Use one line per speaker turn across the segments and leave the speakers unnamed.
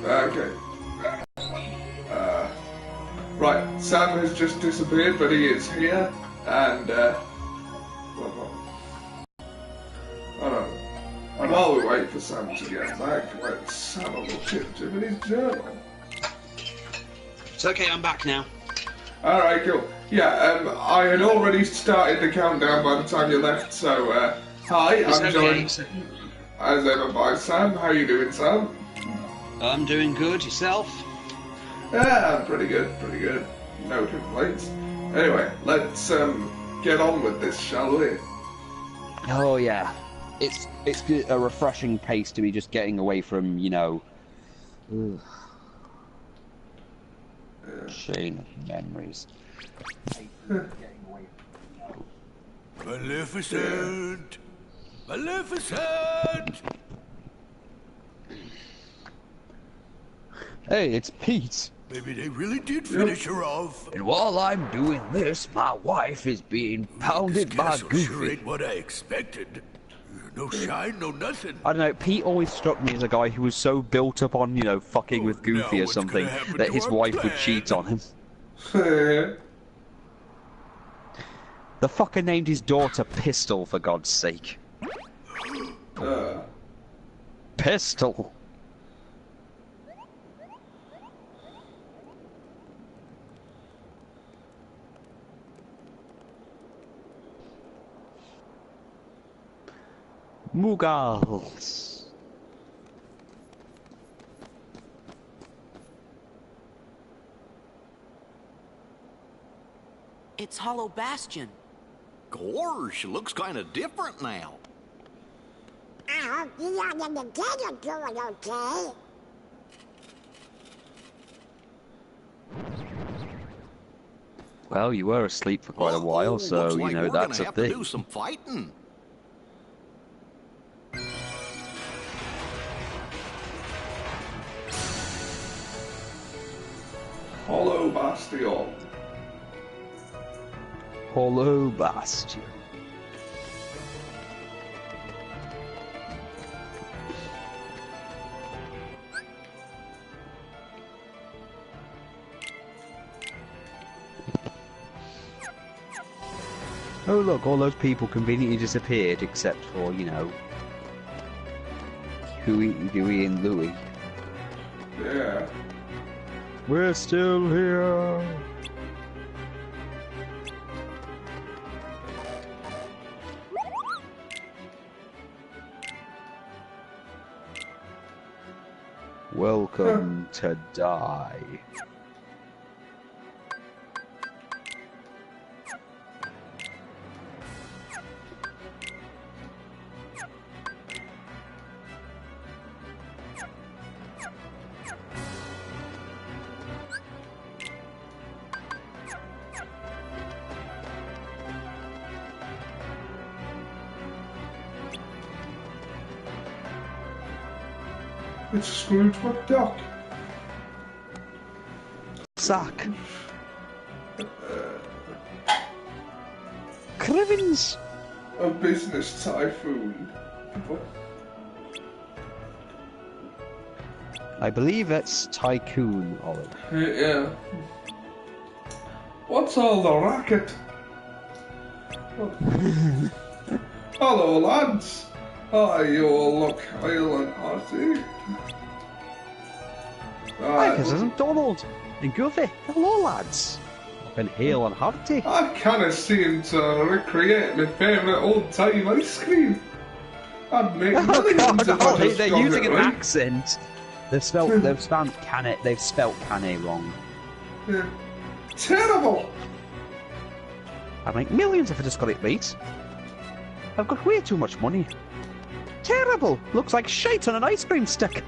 Okay. Right, Sam has just disappeared, but he is here, and, and while we wait for Sam to get back, let's have a look at Jiminy's journal.
It's okay, I'm back now.
Alright, cool. Yeah, I had already started the countdown by the time you left, so, hi, I'm joined as ever by Sam. How you doing, Sam?
I'm doing good. Yourself?
Yeah, pretty good. No complaints. Anyway, let's get on with this, shall we?
Oh yeah, it's a refreshing pace to be just getting away from, you know, chain of memories.
Maleficent! Maleficent!
Hey, it's Pete.
Maybe they really did finish her off.
And while I'm doing this, my wife is being pounded by
Sure
Goofy.
ain't what I expected. No shine, no nothing.
I don't know, Pete always struck me as a guy who was so built up on, you know, fucking with Goofy or something, that his wife would cheat on him. The fucker named his daughter Pistol, for God's sake. Pistol. Mughals.
It's Hollow Bastion.
Gosh, looks kind of different now.
I hope you and the kid are doing okay.
Well, you were asleep for quite a while, so,
looks like
you know,
we're
that's
gonna
a
have to
thing.
do some fighting.
Hollow Bastion.
Hollow Bastion. Oh look, all those people conveniently disappeared except for, you know, Huey, Dewey and Louie.
Yeah.
We're still here. Welcome to die.
It's Scrooge McDuck.
Sack. Crivens.
A business typhoon.
I believe it's Tycoon, Olive.
Yeah. What's all the racket? Hello, lads. Ah, you all look hale and hearty.
Hi, this isn't Donald and Goofy. Hello, lads. Looking hale and hearty.
I kinda seem to recreate my favourite old-time ice cream. I'd make
Oh
millions
God,
if I
Ollie,
just
they're
got
using
it
an
right.
accent. They've spelt Canny wrong.
Yeah. Terrible!
I'd make millions if I just got it right. I've got way too much money. Terrible! Looks like shite on an ice cream stick.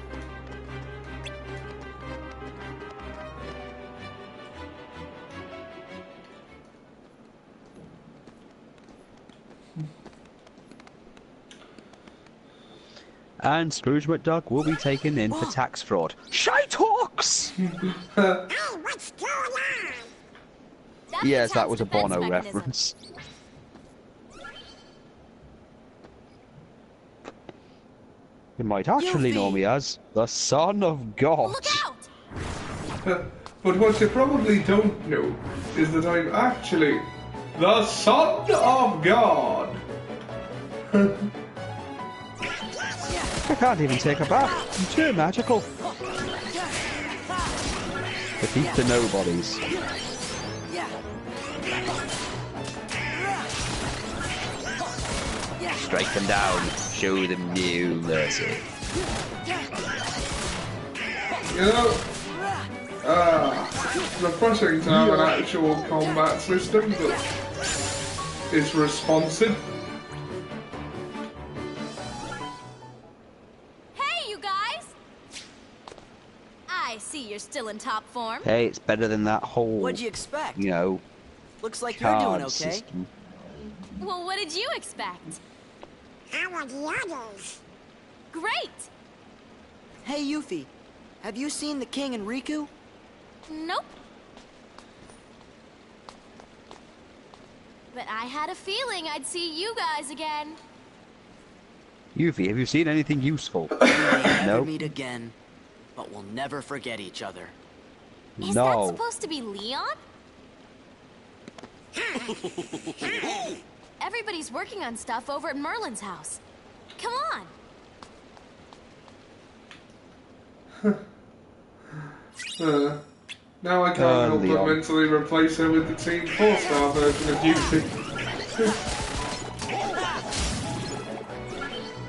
And Scrooge McDuck will be taken in for tax fraud. Shite hawks!
Hey, what's going on?
Yes, that was a Bono reference. You might actually know me as the Son of God.
Look out!
But what you probably don't know is that I'm actually the Son of God.
I can't even take a bath. I'm too magical. Defeat the nobodies. Strike them down. Show them no mercy.
You know, it's refreshing to have an actual combat system that is responsive.
Hey, you guys! I see you're still in top form.
Hey, it's better than that whole,
What'd you expect?
you know,
Looks like you're doing
card
okay.
system.
Well, what did you expect?
How are the others?
Great!
Hey, Yuffie, have you seen the king and Riku?
Nope. But I had a feeling I'd see you guys again.
Yuffie, have you seen anything useful?
We may never
Nope.
meet again, but we'll never forget each other.
Is that
No.
supposed to be Leon? Everybody's working on stuff over at Merlin's house. Come on.
Now I can't help but
Leon.
mentally replace her with the Team 4-star version of Yuffie.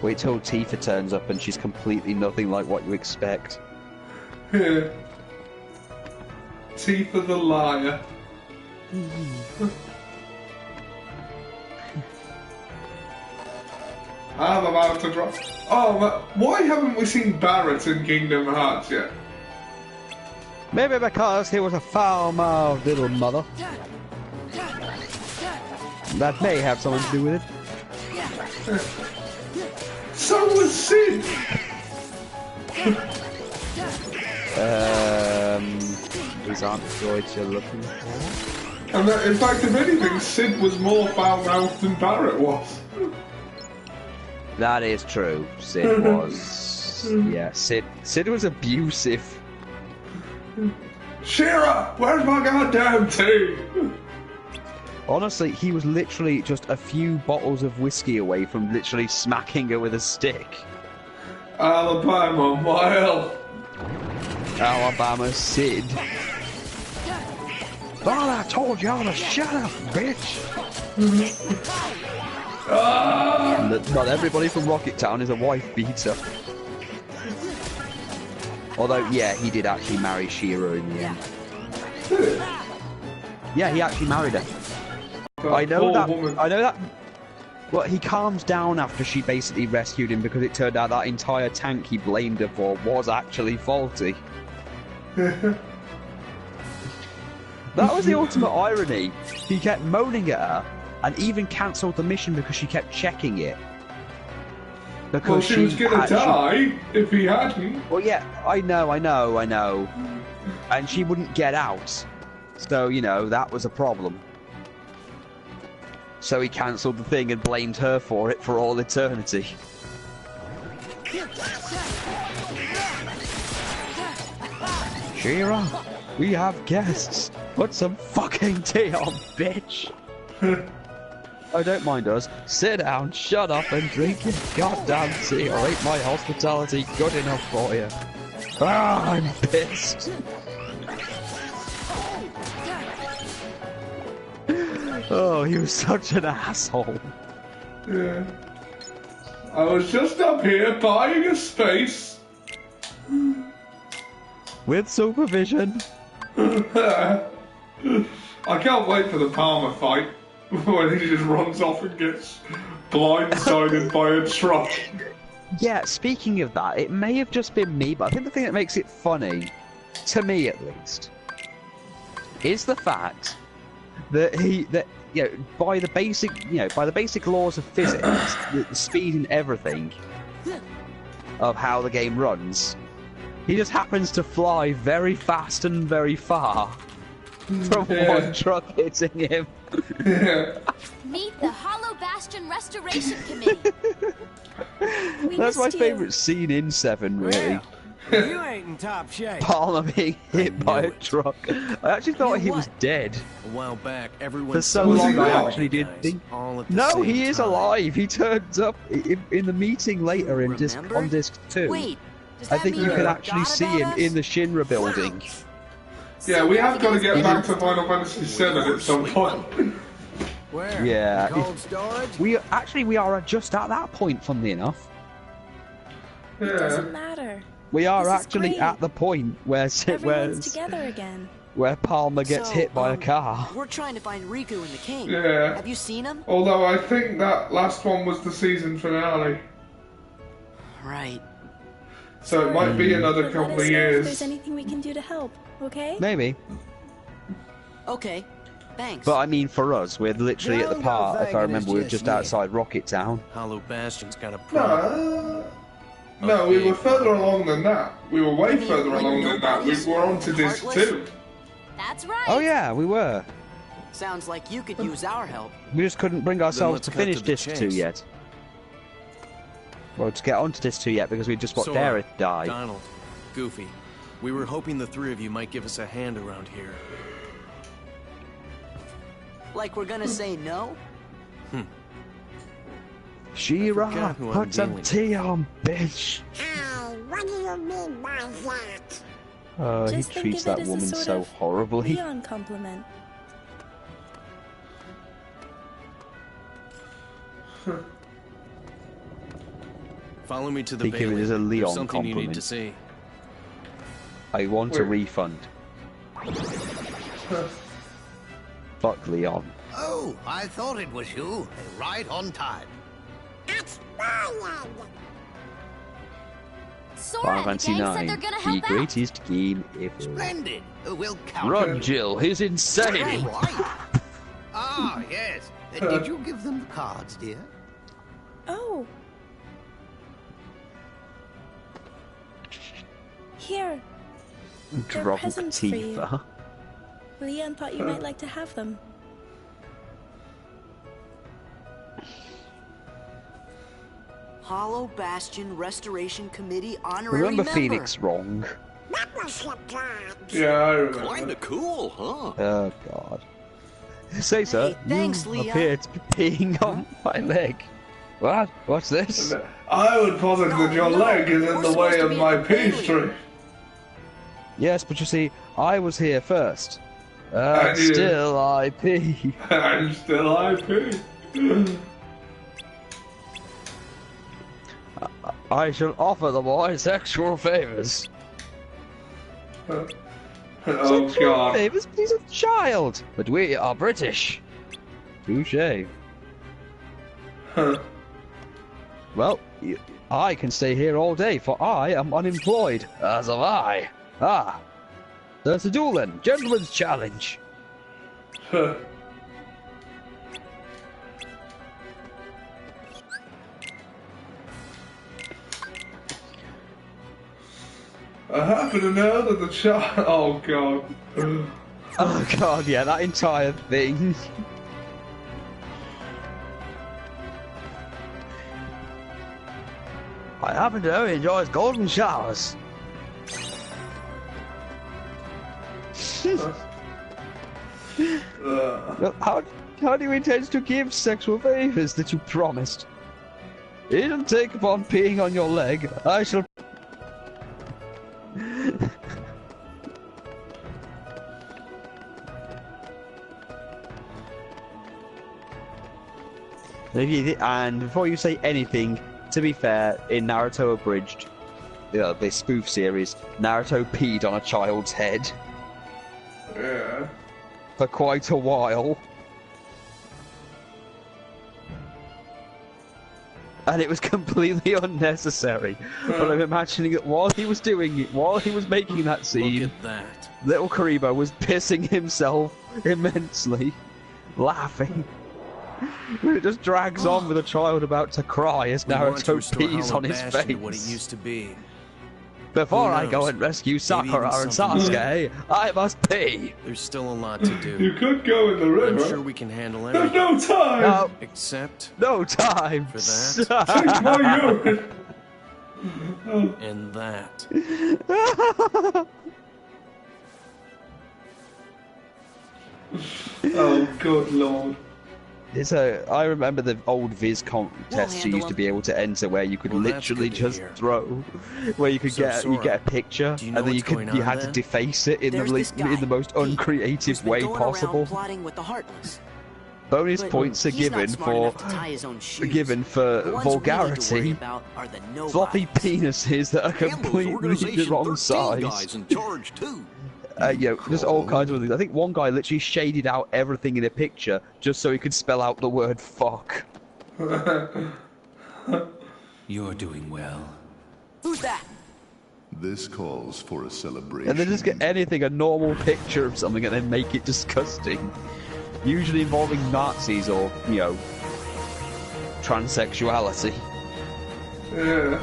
Wait till Tifa turns up and she's completely nothing like what you expect.
Yeah. Tifa the liar. I'm about to drop. Oh, but why haven't we seen Barrett in Kingdom Hearts yet?
Maybe because he was a foul-mouthed little mother. That may have something to do with it.
So was Sid.
These aren't the droids you're looking for.
And in fact, if anything, Sid was more foul-mouthed than Barrett was.
That is true. Sid was... yeah, Sid was abusive.
Shira, where's my goddamn tea?
Honestly, he was literally just a few bottles of whiskey away from literally smacking her with a stick.
Alabama, my help.
Alabama Sid. Thought I told y'all to shut up, bitch! Not everybody from Rocket Town is a wife beater. Although, yeah, he did actually marry Shira in the end. Yeah, he actually married her. I know that. Well, he calms down after she basically rescued him because it turned out that entire tank he blamed her for was actually faulty. That was the ultimate irony. He kept moaning at her and even cancelled the mission because she kept checking it. Because
well, she was gonna die if he hadn't.
Well, yeah, I know. And she wouldn't get out. So, you know, that was a problem. So he cancelled the thing and blamed her for it for all eternity. Shira, we have guests. Put some fucking tea on, bitch. Oh, don't mind us. Sit down, shut up, and drink your goddamn tea, or ain't my hospitality good enough for you? Ah, I'm pissed. Oh, you was such an asshole.
Yeah. I was just up here buying a space.
With supervision.
I can't wait for the Palmer fight. When he just runs off and gets blindsided by a truck.
Yeah, speaking of that, it may have just been me, but I think the thing that makes it funny, to me at least, is the fact that by the basic laws of physics, the speed and everything of how the game runs, he just happens to fly very fast and very far from one truck hitting him.
Yeah.
Meet the Hollow Bastion Bastion Restoration Committee.
That's my favourite scene in 7, really.
Well, you ain't in top shape.
Palmer being hit by a truck. I actually thought he was dead.
A while back, everyone
For so
Was he
long, I
alive?
actually did think.
all at the
No,
same
he is
time.
alive. He turns up in the meeting later in disc
Remember?
on disc 2.
Wait, does
I
that
think
mean
you can
you
actually
forgot
see him
about
in
us?
the Shinra building.
Yeah, we have got to get back to Final Fantasy VII at some point.
Where?
Yeah,
In cold storage?
We are just at that point, funnily enough.
Yeah.
Doesn't matter.
We are
This is
actually
great.
at the point where
Everyone's together again.
where Palmer gets
So,
hit by a car.
We're trying to find Riku and the king.
Yeah.
Have you seen him?
Although I think that last one was the season finale,
Right.
so it might be another
But
couple
let us
of
know if there's
years.
anything we can do to help, okay?
Maybe.
Okay. Thanks.
But I mean, for us, we're literally at the
No,
part, if I
thanking
remember,
us
we're
just
just
yet.
outside Rocket Town.
Hollow Bastion's got a problem.
No, we were further along than that. We were way
You mean
further
when
along than that. We
nobody's
were on to disc
heartless?
2.
That's right.
Oh yeah, we were.
Sounds like you could use our help.
We just couldn't bring ourselves
let's
to
cut
finish
to the
disc 2
chase.
yet. Well, to get onto disc 2 yet, because we just watched
Sora,
Aerith die.
Donald, Goofy, we were hoping the three of you might give us a hand around here.
Like we're gonna say no?
She-Ra,
forgot who I'm
put some
dealing
tea on, bitch.
Hey, what do you mean by that?
Oh, he
Just think
treats
of it
that
as a
woman
sort
so
of
horribly.
Leon compliment.
Follow me to the
Think of it
Bailey.
as a
There's
Leon
something you need
compliment.
to see.
I want a
Where?
refund. Fuck Leon.
Oh, I thought it was you. Right on time.
Expired!
Sora
Final
and the
Fantasy
gang said
9,
they're gonna
the
help out.
greatest game ever.
Splendid. We'll count.
Run, Jill, he's insane!
Right. Ah, yes. Did you give them the cards, dear?
Oh. Here. They're
Drunk
presents for you.
Tifa.
Leon thought you might like to have them.
Hollow Bastion Restoration Committee honorary
Remember
member.
Phoenix wrong?
Membership cards!
Yeah, I remember.
Kinda cool, huh?
Oh god. Say so.
Hey, thanks,
you
Leon.
appear to be peeing on my leg. What? What's this?
I would posit that your
No,
leg is in
we're
the
supposed
way
to
of
be
my
at the Bailey.
peace tree.
Yes, but you see, I was here first.
And you-
Still I pee.
I'm still IP.
I shall offer the boy sexual favors.
Oh
Sexual
god.
favors? He's a child. But we are British. Touché.
Huh.
Well, I can stay here all day, for I am unemployed. As am I. Ah. There's a duel then. Gentleman's challenge.
Huh. I happen to know that the child. Oh god.
Oh god, yeah, that entire thing. I happen to know he enjoys golden showers. Well, how do you intend to give sexual favors that you promised? He shall take upon peeing on your leg. I shall. And before you say anything, to be fair, in Naruto Abridged, this spoof series, Naruto peed on a child's head
Yeah.
for quite a while. And it was completely unnecessary. But I'm imagining that while he was doing it, while he was making that scene,
Look at that.
little Karibo was pissing himself immensely, laughing. It just drags on with a child about to cry as
We want to
Naruto
restore
pees
Hollow
on his
Bastion to
face.
what it used to be.
Before I go
knows?
and rescue
Maybe even
Sakura and
something-
Sasuke, I must pee.
There's still a lot to do.
You could go in the
I'm
river.
sure we can handle
There's
everything.
no time.
No,
Except
no time.
for that
Take my urine. Oh.
and that.
Oh, good lord.
I remember the old Viz contests you used to be able to enter where you could
Well, that's
literally
good to
just
hear.
throw, where you could
So,
get
Sora,
a picture
do you know
and then you
what's going
you
on
had to
then?
deface it in
There's this guy,
in the most
Pete,
uncreative
who's been
way
going
possible.
around plotting with the Heartless.
Bonus
But
points are
he's not
given
smart
for
enough to tie his own shoes. The ones we need to worry
vulgarity.
about are the nobodies.
Floppy penises that are completely the wrong size.
guys in charge too.
Just all kinds of things. I think one guy literally shaded out everything in a picture just so he could spell out the word fuck.
You're doing well.
Who's that?
This calls for a celebration.
And then just get anything, a normal picture of something, and then make it disgusting. Usually involving Nazis or, transsexuality.
Yeah.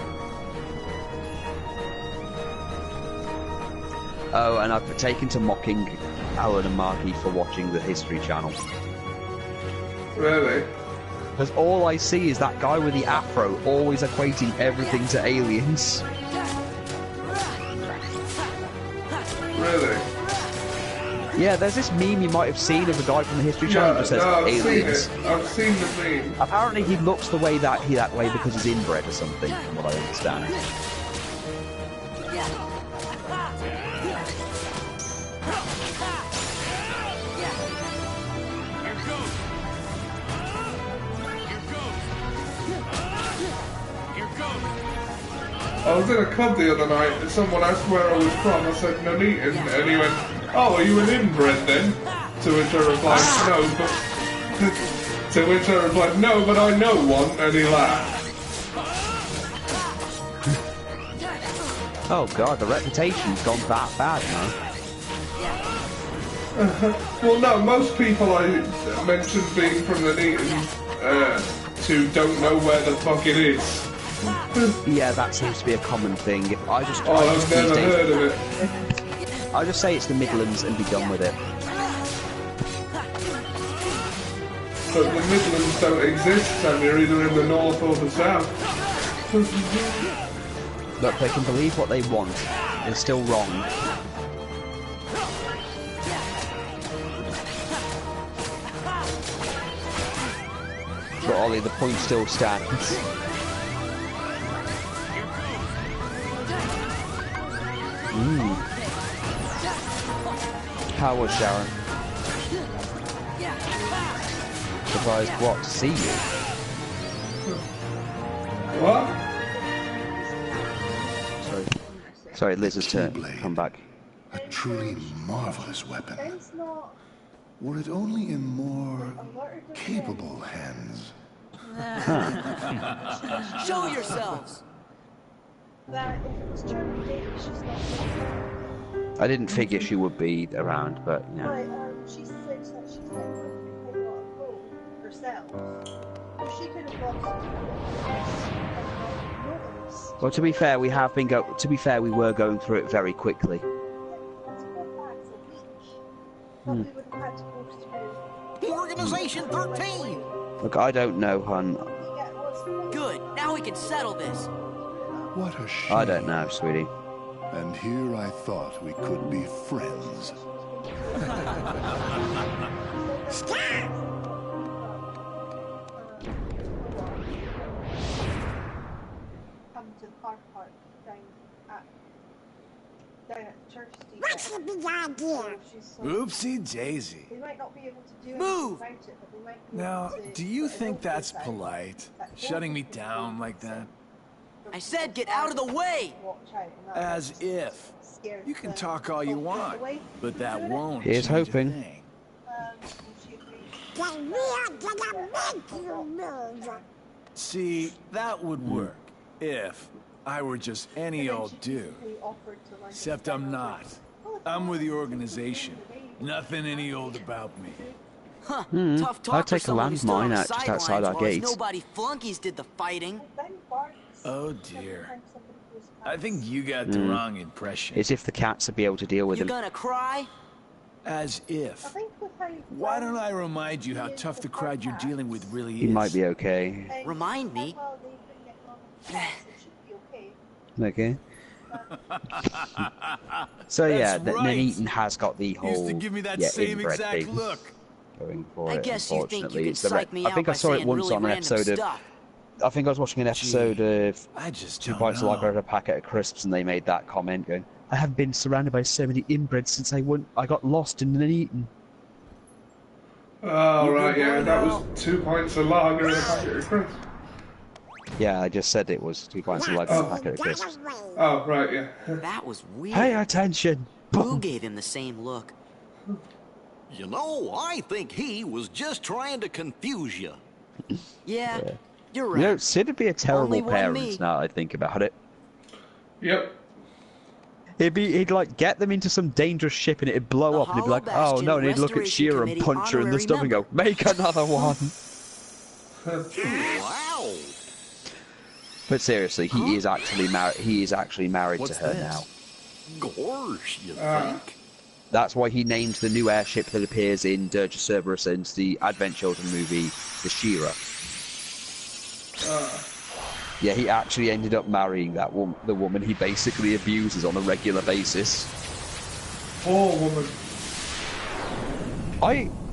Oh, and I've taken to mocking Alan and Marky for watching the History Channel.
Really?
Because all I see is that guy with the afro always equating everything to aliens.
Really?
Yeah, there's this meme you might have seen of a guy from the History Channel that says
I've
aliens.
seen it. I've seen the meme.
Apparently he looks the way that way because he's inbred or something, from what I understand.
I was in a club the other night and someone asked where I was from. I said Nuneaton, and he went, "Oh, are you an inbred then?" To which I replied, "No, but..." To which I replied, "No, but I know one," and he laughed.
Oh god, the reputation's gone that bad now.
Well, no, most people I mentioned being from Nuneaton to don't know where the fuck it is.
Yeah, that seems to be a common thing. If I just,
I've never heard of it.
I just say it's the Midlands and be done with it.
But the Midlands don't exist, Sam. You're either in the north or the south.
Look, they can believe what they want. They're still wrong. But Ollie, the point still stands. How was Sharon? Surprised what? To see you?
What?
Sorry, Liz's turn. Come back.
A truly marvelous weapon. Were it only in more capable hands.
Show yourselves!
I didn't figure she would be around, but you know.
She said that she's going to pick up home herself. So she could have lost.
Well, to be fair, we have been To be fair, we were going through it very quickly.
Organization 13!
Look, I don't know, hun.
Good, now we can settle this.
What a shame.
I don't know, sweetie.
And here I thought we could be friends.
Come to the car park down at Church Street.
What's the big idea?
Oopsie daisy.
They might not be able to do
Move!
anything about it, but they might be
Now,
able to
do you
put an
think that's
oversight
polite?
that
Shutting me down like that?
I said get out of the way!
watch out and that
As if.
scares
You can
the
talk all you
folk
want,
away.
but that won't
Here's
change a
hoping.
thing.
And she agreed.
Then we are gonna make you move.
See, that would work if I were just any old dude.
They offered to like
Except I'm not. I'm with the organization. Nothing any old about me.
Huh, tough talk
I'd
for
take a
someone who stood on
landmine
the
out just outside
sidelines
our
while his
gates.
nobody flunkies did the fighting.
Ben Barnes
Oh dear.
sometimes somebody goes
I think you got the wrong impression.
As if the cats would be able to deal with
You
him.
gonna cry?
As if.
I think with how you
Why don't I remind you how tough the crowd you're dealing with really is?
He might be okay.
Remind me?
well, they bring it on, it should be okay.
Okay. So yeah,
That's right.
Nuneaton has got the whole
Used to give me that same
inbred
exact
thing
look.
going for
I
it.
guess you think you
Unfortunately,
can
It's the
psych me
I think
out
I
by
saw it
saying
once
really
on an
random
episode of.
stuff.
I think I was watching an episode of
I just
Two
don't
Bites
know.
of Like a Packet of Crisps, and they made that comment going, "I have been surrounded by so many inbreds since I got lost in Nuneaton."
Oh,
You
right,
good
yeah,
boy
that
now?
was 2 pints of lager and a packet of crisps.
Yeah, I just said it was 2 pints of like a packet of crisps.
Oh, right, yeah.
That was weird.
Pay attention!
Who gave him the same look?
You know, I think he was just trying to confuse you.
Yeah, you're
You
right.
know, Sid would be a terrible
Only one
parent
me.
now that I think about it.
Yep.
He'd like get them into some dangerous ship and it'd blow up and he'd be like,
Hollow
oh no, and he'd look at
Bastion
Shearer and
Restoration
punch her in the
Committee
stomach and go, make another one.
Wow.
But seriously, he is actually married. He is actually married
What's
to her
this?
now.
Gorsh, you think?
That's why he named the new airship that appears in Dirge of Cerberus and the Advent Children movie, the Shearer. Yeah, he actually ended up marrying that the woman he basically abuses on a regular basis.
Poor woman.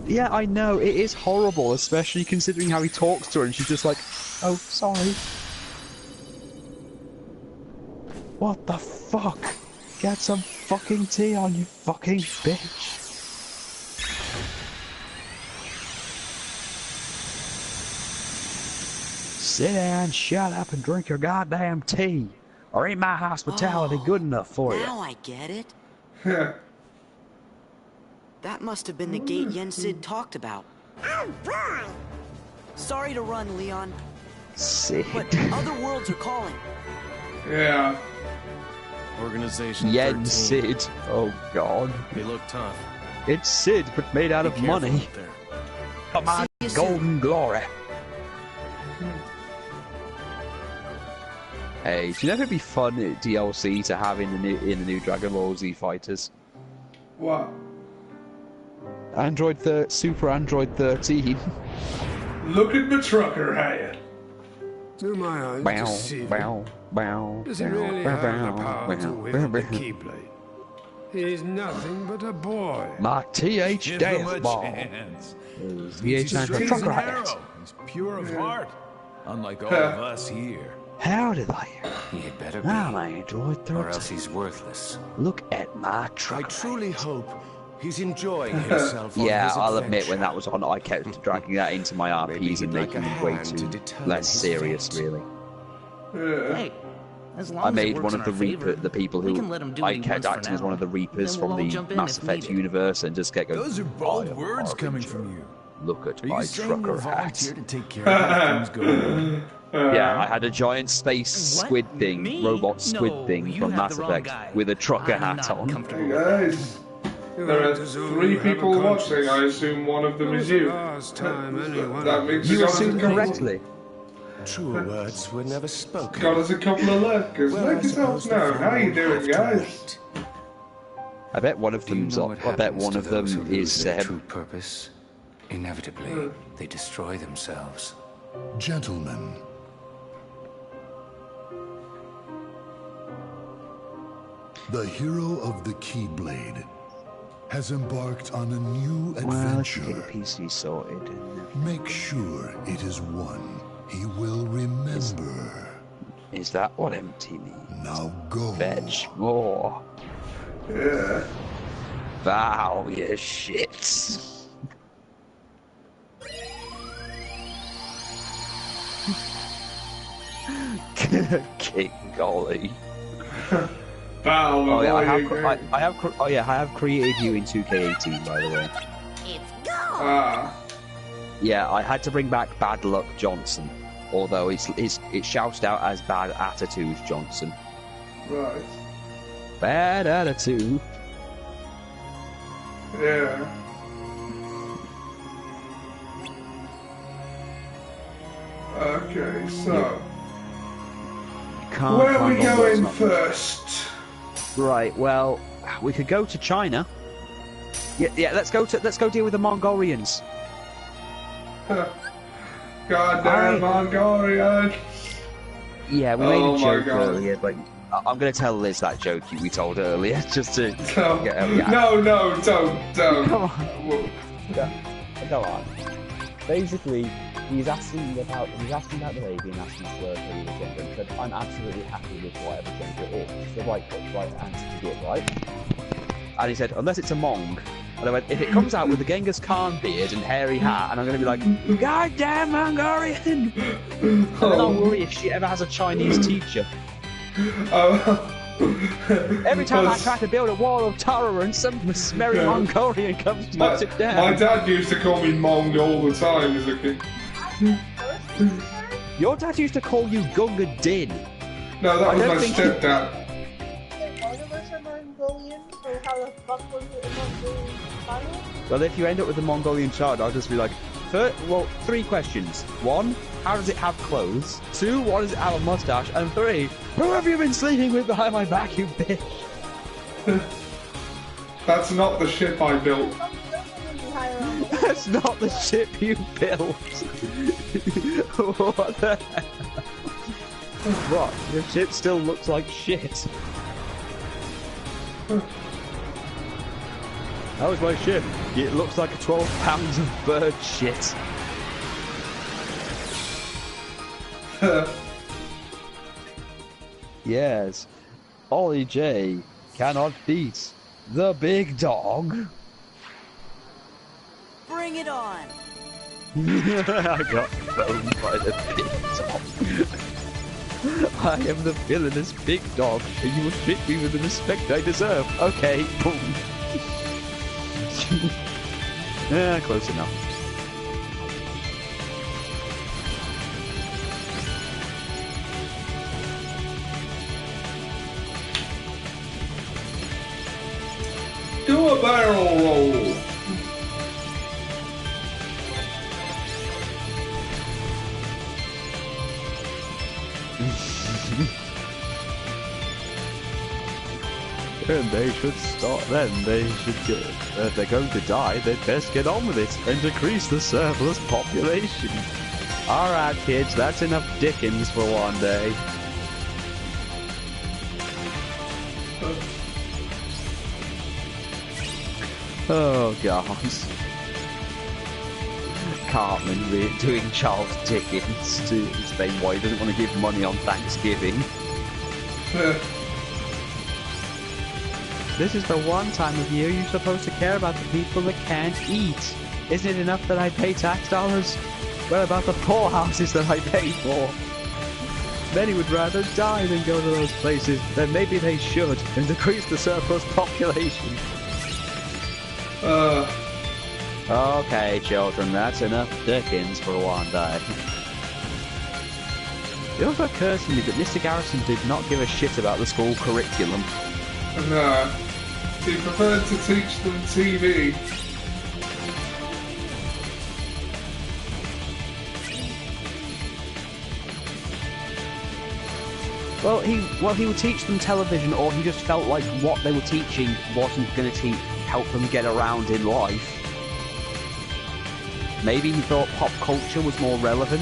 Yeah, I know, it is horrible, especially considering how he talks to her and she's just like, oh, sorry. What the fuck? Get some fucking tea on, you fucking bitch. Sit down, shut up, and drink your goddamn tea. Or ain't my hospitality good enough for you?
Now I get it.
Yeah.
That must have been the gate Yen Sid talked about.
Oh boy!
Sorry to run, Leon,
Sid.
but other worlds are calling.
Yeah.
Organization
Yen
13.
Sid. Oh god.
They look tough.
It's Sid, but made out of
Be careful
money.
out there.
Come on,
See you soon.
golden glory. Hey, do you know it'd be fun DLC to have in the new Dragon Ball Z Fighters?
What?
Super Android 13.
Look at the trucker hat.
Do my eyes
Bow,
deceive
bow, bow,
you? Does he
bow,
really have the
bow,
power to
bow,
wield the
bow.
Keyblade? He's nothing but a boy.
My TH
Give him
Death
a
Ball.
chance.
TH
He's straight as
Trucker
an
Hat.
arrow. He's pure of heart, unlike all of us here.
How did I?
He'd better be,
I'm Android 13.
or else he's worthless.
Look at my
I
truck.
truly hope he's enjoying himself on
Yeah,
his
I'll admit
adventure.
when that was on, I kept dragging that into my RPs and
he'd like
making
a
them way
hand to
too
determine
less
his
serious,
fate.
really.
Yeah.
Hey, as long
I
as it
made
works
one
in
of the
our favor,
the people
we
who
can let him do what
I
he
kept
wants for
acting as
now.
one of the Reapers
Then we'll
from
all
the
jump in
Mass
if
Effect
needed.
universe and just kept going.
Those are
"I
bold
am
words coming
Harbinger.
from you.
Look at
Are
my
you saying you're
trucker
a
hat.
volunteer to take care of how things go?
Yeah, I had a giant space
What?
squid thing,
Me?
robot squid
No,
thing
you
from
have
Mass
the wrong
Effect
guy.
with a trucker
I'm
hat
not
on.
comfortable
Hey
with that.
guys. There are 3 people watching. I assume one of them is you. That means
You
got us a
assumed
couple.
correctly.
Truer words were never spoken.
Got us a couple of lurkers.
Well, I
Make yourselves
suppose the
known.
fun
How you
will
doing,
have to
guys?
wait.
I bet one of
Do you
them's
know
on.
what
I bet
happens
one
to
of them
those who lose
is
their
Seb.
true purpose? Inevitably, they destroy themselves.
Gentlemen, the hero of the Keyblade has embarked on a new
Well, let's get the
adventure.
PC sorted.
Make sure it is one he will remember.
Is that what empty means?
Now go.
Fetch more.
Yeah.
Vow your shit. King Golly.
Battle
Oh yeah, I have,
avoiding
I have, oh yeah, I have created you in 2K18, by the way.
It's go!
Ah.
Yeah, I had to bring back Bad Luck Johnson, although it's shouted out as Bad Attitude Johnson.
Right.
Bad attitude.
Yeah. Okay, so.
can't
Where are
climb
we
Mongol's
going
not-
first?
Right. Well, we could go to China. Yeah. Let's go deal with the Mongolians.
Goddamn Mongolians!
Yeah, we made
Oh
a
my
joke
God.
earlier, but I'm going to tell Liz that joke we told earlier, just to.
No,
yeah.
no, don't.
Come on. Go on. Basically, he's asking about the baby and asking for her gender, and said, "I'm absolutely happy with whatever gender it is. It's the right answer to give, right?" And he said, "Unless it's a Mong." And I went, "If it comes out with the Genghis Khan beard and hairy hat, and I'm going to be like, goddamn Mongolian!" And then I'll worry if she ever has a Chinese teacher. Every time I try to build a wall of terror and some smelly Mongolian comes to puts it down.
My dad used to call me Mong all the time as a kid.
Your dad used to call you Gunga Din.
No, that
I
was
don't
my
think
stepdad.
All of us are Mongolian, so how the fuck was it a Mongolian child?
Well, if you end up with a Mongolian child, I'll just be like, three questions. 1, how does it have clothes? 2, why does it have a mustache? And 3, who have you been sleeping with behind my back, you bitch?
That's not the ship I built.
That's not the ship you built. What the hell? What? Your ship still looks like shit. How is my ship? It looks like 12 pounds of bird shit. Yes, Ollie J cannot beat the big dog.
Bring it on!
I got boned by the big dog. I am the villainous big dog, and you will treat me with the respect I deserve. Okay, boom. Yeah, close enough.
Do a barrel roll.
And they should start then. They should get, if they're going to die, they'd best get on with it and decrease the surplus population. Alright kids, that's enough Dickens for one day. Oh god. Cartman doing Charles Dickens to explain why he doesn't want to give money on Thanksgiving. This is the one time of year you're supposed to care about the people that can't eat. Isn't it enough that I pay tax dollars? What about the poorhouses that I pay for? Many would rather die than go to those places. Then maybe they should, and decrease the surplus population. Okay, children, that's enough Dickens for one day. It also occurs to me that Mr. Garrison did not give a shit about the school curriculum.
No, he preferred to teach them TV.
Well, he would teach them television, or he just felt like what they were teaching wasn't going to help them get around in life. Maybe he thought pop culture was more relevant.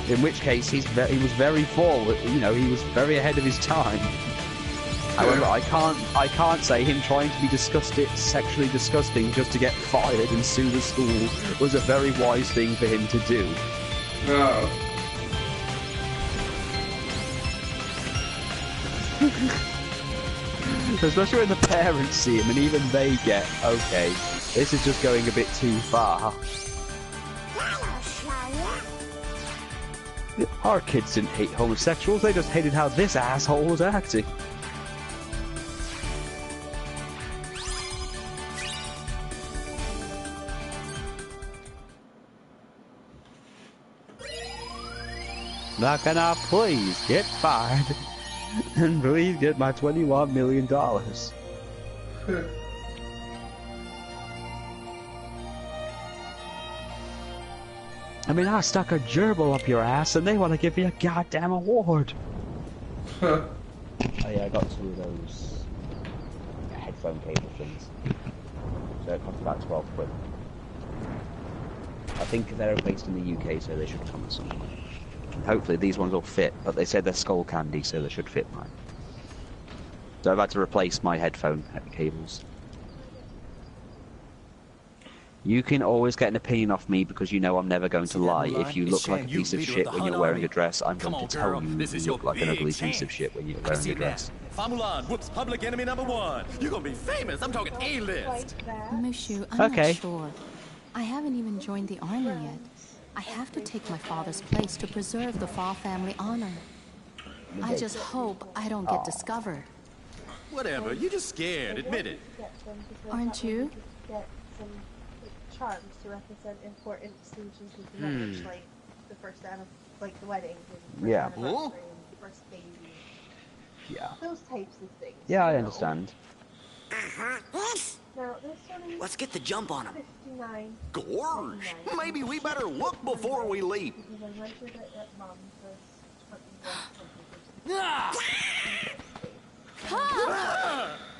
In which case, he was very forward. You know, he was very ahead of his time. However, I can't say him trying to be sexually disgusting just to get fired and sue the school was a very wise thing for him to do.
No.
Especially when the parents see him and even they get, okay, this is just going a bit too far. Our kids didn't hate homosexuals, they just hated how this asshole was acting. Now can I please get fired? And please get my $21 million. I mean, I stuck a gerbil up your ass and they want to give you a goddamn award. Oh yeah, I got 2 of those headphone cable things. So it cost about 12 quid. I think they're based in the UK, so they should come at some point. And hopefully these ones will fit, but they said they're skull candy, so they should fit mine. So I've had to replace my headphone cables. You can always get an opinion off me because you know I'm never going to lie. If you look like a piece of shit when you're wearing a dress, I'm going to tell you you look like an ugly piece of shit when you're wearing a dress.
Mulan whoops public enemy #1. You're gonna be famous. I'm talking A-list.
Mushu, I'm not sure. I haven't even joined the army yet. I have to take my father's place to preserve the Fa family honor. I just hope I don't get discovered.
Whatever, you're just scared, admit it.
Aren't you?
Get some charms to represent important stages of the marriage, like the first like the wedding, and
Yeah.
anniversary, and the first baby.
Yeah.
Those types of things.
Yeah, I understand.
Now, this one is
Let's get the jump on him.
59.
Gorge, maybe we better look before we leave.
Because I rented it at Mom's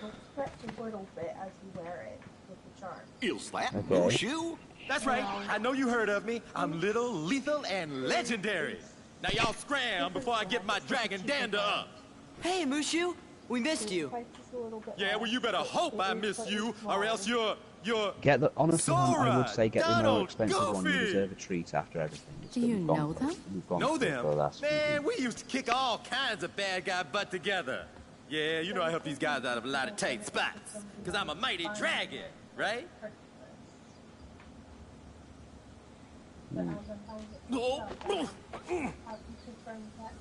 Don't stretch a little bit as you wear it with the charm.
Is that
Okay.
Mushu?
That's right. I know you heard of me. I'm little, lethal, and legendary. Now y'all scram before I get my dragon dander up.
Hey, Mushu, we missed you.
Yeah, well, you better hope I miss you, or else you're
Get the honestly, I
Sora,
would say get the more
Donald,
expensive one. You
Goofy.
deserve a treat after everything. It's
Do
that
you
we've gone
know
through.
them?
We've gone
know
through
them.
for the last few
Man,
weeks.
we used to kick all kinds of bad guy butt together. Yeah, you know I help these guys out of a lot of tight spots, because I'm a mighty dragon, right?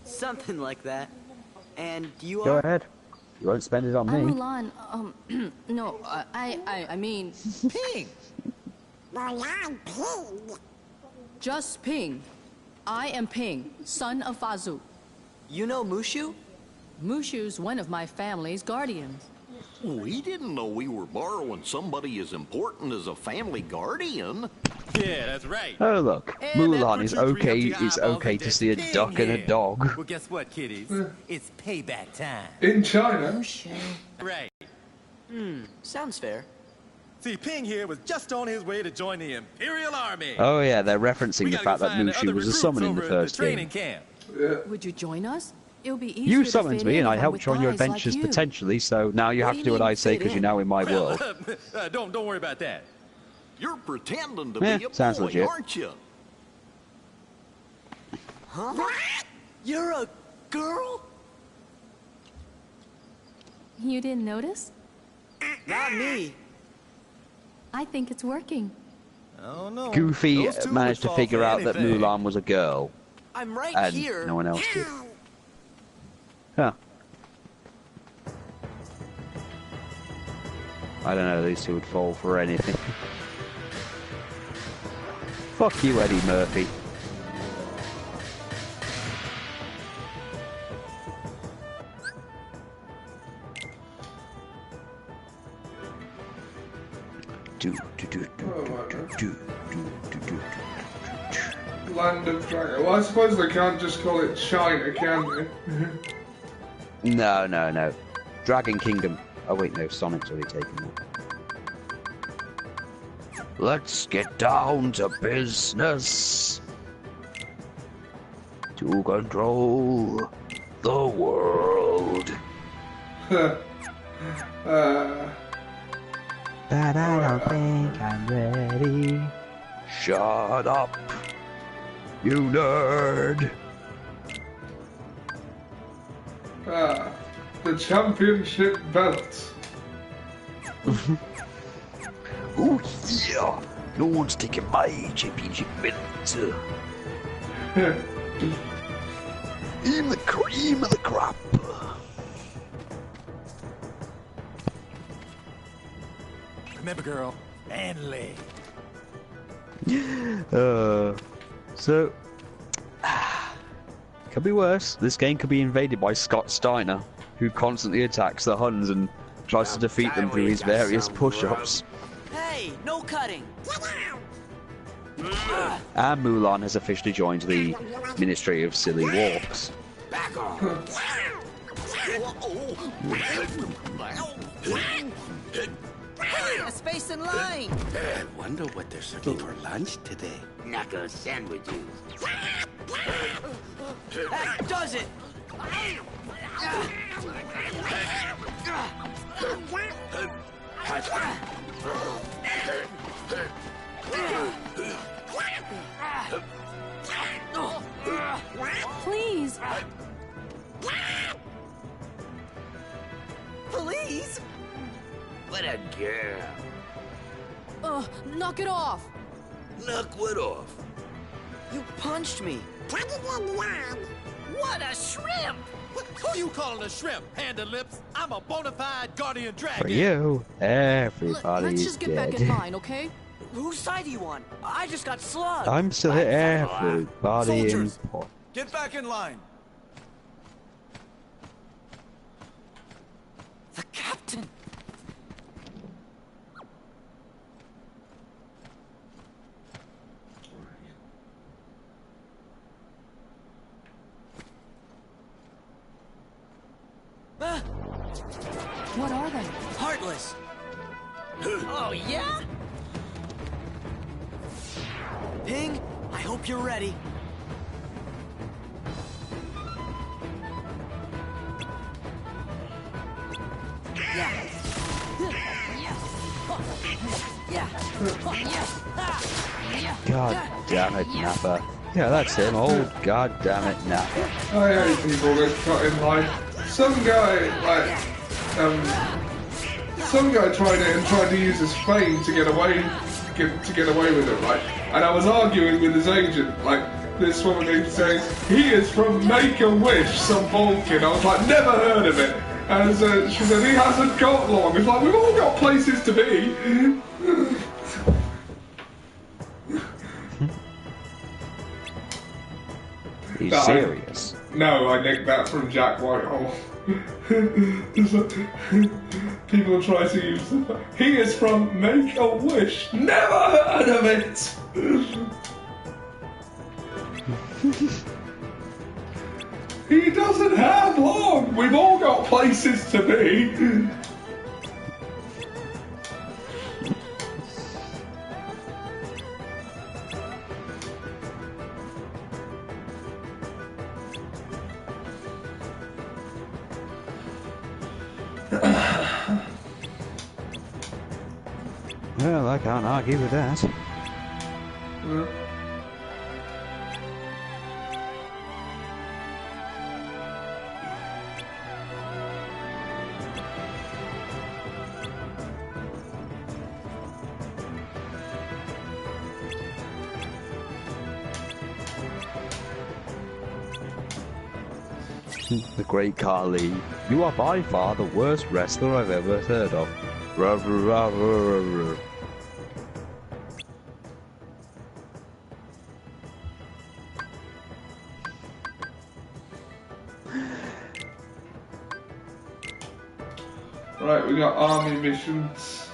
Something like that. And you
Go
are?
ahead. You won't spend it on
I'm
me.
Mulan. No, I mean,
Ping!
Mulan Ping.
just Ping. I am Ping, son of Fazu.
You know Mushu?
Mushu's one of my family's guardians.
We didn't know we were borrowing somebody as important as a family guardian.
Yeah, that's right.
Oh look,
And
Mulan
that
is
puts you three
okay.
up to your
It's
eyeballs
okay
with
to
that
see a
ping
duck and a
here.
dog.
Well, guess what, kiddies? It's payback time.
In China?
Right.
Sounds fair.
See, Ping here was just on his way to join the Imperial Army.
Oh yeah, they're referencing
We
the
gotta
fact
go
that
find the
Mushu
other
was a
recruits
summon in the
over at
first
training
game.
camp.
Would you join us? It'll be easier
You
to
summoned
fit
me,
in
and I
if I'm
helped
with
you on your
guys like
adventures
you.
potentially. So now you
What
have
do
to
you
do what
mean
I say
fit
because you're
in?
now in my world.
Don't worry about that.
You're pretending to
Yeah,
be a
sounds
boy,
legit.
aren't you?
Huh? You're a girl?
You didn't notice?
Not me.
I think it's working.
Oh no.
Goofy
Those two
managed
would
to
fall
figure
for
out that
anything.
Mulan was a girl,
I'm right
and
here.
no one else did. Huh. I don't know, these two would fall for anything. Fuck you, Eddie Murphy.
Land of Dragon. Well, I suppose they can't just call it China, can they?
No. Dragon Kingdom. Oh wait, no, Sonic's already taken that. Let's get down to business. To control the world. But I don't think I'm ready. Shut up, you nerd.
The championship belt.
Oh yeah, no one's taking my championship belt. I'm the cream of the crop.
Remember, girl, and leg.
So could be worse. This game could be invaded by Scott Steiner, who constantly attacks the Huns and tries to defeat them through his various push-ups.
Hey, no cutting.
And Mulan has officially joined the Ministry of Silly Walks.
Back off.
Hey, a space in line.
I wonder what they're serving for lunch today. Knuckle sandwiches.
That does it.
Please.
Please?
What a girl.
Knock it off.
Knock what off?
You punched me.
What a shrimp! Who you calling a shrimp, Panda Lips? I'm a bona fide guardian dragon.
For you,
Let's
everybody's
just get back in
dead.
line, okay?
Whose side are you on? I just got slugged.
I'm still here, everybody in
Soldiers,
port.
get back in line.
The captain.
What are they?
Heartless. Oh, yeah? Ping, I hope you're ready.
God damn it, Nappa. Yeah, that's him. Oh, god damn it, Nappa.
I hate people that cut in line. Some guy tried it and tried to use his fame to get away with it, right? And I was arguing with his agent, like this woman who says he is from Make-A-Wish, some Vulcan. I was like, never heard of it. And she said he hasn't got long. It's like we've all got places to be.
Are you serious?
No, I nicked that from Jack Whitehall. People try to use the. He is from Make-A-Wish. Never heard of it. He doesn't have long. We've all got places to be.
Well, I can't argue with that.
Yeah.
The great Kali. You are by far the worst wrestler I've ever heard of. Rah, rah, rah, rah, rah.
Right, we got army missions.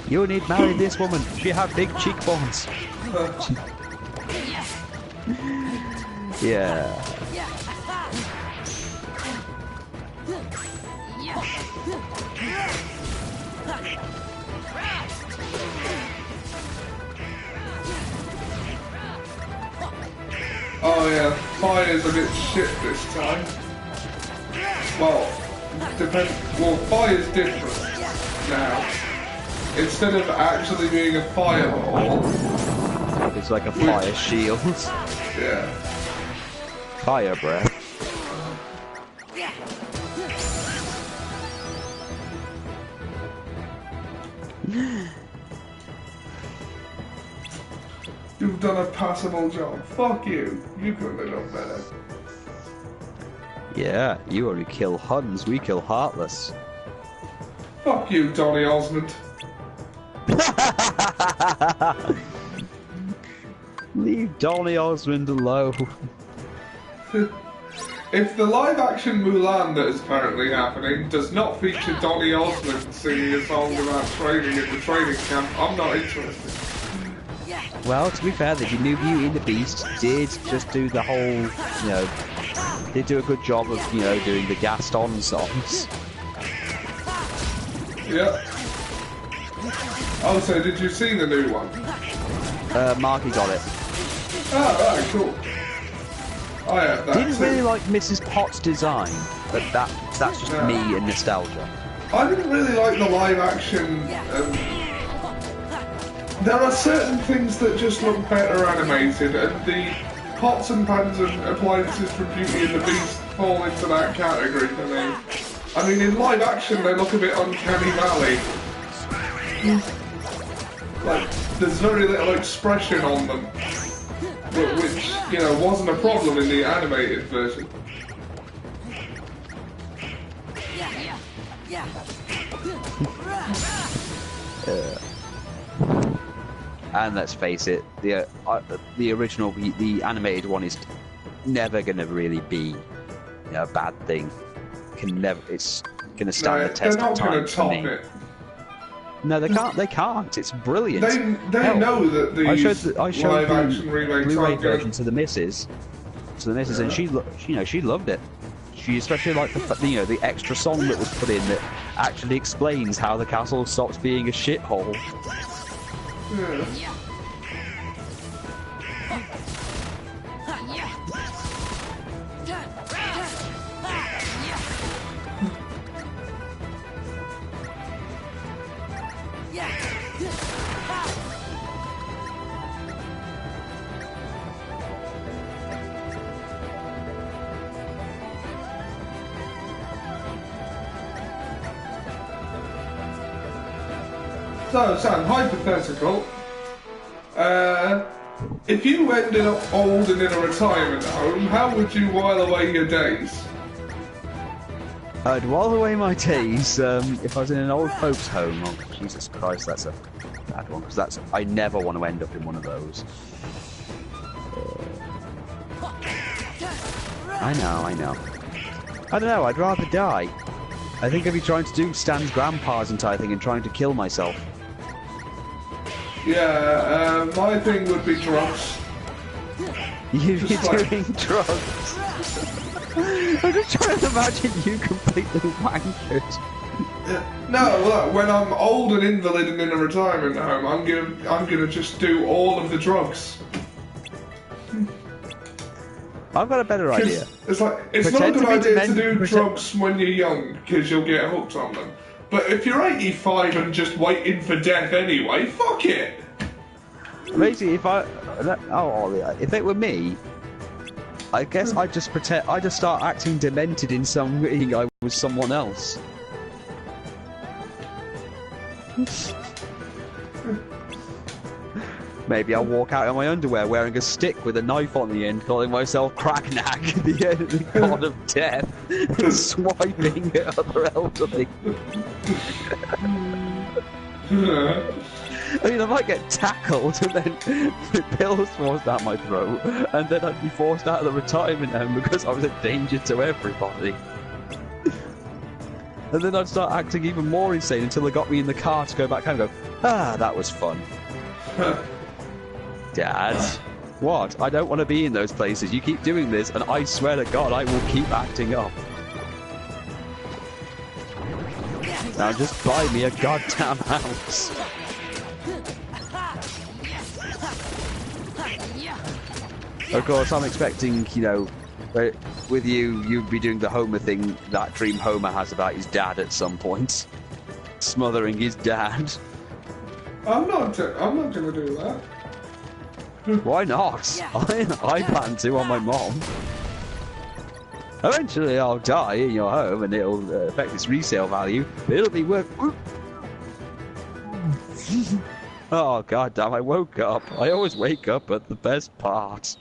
You need to marry this woman. She have big cheekbones. Yeah.
Oh yeah, fire's a bit shit this time. Well, fire's different now. Instead of actually being a fireball,
it's like a fire shield.
Yeah.
Fire breath.
You've done a passable job. Fuck you. You couldn't have done better.
Yeah, you only kill Huns, we kill Heartless.
Fuck you, Donny Osmond.
Leave Donny Osmond alone.
if the live-action Mulan that is currently happening does not feature Donny Osmond singing a song about training at the training camp, I'm not interested.
Well, to be fair, the new Beauty and the Beast did just do the whole, did do a good job of, doing the Gaston songs.
Yeah. Oh, so did you see the new one?
Marky got it.
Oh, right, cool. I have that
Didn't
too.
really like Mrs. Potts' design, but that's just me and nostalgia.
I didn't really like the live action. There are certain things that just look better animated, and the pots and pans and appliances from Beauty and the Beast fall into that category for me. I mean, in live action, they look a bit uncanny valley. Like, there's very little expression on them, which, wasn't a problem in the animated version.
And let's face it, the original, the animated one is never going to really be a bad thing. It's going to stand the test of time for me.
It.
No, they can't. They can't. It's brilliant.
They know that the
I showed
live-action remakes
Blu-ray
aren't good.
version to the missus, and she loved it. She especially liked the extra song that was put in that actually explains how the castle stops being a shithole.
Yeah. So, Sam, hypothetical. If you ended up old and in a retirement home, how would you while away your days?
I'd while away my days if I was in an old folks' home. Oh, Jesus Christ, that's a bad one, because I never want to end up in one of those. I know. I don't know, I'd rather die. I think I'd be trying to do Stan's grandpa's entire thing and trying to kill myself.
Yeah, my thing would be drugs.
You'd be doing drugs. I'm just trying to imagine you completely wankered.
No, look, when I'm old and invalid and in a retirement home, I'm gonna just do all of the drugs.
I've got a better idea.
It's not a good idea to do drugs when you're young, because you'll get hooked on them. But if you're 85 and just waiting for death anyway, fuck it!
Basically, if it were me, I guess I'd just start acting demented in some way I was someone else. Maybe I'll walk out in my underwear wearing a stick with a knife on the end, calling myself Cracknack, the god of death, and swiping at other elderly. I mean, I might get tackled and then pills forced down my throat, and then I'd be forced out of the retirement home because I was a danger to everybody. And then I'd start acting even more insane until they got me in the car to go back home and go, that was fun. Dad, what? I don't want to be in those places. You keep doing this, and I swear to God, I will keep acting up. Now just buy me a goddamn house. Of course, I'm expecting, with you'd be doing the Homer thing, that dream Homer has about his dad at some point. Smothering his dad.
I'm not gonna do that.
Why not? I plan to on my mom. Eventually I'll die in your home and it'll affect its resale value. It'll be worth... Oh god damn, I woke up. I always wake up at the best part.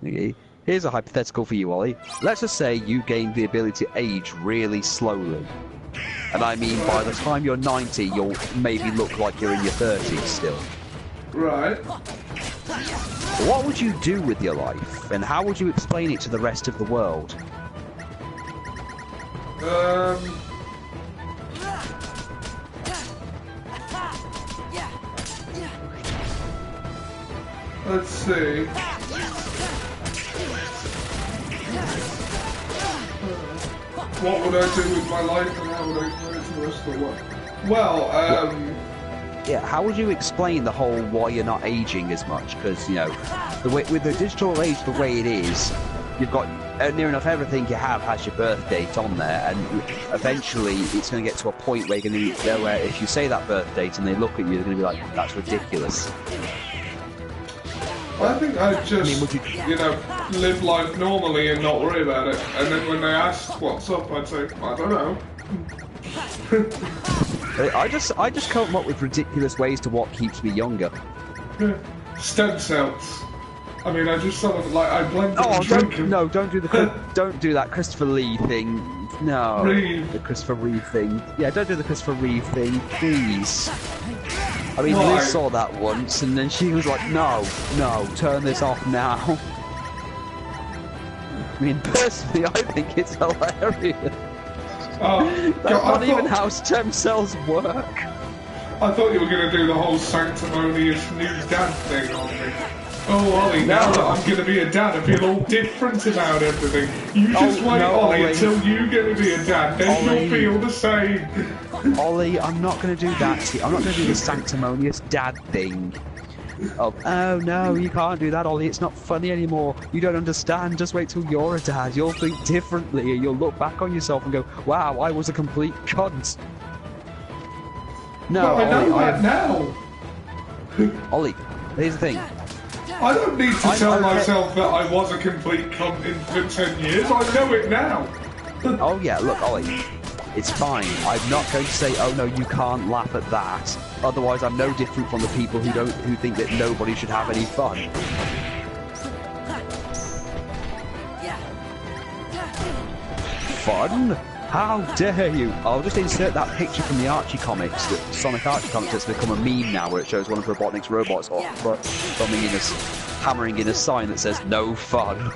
Okay. Here's a hypothetical for you, Ollie. Let's just say you gained the ability to age really slowly. And I mean, by the time you're 90, you'll maybe look like you're in your 30s still.
Right.
What would you do with your life, and how would you explain it to the rest of the world?
Let's see. What would I do with my life, and how would I explain it to the rest of the world? Well,
yeah, how would you explain the whole why you're not aging as much? Because, you know, the way, with the digital age the way it is, you've got near enough everything you have has your birth date on there, and eventually it's going to get to a point where you're going to be there where if you say that birth date and they look at you, they're going to be like, that's ridiculous.
I think I'd just, you know, live life normally and not worry about it. And then when they ask what's up, I'd say, I don't know.
I just come up with ridiculous ways to what keeps me younger.
Stem cells. I mean, I just sort of like I blend.
Oh, don't do that Christopher Lee thing. No, the Christopher Reeve thing. Yeah, don't do the Christopher Reeve thing, please. I mean,
Why?
Liz saw that once, and then she was like, no, turn this off now. I mean, personally, I think it's hilarious. That's not even how stem cells work.
I thought you were going to do the whole sanctimonious new dad thing on me. Oh, Ollie, now that I'm going to be a dad, I feel all different about everything. You just wait, Ollie, until you get to be a dad, then you'll feel the same.
Ollie, I'm not going to do that to you. I'm not going to do the sanctimonious dad thing. Oh no, you can't do that, Ollie. It's not funny anymore. You don't understand. Just wait till you're a dad. You'll think differently, and you'll look back on yourself and go, wow, I was a complete cunt. No,
but I know
Ollie,
that now.
Ollie, here's the thing.
I don't need to tell myself that I was a complete cunt for 10 years. I know it now.
Oh yeah, look, Ollie. It's fine. I'm not going to say, oh no, you can't laugh at that. Otherwise, I'm no different from the people who think that nobody should have any fun. Fun? How dare you? I'll just insert that picture from the Archie comics, the Sonic Archie comics that's become a meme now, where it shows one of Robotnik's robots hammering in a sign that says, no fun.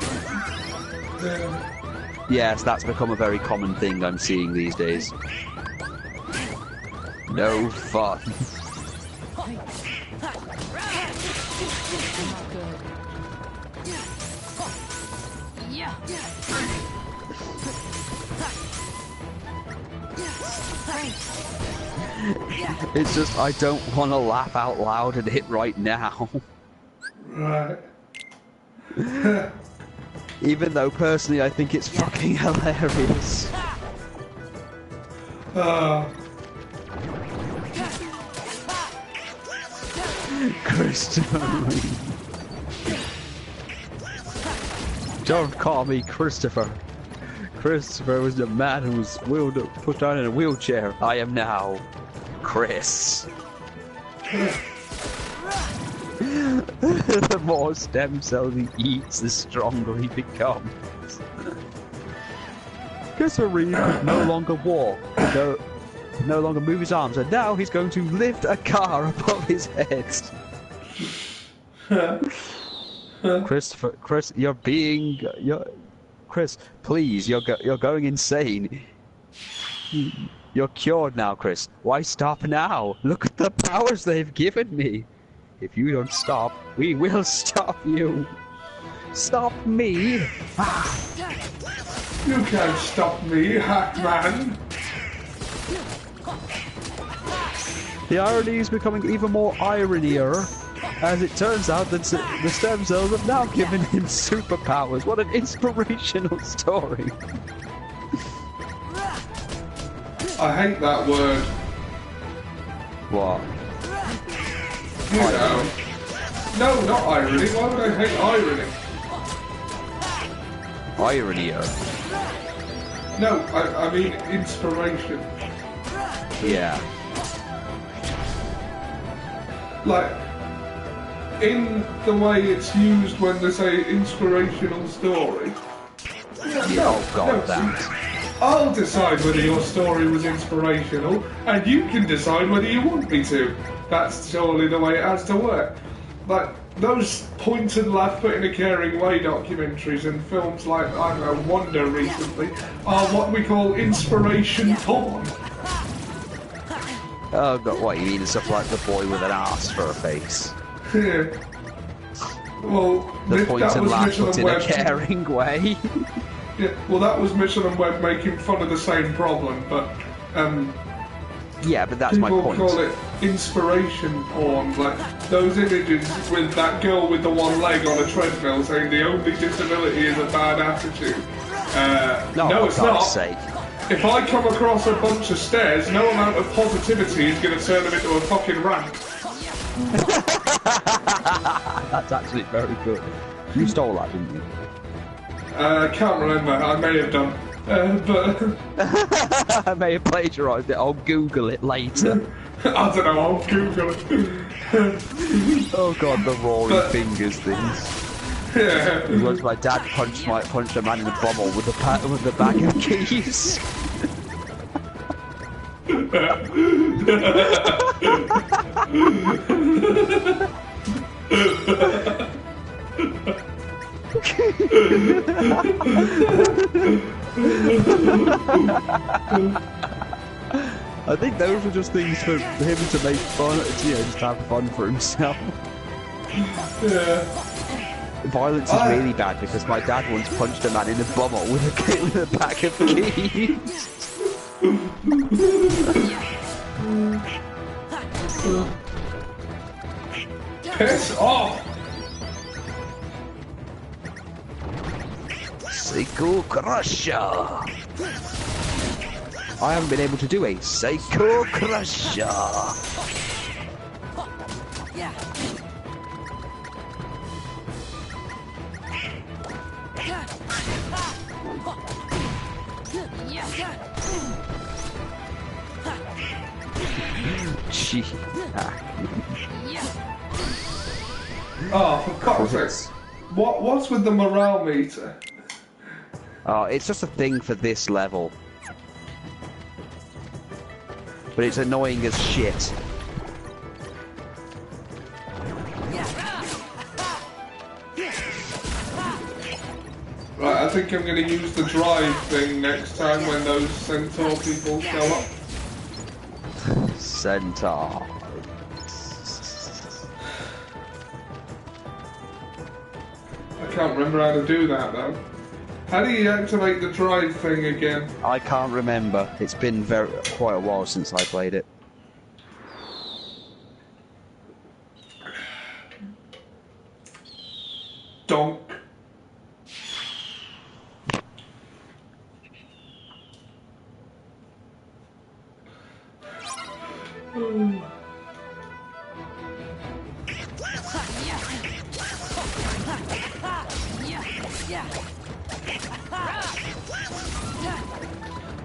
Yes, that's become a very common thing I'm seeing these days. No fun. It's just, I don't want to laugh out loud at it right now.
Right.
Even though personally I think it's fucking hilarious. Christopher Reeve. Don't call me Christopher. Christopher was the man who was put down in a wheelchair. I am now Chris. The more stem cells he eats, the stronger he becomes. Christopher Reeve could no longer walk, no longer move his arms, and now he's going to lift a car above his head. Chris, please, you're going insane. You're cured now, Chris. Why stop now? Look at the powers they've given me. If you don't stop, we will stop you. Stop me.
You can't stop me, Hackman.
The irony is becoming even more ironier, as it turns out that the stem cells have now given him superpowers. What an inspirational story.
I hate that word.
What?
You know. No, not irony. Why would I hate irony?
Ironier.
No, I mean inspiration.
Yeah.
Like, in the way it's used when they say inspirational story.
Yeah, oh god, that.
I'll decide whether your story was inspirational, and you can decide whether you want me to. That's surely the way it has to work. Like, those point and laugh but in a caring way documentaries and films like, I don't know, Wonder recently, are what we call inspiration porn.
Oh god, what, you mean stuff like the boy with an arse for a face?
Yeah. Well,
The point
that
and
was
laugh
Michelin
but in a
Webb.
caring way.
Yeah, well, that was Michelin Webb making fun of the same problem, but
yeah, but that's my
people
point.
call it inspiration porn, like those images with that girl with the one leg on a treadmill saying the only disability is a bad attitude. No, it's
for
not.
God's sake.
If I come across a bunch of stairs, no amount of positivity is going to turn them into a fucking rant.
That's actually very good. You stole that, didn't you?
I can't remember. I may have done. But
I may have plagiarised it. I'll Google it later.
I don't know. I'll Google it.
Oh god, the roaring fingers things.
Yeah.
It was my dad punched a man in the bum with the bag of keys. I think those were just things for him to make fun, just have fun for himself.
Yeah.
Violence is really bad because my dad once punched a man in the bumhole with a pack of keys.
Piss off!
Psycho Crusher! I haven't been able to do a Psycho Crusher! Gee.
Oh, for God's sake. What's with the morale meter?
Oh, it's just a thing for this level. But it's annoying as shit.
Right, I think I'm going to use the drive thing next time when those centaur people show up.
Centaur.
I can't remember how to do that though. How do you activate the drive thing again?
I can't remember. It's been quite a while since I played it.
Donk.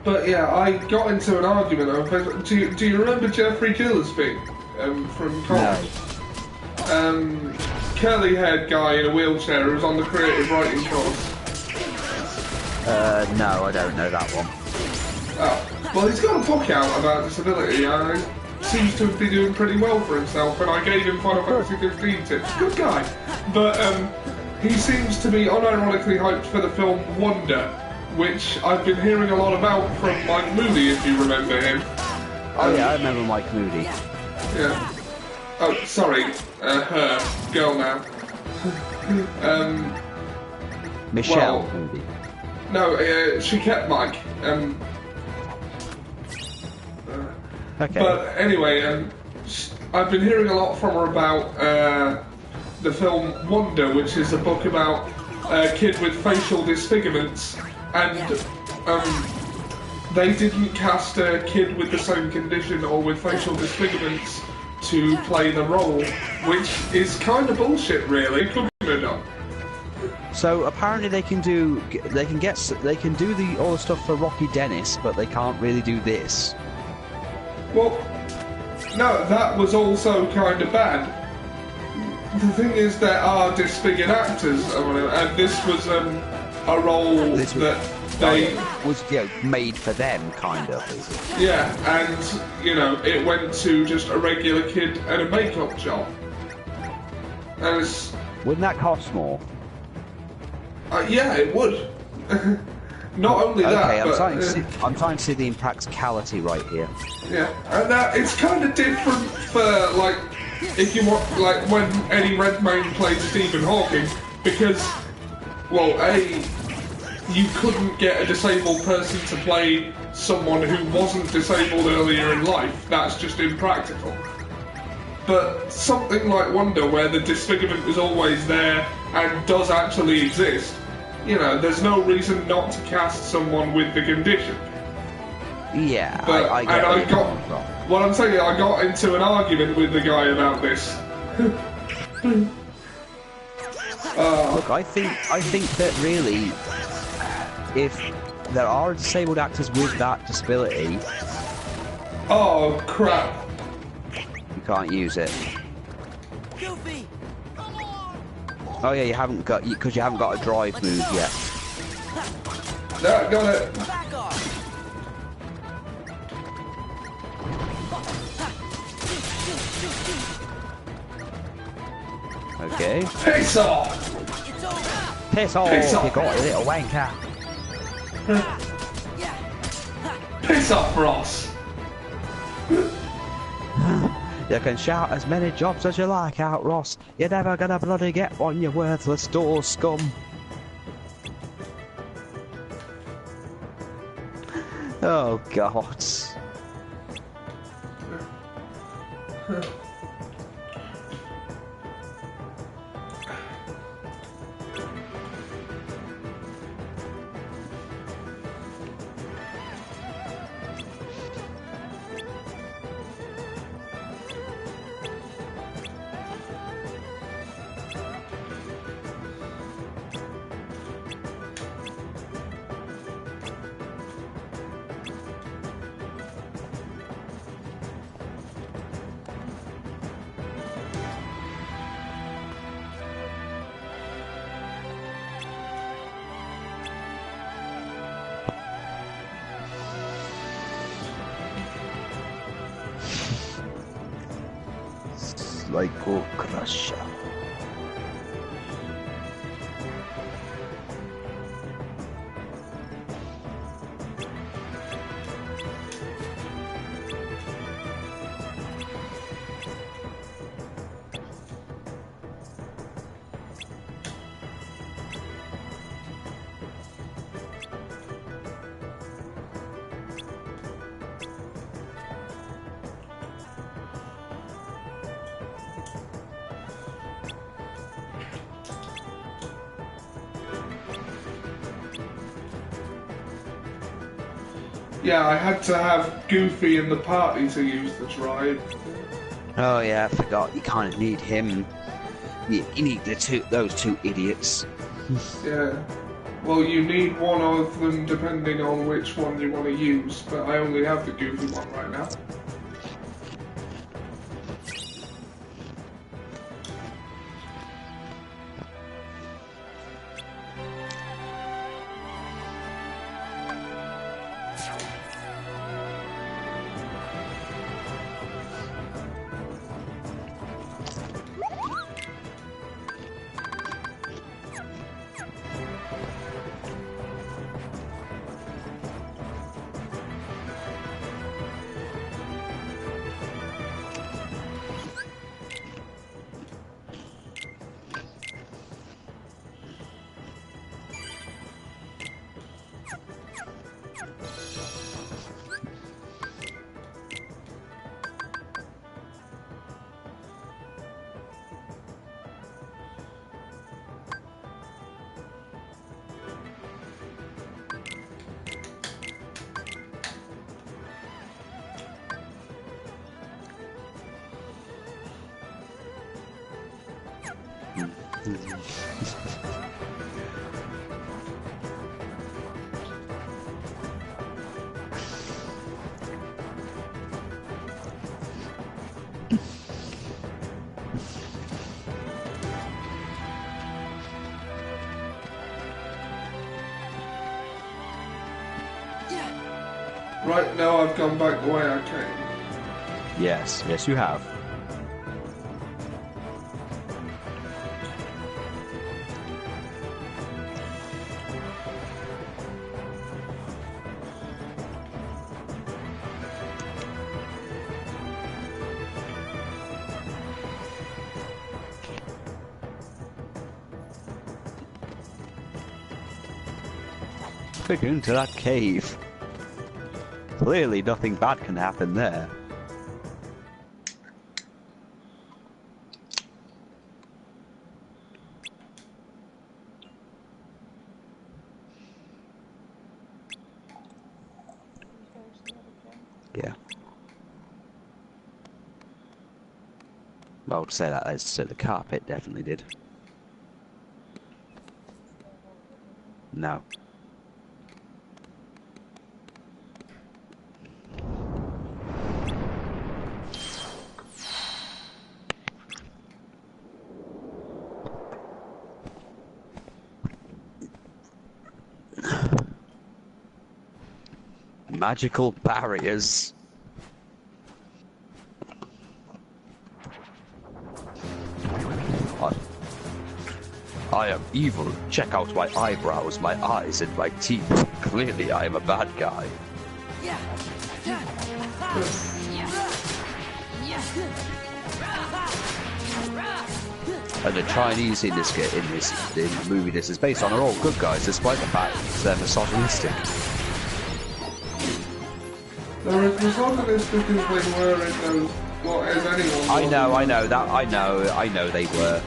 But yeah, I got into an argument over. Do you remember Jeffrey Gillespie from college?
No.
Curly-haired guy in a wheelchair who was on the creative writing course.
No, I don't know that one.
Oh, well, he's got a book out about disability and seems to be doing pretty well for himself. And I gave him Final Fantasy 15 tips. Good guy, but he seems to be unironically hyped for the film Wonder, which I've been hearing a lot about from Mike Moody, if you remember him.
Oh yeah, I remember Mike Moody.
Yeah. Oh, sorry, her, girl now.
Michelle
well,
Moody.
No, she kept Mike.
Okay.
But anyway, I've been hearing a lot from her about the film Wonder, which is a book about a kid with facial disfigurements, and they didn't cast a kid with the same condition or with facial disfigurements to play the role, which is kind of bullshit, really. Couldn't have done.
So apparently they can do all the stuff for Rocky Dennis, but they can't really do this.
Well, no, that was also kind of bad. The thing is, there are disfigured actors, and this was a role that
was made for them, kind of.
Yeah, and you know, it went to just a regular kid at a makeup job. And it's...
Wouldn't that cost more?
Yeah, it would. Not only that,
I'm
but...
I'm trying to see the impracticality right here.
Yeah, and it's kind of different for, like, if you want, like, when Eddie Redmayne played Stephen Hawking, because, well, you couldn't get a disabled person to play someone who wasn't disabled earlier in life. That's just impractical. But something like Wonder, where the disfigurement is always there and does actually exist, you know, there's no reason not to cast someone with the condition.
Yeah,
but,
I get
and what I'm saying, I got into an argument with the guy about this.
Look, I think that really, if there are disabled actors with that disability...
Oh, crap.
You can't use it. Oh yeah, you haven't got, because you haven't got a drive move yet.
No, got it.
Okay.
Piss off!
Piss off, you got a little wanker.
Piss off, Ross.
You can shout as many jobs as you like out, Ross. You're never gonna bloody get one, you worthless store scum. Oh, God. Psycho Crusher.
Yeah, I had to have Goofy in the party to use the drive.
Oh yeah, I forgot. You kind of need him. You need those two idiots.
Yeah. Well, you need one of them depending on which one you want to use, but I only have the Goofy one right now. Right, now I've gone back the way I came.
Yes, yes, you have. Quick into that cave. Clearly nothing bad can happen there. Yeah. Well, to say that, as to say the carpet definitely did. No. Magical barriers. I am evil. Check out my eyebrows, my eyes, and my teeth. Clearly, I am a bad guy. And the Chinese in the movie this is based on are all good guys, despite the fact they're misogynistic.
There is misogynistic because they were in those. Well, as anyone.
I know they were.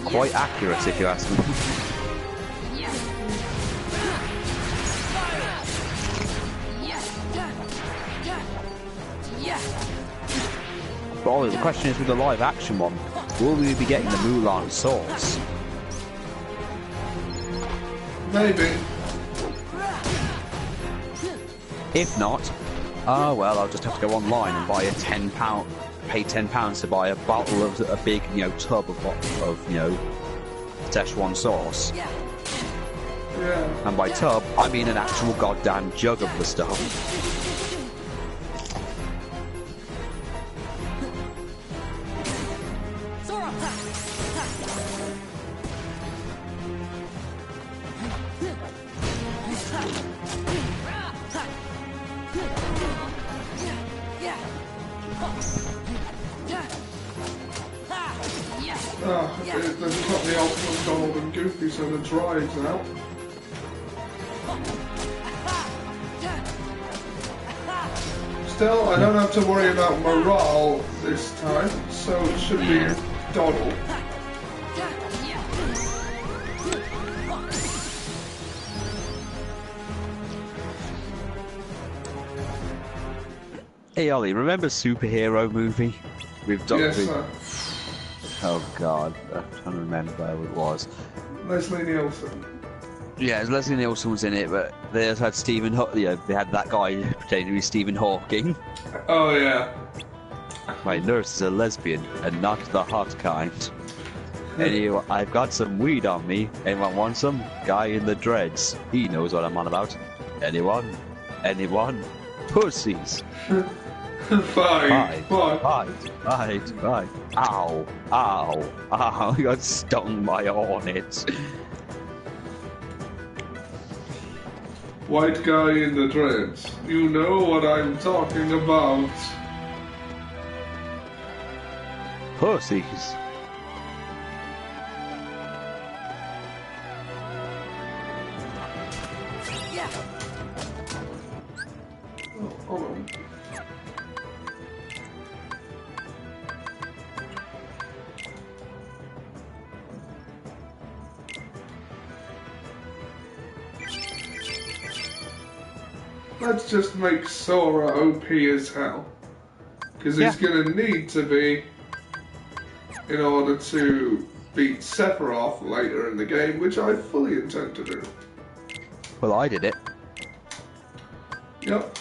Quite accurate, if you ask me. But Ollie, the question is with the live action one, will we be getting the Mulan sauce?
Maybe.
If not, oh well, I'll just have to go online and buy pay £10 to buy a bottle of a big, tub of Szechuan sauce.
Yeah.
And by tub, I mean an actual goddamn jug of the stuff.
They've got the ultimate Donald and Goofy, so the drive's out. Still, I don't have to worry about morale this time, so it should be Donald.
Hey Ollie, remember Superhero movie? With Dr.
Yes, sir.
Oh god, I'm trying to remember who it was.
Leslie Nielsen.
Yeah, Leslie Nielsen was in it, but they also had Stephen they had that guy pretending to be Stephen Hawking.
Oh yeah.
My nurse is a lesbian, and not the hot kind. Anyway, I've got some weed on me. Anyone want some? Guy in the dreads. He knows what I'm on about. Anyone? Anyone? Pussies.
Fine.
Fine. Ow. I got stung by a hornet.
White guy in the dreads. You know what I'm talking about.
Pussies.
Hold on. Let's just make Sora OP as hell. Because he's gonna need to be in order to beat Sephiroth later in the game, which I fully intend to do.
Well, I did it.
Yep.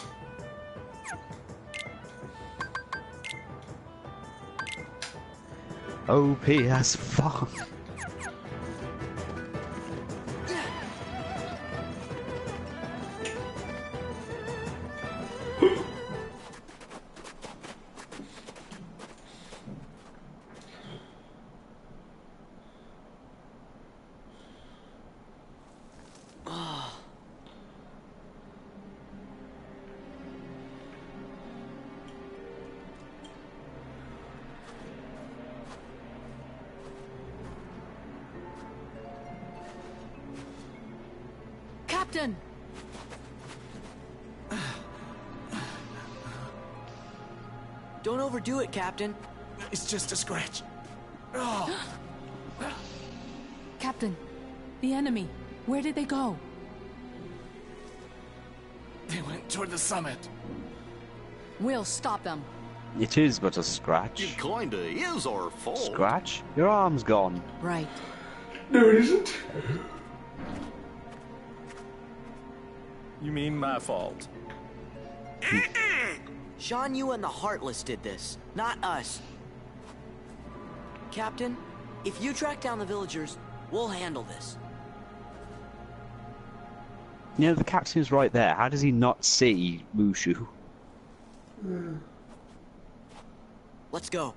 OP as fuck.
Captain!
Don't overdo it, Captain.
It's just a scratch. Oh.
Captain, the enemy, where did they go?
They went toward the summit.
We'll stop them.
It is but a scratch.
It kinda is our fault.
Scratch? Your arm's gone.
Right.
No, it isn't.
You mean my fault?
Shan Yu and the Heartless did this, not us. Captain, if you track down the villagers, we'll handle this.
You know, the captain's right there. How does he not see Mushu?
Let's go.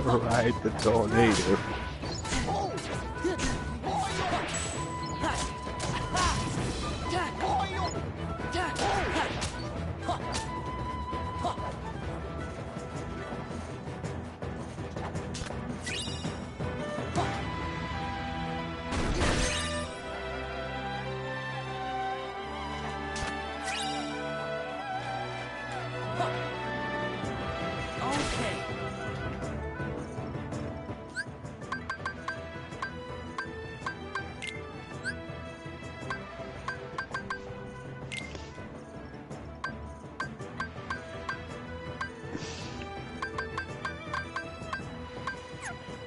Ride the tornado.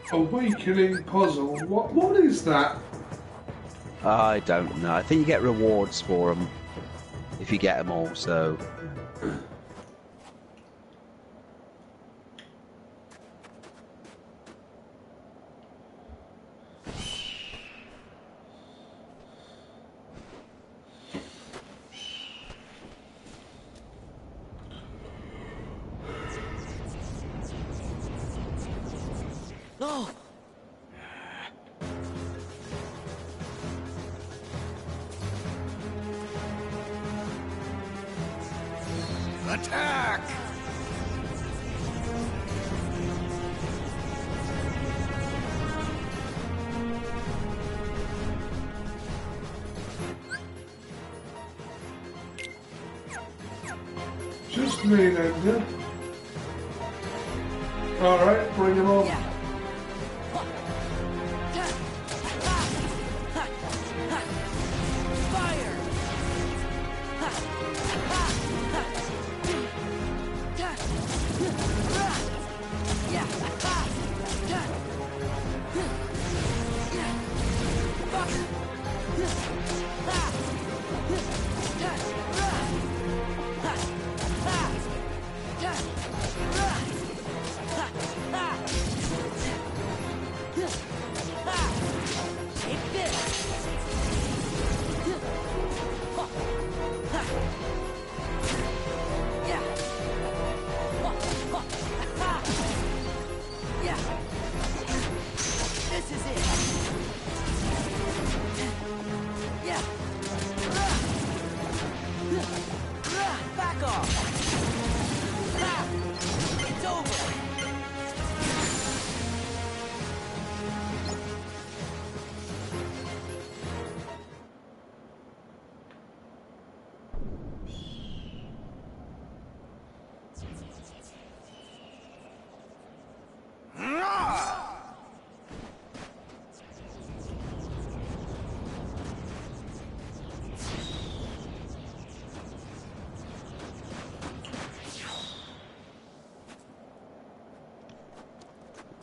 Awakening puzzle. What is that?
I don't know. I think you get rewards for them if you get them all. So.
No!
Attack!
Just me then, yeah? Alright, bring him on.
Yeah.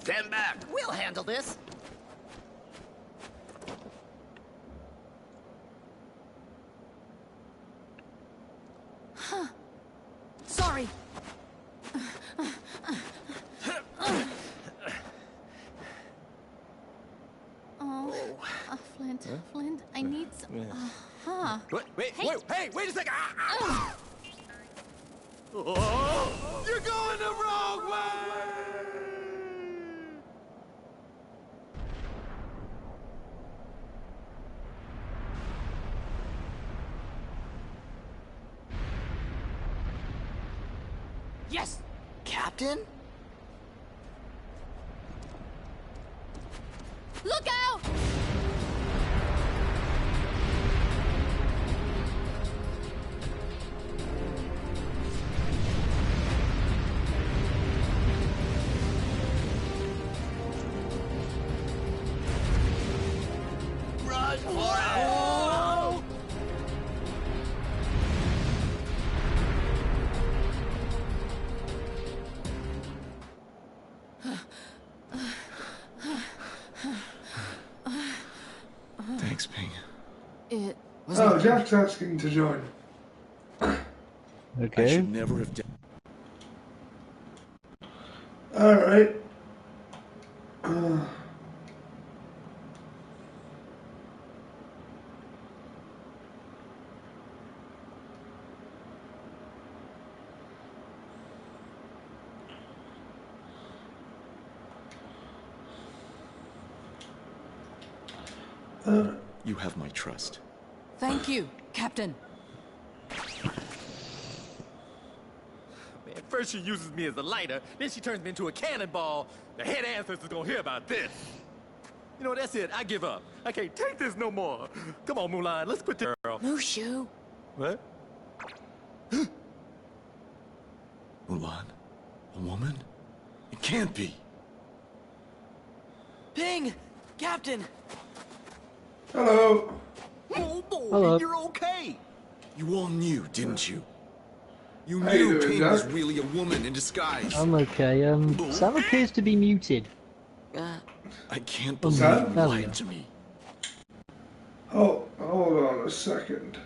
Stand back.
We'll handle this.
Huh. Sorry. Flint, Flint, I need some.
Wait a second. Oh, you're going the wrong way.
Yes, Captain.
Look out!
Run for it!
Thanks, Ping.
It
was.
Oh, Jack's asking to join.
I should never have done.
Alright.
You have my trust.
Thank you, Captain.
Man, first she uses me as a lighter, then she turns me into a cannonball. The head ancestor's gonna hear about this. You know, that's it. I give up. I can't take this no more. Come on, Mulan, let's quit this girl.
Mushu.
What?
Mulan? A woman? It can't be.
Ping! Captain!
Hello.
Oh boy,
Hello.
you're okay.
You all knew, didn't you? You
How you
knew
doing,
Ping
Jack?
was really a woman in disguise.
I'm okay. Sam appears to be muted.
I can't believe
Sam?
you
There we
lied
go.
to me.
Oh, hold on a second.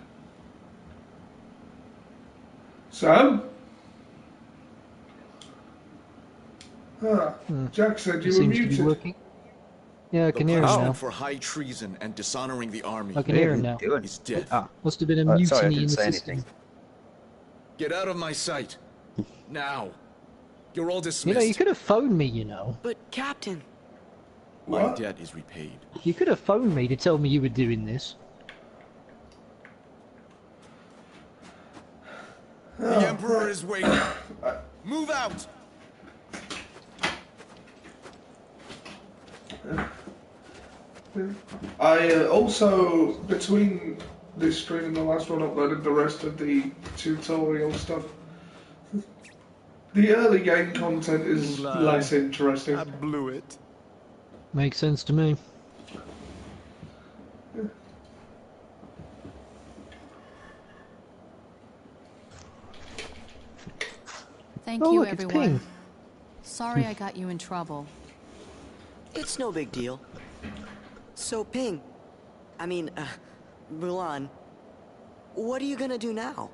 Sam? Jack said you were
Seems to be
muted.
working. Yeah, I
The
can hear him
punishment
now.
for high treason and dishonoring the army
I can hear him now.
is death.
Must have been a
sorry, I
mutiny in
didn't
the
say
system.
anything.
Get out of my sight. Now. You're all
You
dismissed.
know, you could have phoned me, you know.
But, Captain...
My
What?
debt is repaid.
You could have phoned me to tell me you were doing this.
The Emperor is waiting. Move out!
I also, between this stream and the last one, uploaded the rest of the tutorial stuff. The early game content is
Mulan.
less interesting.
I blew it.
Makes sense to me.
Thank
Oh,
you,
look, it's
everyone.
Ping.
Sorry I got you in trouble.
It's no big deal. So, Ping... Mulan... What are you gonna do now?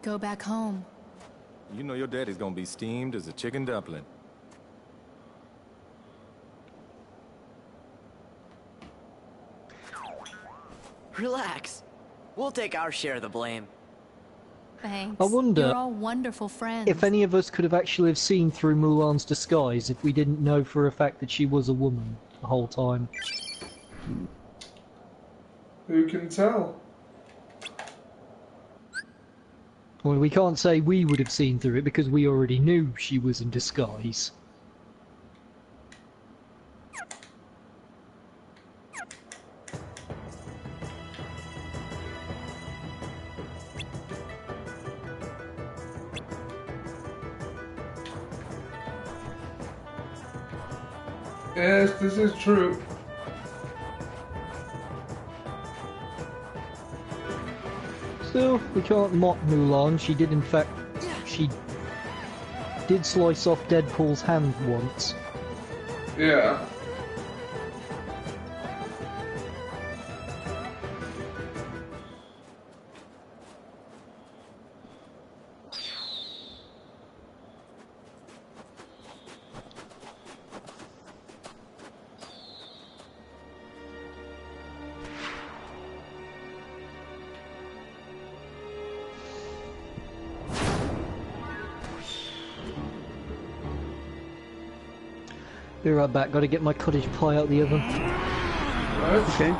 Go back home.
You know your daddy's gonna be steamed as a chicken dumpling.
Relax. We'll take our share of the blame.
Thanks.
I wonder
You're all wonderful friends.
if any of us could have actually have seen through Mulan's disguise if we didn't know for a fact that she was a woman the whole time.
Who can tell?
Well, we can't say we would have seen through it because we already knew she was in disguise.
Yes, this is true.
Still, we can't mock Mulan. She did, in fact, she did slice off Deadpool's hand once.
Yeah.
Be right back, gotta get my cottage pie out the oven.
Okay.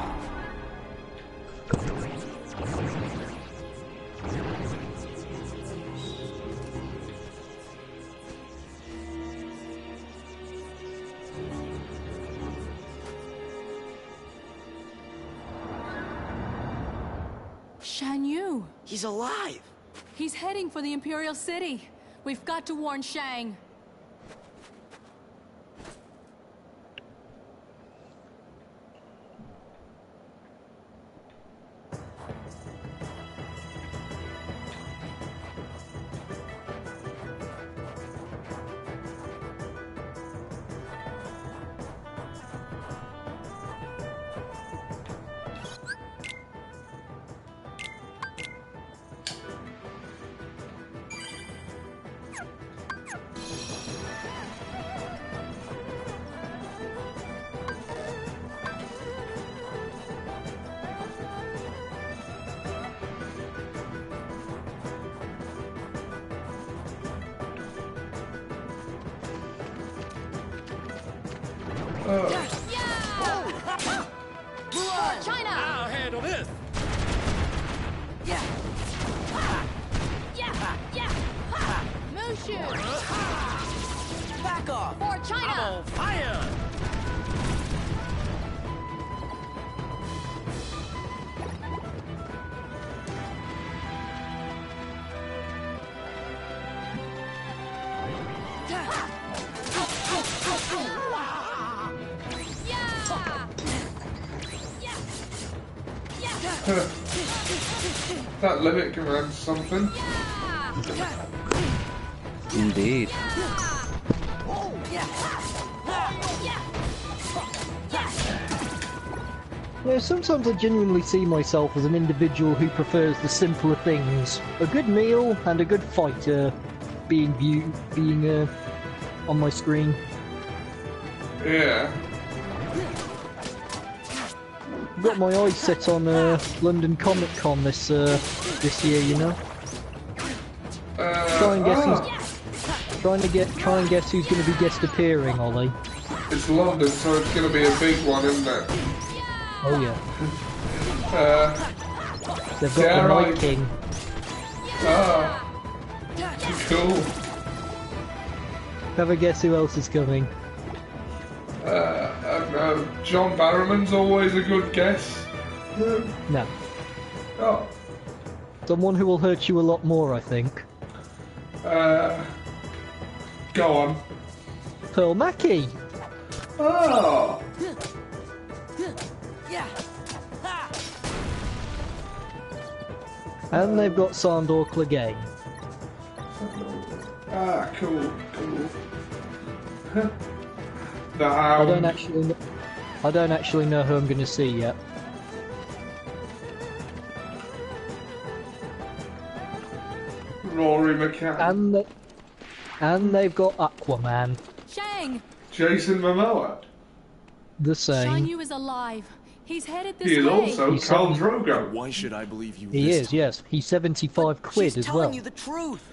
Shan Yu!
He's alive!
He's heading for the Imperial City. We've got to warn Shang. China!
I'll handle this!
Yeah! Mushu!
Back off!
For China!
I'm on fire!
That limit commands something.
Indeed.
You know, sometimes I genuinely see myself as an individual who prefers the simpler things. A good meal and a good fighter being on my screen.
Yeah.
I've got my eyes set on London Comic Con this year, you know. Try and guess who's going to be guest appearing, Ollie.
It's London, so it's going to be a big one, isn't it?
Oh yeah. They've got the Night King.
Ah, cool.
Have a guess who else is coming.
I don't know. John Barrowman's always a good guess.
No.
Oh.
Someone who will hurt you a lot more, I think.
Go on.
Pearl Mackie.
Oh.
And they've got Sandor Clegane.
Ah, cool. The
I
Hound.
don't actually know who I'm going to see yet.
Rory McCann.
And they've got Aquaman.
Shang!
Jason Momoa.
The
Shan
same.
Yu is alive. He's headed this
He is
way.
also
He's
Khal Drogo.
Why should I believe you?
He is, yes. He's 75 quid
She's
as well.
telling you the truth.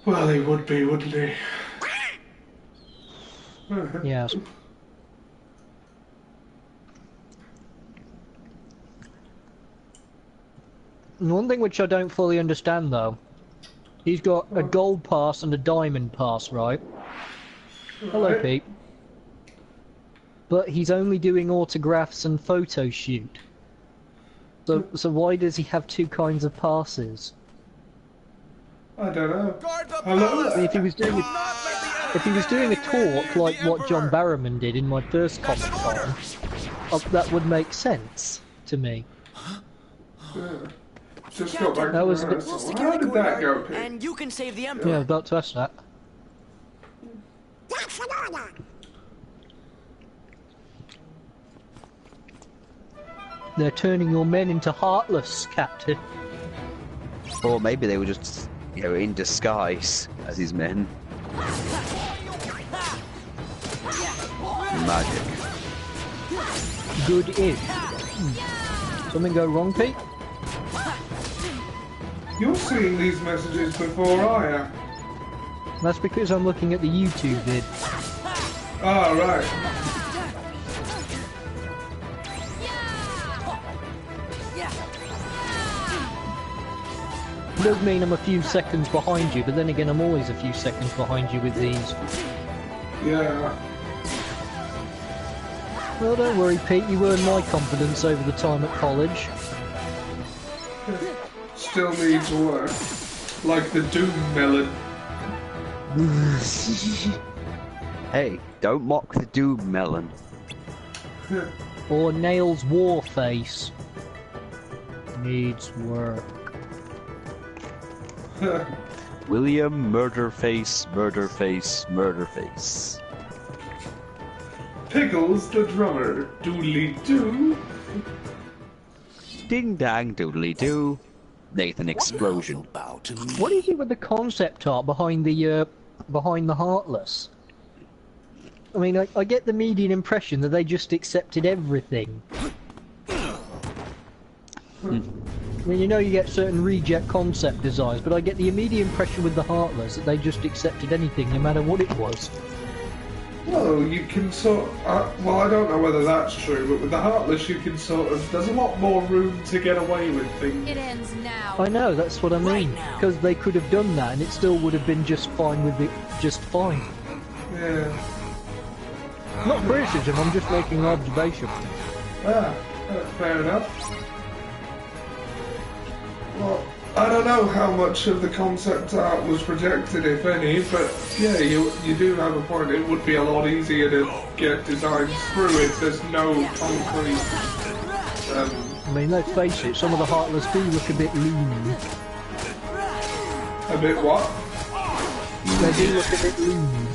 Well, he would be, wouldn't he?
Yes. And one thing which I don't fully understand though, he's got a gold pass and a diamond pass, right? Hello, Pete. But he's only doing autographs and photo shoot. So why does he have two kinds of passes?
I don't know. Hello.
If he was doing a talk like what John Barrowman did in my first Comic Con, that would make sense to me.
Yeah. Just got back
That
to
was a bit-
rehearsal. How did that go, Pete?
And you can save the Emperor.
Yeah, I was about to ask that. They're turning your men into Heartless, Captain.
Or maybe they were just, you know, in disguise as his men. Magic.
Good-ish. Something go wrong, Pete?
You're seeing these messages before I am.
That's because I'm looking at the YouTube vid.
Oh, right.
It does mean I'm a few seconds behind you, but then again I'm always a few seconds behind you with these.
Yeah.
Well, don't worry, Pete, you earned my confidence over the time at college.
Still needs work. Like the Doom Melon.
Hey, don't mock the Doom Melon.
Or Nail's Warface. Needs work.
William Murderface, Murderface, Murderface.
Pickles the drummer, doodly doo.
Ding dang doodly doo. Nathan Explosion.
What is it with the concept art behind the Heartless? I mean, I get the immediate impression that they just accepted everything. I mean, you know you get certain reject concept designs, but I get the immediate impression with the Heartless that they just accepted anything, no matter what it was.
Well, you can sort well, I don't know whether that's true, but with the Heartless you can sort of... There's a lot more room to get away with things.
It ends now.
I know, that's what I mean. Because they could have done that and it still would have been just fine with it, just fine.
Yeah.
Not criticism, I'm just making an observation.
Fair enough. Well, I don't know how much of the concept art was projected, if any, but yeah, you do have a point. It would be a lot easier to get designs through if there's no concrete...
I mean, let's face it, some of the Heartless do look a bit lean.
A bit what?
They do look a bit lean.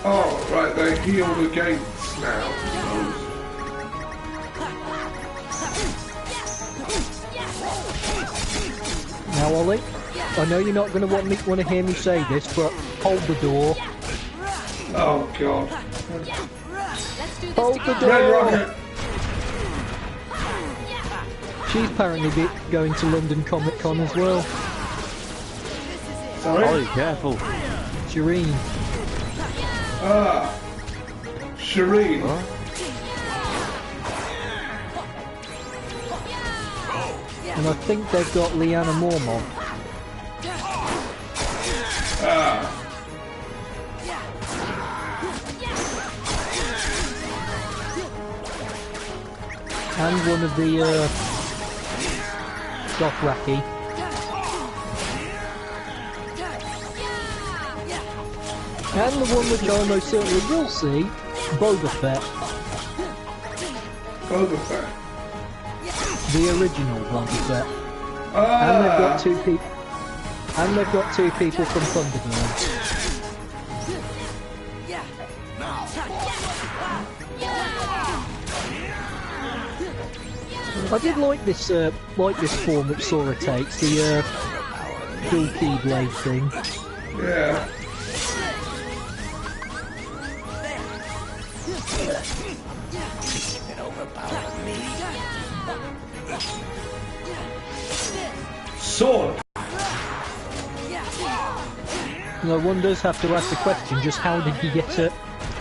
Oh, right, they heal the gates now.
Now, Ollie, I know you're not going to want to hear me say this, but hold the door.
Oh, God.
Hold the door!
Red Rocket!
She's apparently going to London Comic Con as well.
Sorry?
Ollie, careful.
Shireen.
Ah. Shireen.
Huh?
And I think they've got Leanna Mormont.
Ah.
And one of the, Dothraki. And the one which I most certainly will see, Boba Fett.
Boba Fett.
The original Boba Fett.
Ah.
And they've got two people. And they've got two people from Thunderbirds. I did like this form which Sora takes, the dual keyblade thing.
Yeah. Sword.
No, one does have to ask the question, just how did he get it?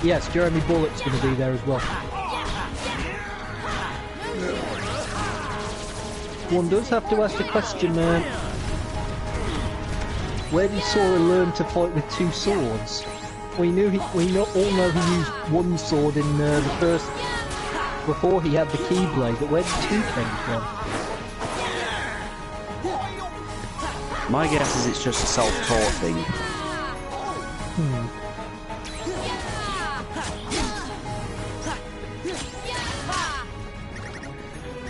Yes, Jeremy Bullock's going to be there as well. One does have to ask the question, where did Sora learn to fight with two swords? We all know he used one sword in the first, before he had the Keyblade, but where did two came from?
My guess is it's just a self-taught thing.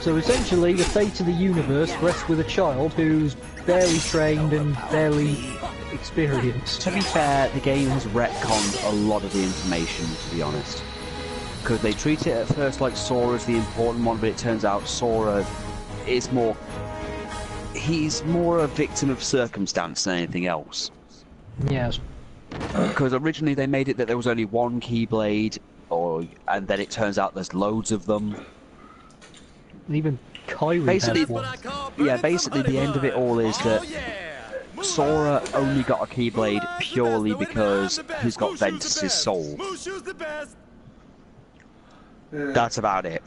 So essentially, the fate of the universe rests with a child who's barely trained and barely experience.
To be fair, the game has retconned a lot of the information, to be honest. Because they treat it at first like Sora's the important one, but it turns out Sora is more... He's more a victim of circumstance than anything else.
Yes.
Because originally they made it that there was only one Keyblade, and then it turns out there's loads of them.
Even Kairi
basically,
has one.
yeah, basically the end of it all is that Sora only got a Keyblade purely because he's got Ventus's soul.
Yeah.
That's about it.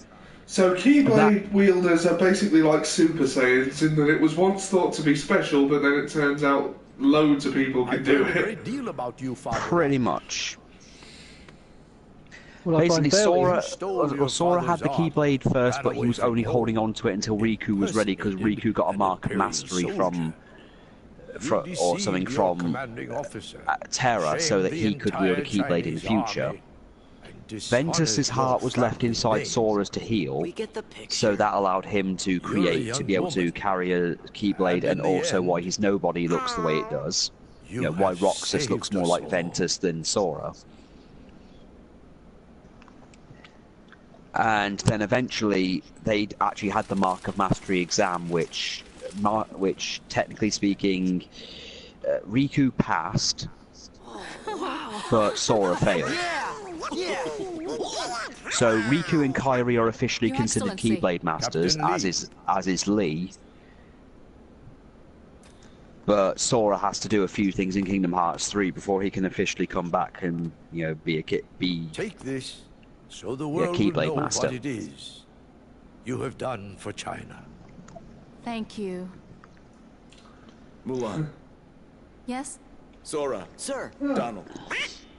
So Keyblade wielders are basically like Super Saiyans in that it was once thought to be special, but then it turns out loads of people can do it.
Pretty much.
Well,
basically, Sora had the Keyblade first, but he was only holding on to it until Riku was ready, because Riku got a mark of mastery from or something from Terra, so that he could wield a Keyblade in the future. Ventus's heart was left inside Sora's to heal, so that allowed him to create, to be able to carry a Keyblade, and also why his nobody looks the way it does. You know, why Roxas looks more like Ventus than Sora. And then eventually, they actually had the Mark of Mastery exam, which technically speaking, Riku passed, but Sora failed. So Riku and Kairi are officially considered Keyblade Masters, as is Lee. But Sora has to do a few things in Kingdom Hearts 3 before he can officially come back and, you know,
Take this, so the world will know what it is you have done for China.
Thank you.
Mulan.
Yes?
Sora.
Sir.
Donald.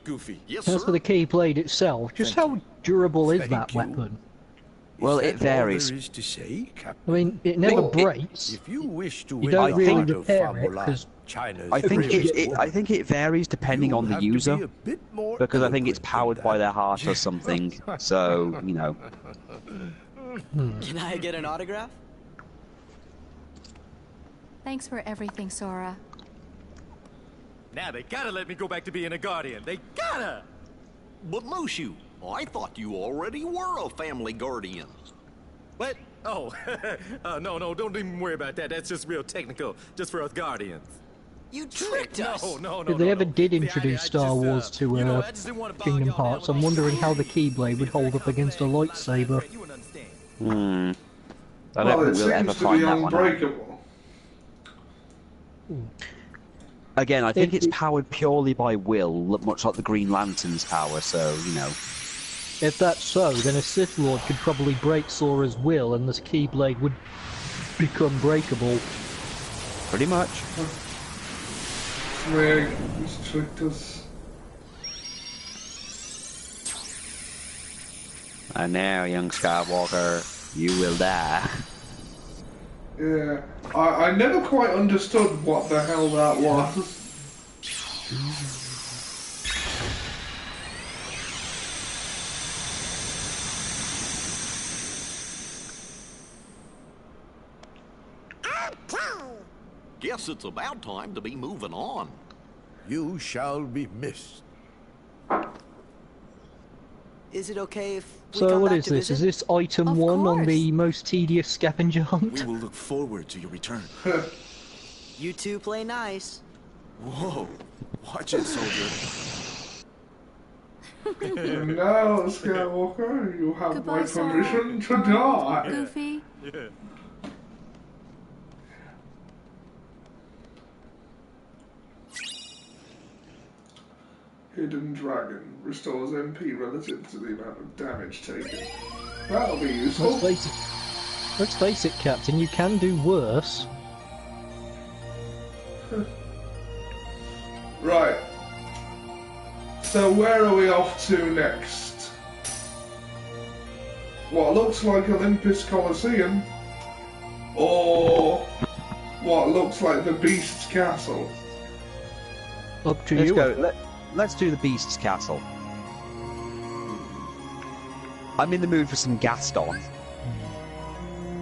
Goofy.
Yes,
As for the Keyblade itself, just how durable is that weapon?
Well, it varies.
I mean, it never breaks.
If you wish to
you don't really repair it, because
I think it varies depending on the user, because I think it's powered by their heart or something. So, you know.
Can I get an autograph?
Thanks for everything, Sora.
Now they gotta let me go back to being a guardian. They gotta!
But Mushu, I thought you already were a family guardian.
What? Oh, no, don't even worry about that. That's just real technical, just for us guardians.
You tricked us!
No.
If they ever did introduce Star Wars to Kingdom Hearts, I'm wondering how the Keyblade would hold up against a lightsaber.
I don't think we'll ever find that one out. Again, I think it's powered purely by will, much like the Green Lantern's power, so, you know.
If that's so, then a Sith Lord could probably break Sora's will and this Keyblade would become breakable.
Pretty much.
Rig, he's tricked us.
And now, young Skywalker, you will die.
Yeah, I never quite understood what the hell that was.
Guess it's about time to be moving on.
You shall be missed.
Is it okay if we
So
come
what
back
is
to
this?
visit?
Is this item 1 on the most tedious scavenger hunt?
We will look forward to your return.
You two play nice.
Whoa. Watch it, soldier.
Now, Skywalker, you have
Goodbye,
my permission
Sora.
to die.
Goofy.
Yeah.
Hidden Dragon restores MP relative to the amount of damage taken. That'll be useful.
Let's face it, Captain, you can do worse.
Right. So where are we off to next? What looks like Olympus Coliseum, or what looks like the Beast's Castle?
Up to
Let's
you.
go. Let's do the Beast's Castle. I'm in the mood for some Gaston.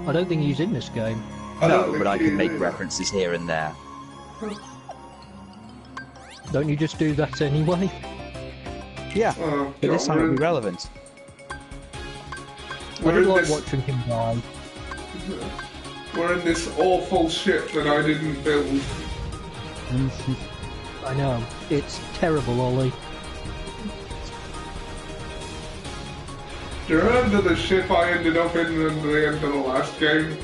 I don't think he's in this game.
No, but I can make references here and there.
Don't you just do that anyway?
Yeah, but this time it'll be relevant.
I did like watching him die.
We're in this awful ship that I didn't build.
I know. It's terrible, Ollie.
Do you remember the ship I ended up in at the end of the last game?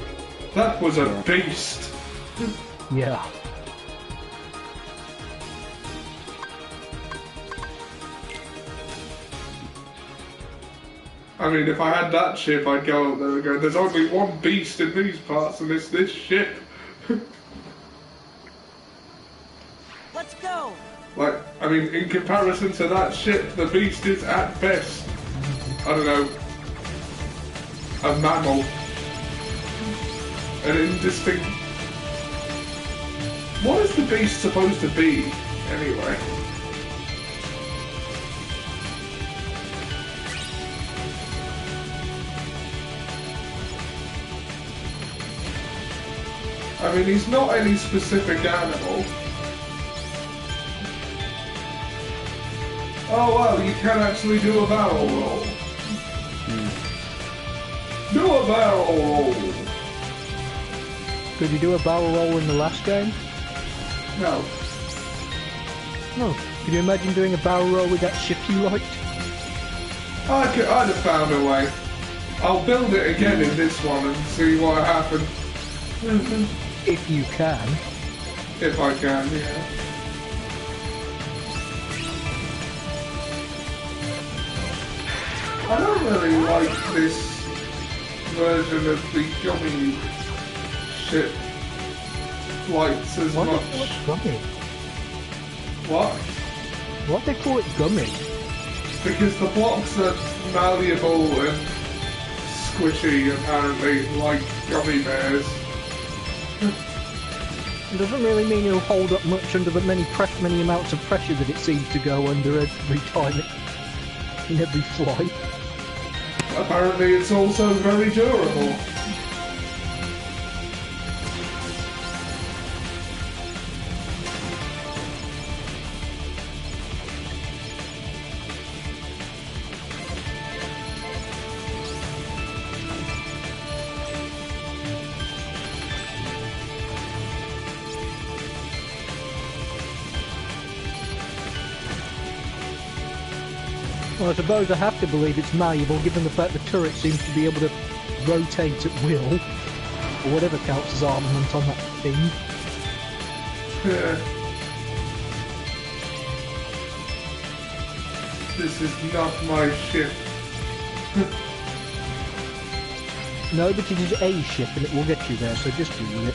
That was a beast.
Yeah.
I mean, if I had that ship, I'd go out there and go, there's only one beast in these parts, and it's this ship.
Let's go!
Like, I mean, in comparison to that ship, the beast is at best, I don't know, a mammal. An indistinct... What is the beast supposed to be, anyway? I mean, he's not any specific animal. Oh well, you can actually do a barrel roll. Do a barrel roll!
Could you do a barrel roll in the last game?
No.
No. Could you imagine doing a barrel roll with that ship you liked?
I'd have found a way. I'll build it again in this one and see what happens.
If you can.
If I can, yeah. I don't really like this version of the gummy ship flights as much.
Why do they call it gummy?
What?
Why do they call it gummy?
Because the blocks are malleable and squishy, apparently, like gummy bears.
It doesn't really mean it'll hold up much under the many amounts of pressure that it seems to go under every time in every flight.
Apparently it's also very durable.
Well, I suppose I have to believe it's malleable, given the fact the turret seems to be able to rotate at will, or whatever counts as armament on that thing.
Yeah. This is not my ship.
No, but it is a ship, and it will get you there, so just deal with it.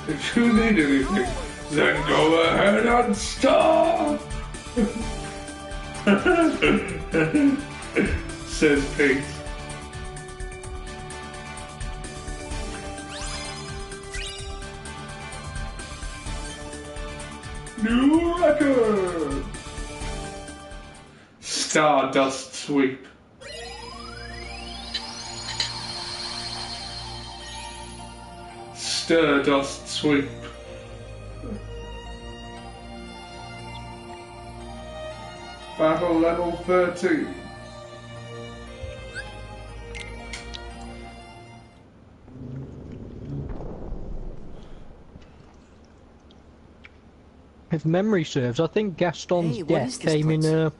If you need anything, then go ahead and stop! Says Pete. New record! Stardust Sweep. Stardust Sweep. Battle level 13.
If memory serves, I think Gaston's death came in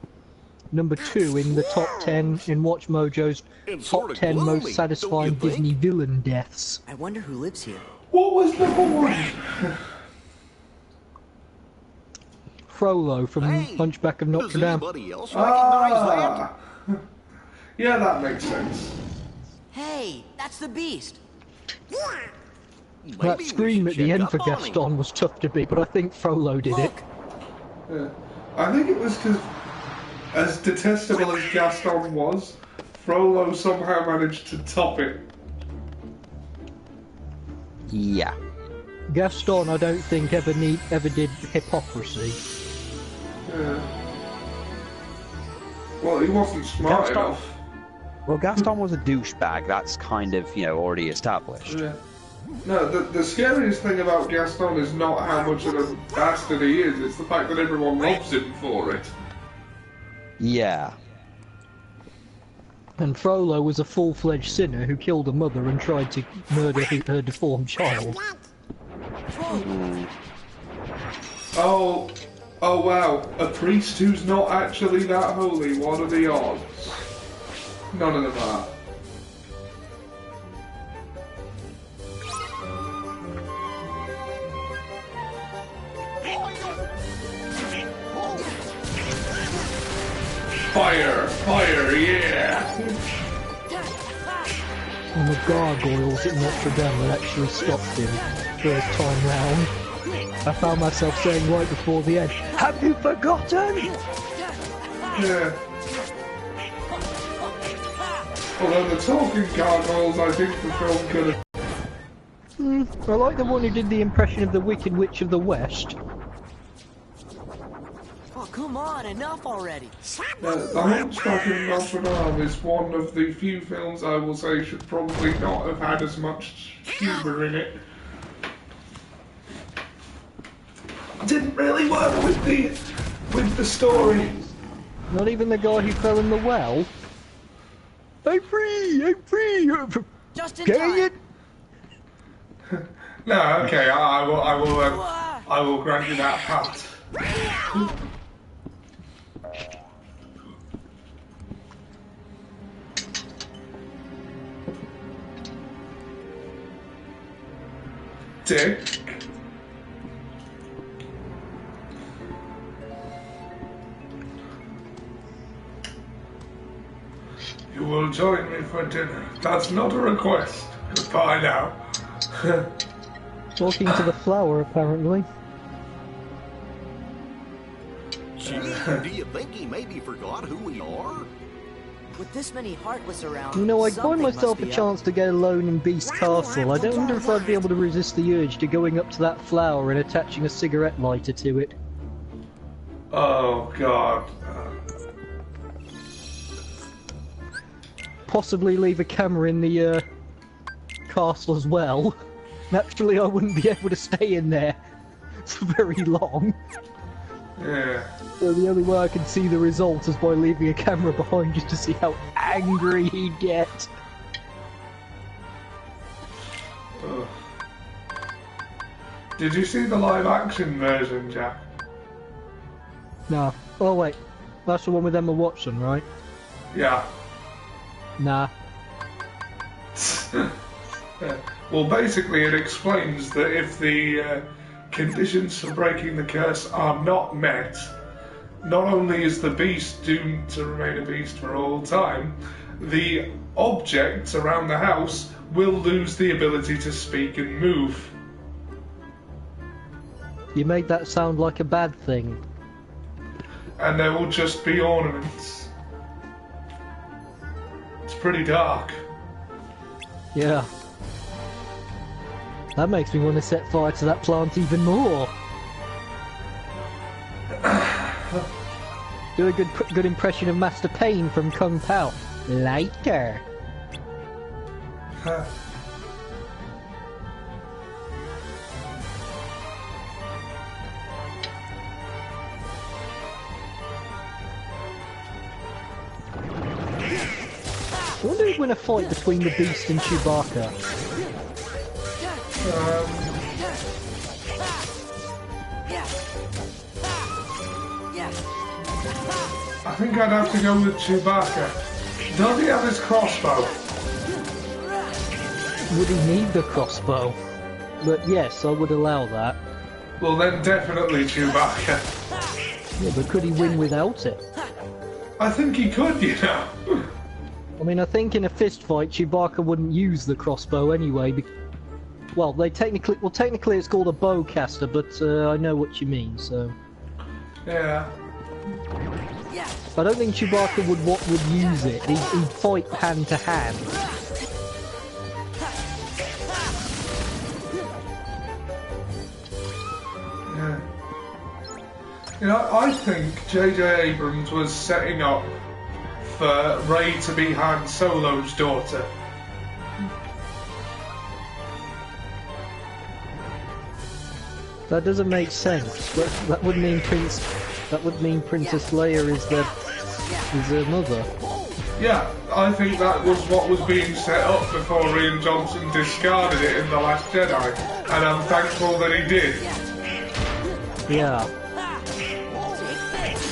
number 2 in the top 10 in Watch Mojo's top 10 most satisfying Disney villain deaths.
I wonder who lives here.
What was number 1?
Frollo from Hunchback of Notre Dame.
Ah, yeah, that makes sense.
Hey, that's the beast.
That scream at the end for Gaston was tough to beat, but I think Frollo did it.
Yeah. I think it was because, as detestable as Gaston was, Frollo somehow managed to top it.
Yeah.
Gaston, I don't think ever did hypocrisy.
Yeah. Well, he wasn't smart enough.
Well, Gaston was a douchebag. That's kind of, already established.
Yeah. No, the scariest thing about Gaston is not how much of a bastard he is, it's the fact that everyone loves him for it.
Yeah.
And Frollo was a full-fledged sinner who killed a mother and tried to murder her deformed child.
Oh wow, a priest who's not actually that holy, what are the odds? None of them are. Fire, yeah!
And the gargoyles at Notre Dame that actually stopped him first time round. I found myself saying right before the end, "Have you forgotten?"
Yeah. Although the talking gargoyles, I think the film could have...
I like the one who did the impression of the Wicked Witch of the West.
Oh, come on, enough already.
The Hunchback of Notre Dame is one of the few films I will say should probably not have had as much humour in it. Didn't really work with the story.
Not even the guy who fell in the well. I'm free!
Just in time.
No, okay, I will grant you that part. Dick. You will join me for dinner. That's not a request. Goodbye now.
Talking to the flower, apparently.
Gee, do you think he maybe forgot who we are?
With this many Heartless around,
I'd find myself a chance to get alone in Beast Castle. I don't wonder if I'd be able to resist the urge to going up to that flower and attaching a cigarette lighter to it.
Oh, God.
Possibly leave a camera in the castle as well. Naturally, I wouldn't be able to stay in there for very long.
Yeah.
So the only way I can see the result is by leaving a camera behind just to see how angry he'd get.
Ugh. Did you see the live-action version, Jack?
Nah. Oh wait, that's the one with Emma Watson, right?
Yeah.
Nah.
Well, basically it explains that if the conditions for breaking the curse are not met, not only is the beast doomed to remain a beast for all time, the objects around the house will lose the ability to speak and move.
You made that sound like a bad thing.
And there will just be ornaments. It's pretty dark.
Yeah. That makes me want to set fire to that plant even more. Do a good impression of Master Payne from Kung Pao. Lighter. I wonder who'd win a fight between the Beast and Chewbacca.
I think I'd have to go with Chewbacca. Does he have his crossbow?
Would he need the crossbow? But yes, I would allow that.
Well then definitely Chewbacca.
Yeah, but could he win without it?
I think he could, you know.
I mean, I think in a fist fight, Chewbacca wouldn't use the crossbow anyway. Well, technically it's called a bowcaster, but I know what you mean, so...
Yeah.
Yeah.
I don't think Chewbacca would use it. He'd fight hand to hand.
Yeah. You know, I think J.J. Abrams was setting up for Rey to be Han Solo's daughter.
That doesn't make sense. That would mean Princess Leia is their mother.
Yeah, I think that was what was being set up before Rian Johnson discarded it in The Last Jedi, and I'm thankful that he did.
Yeah.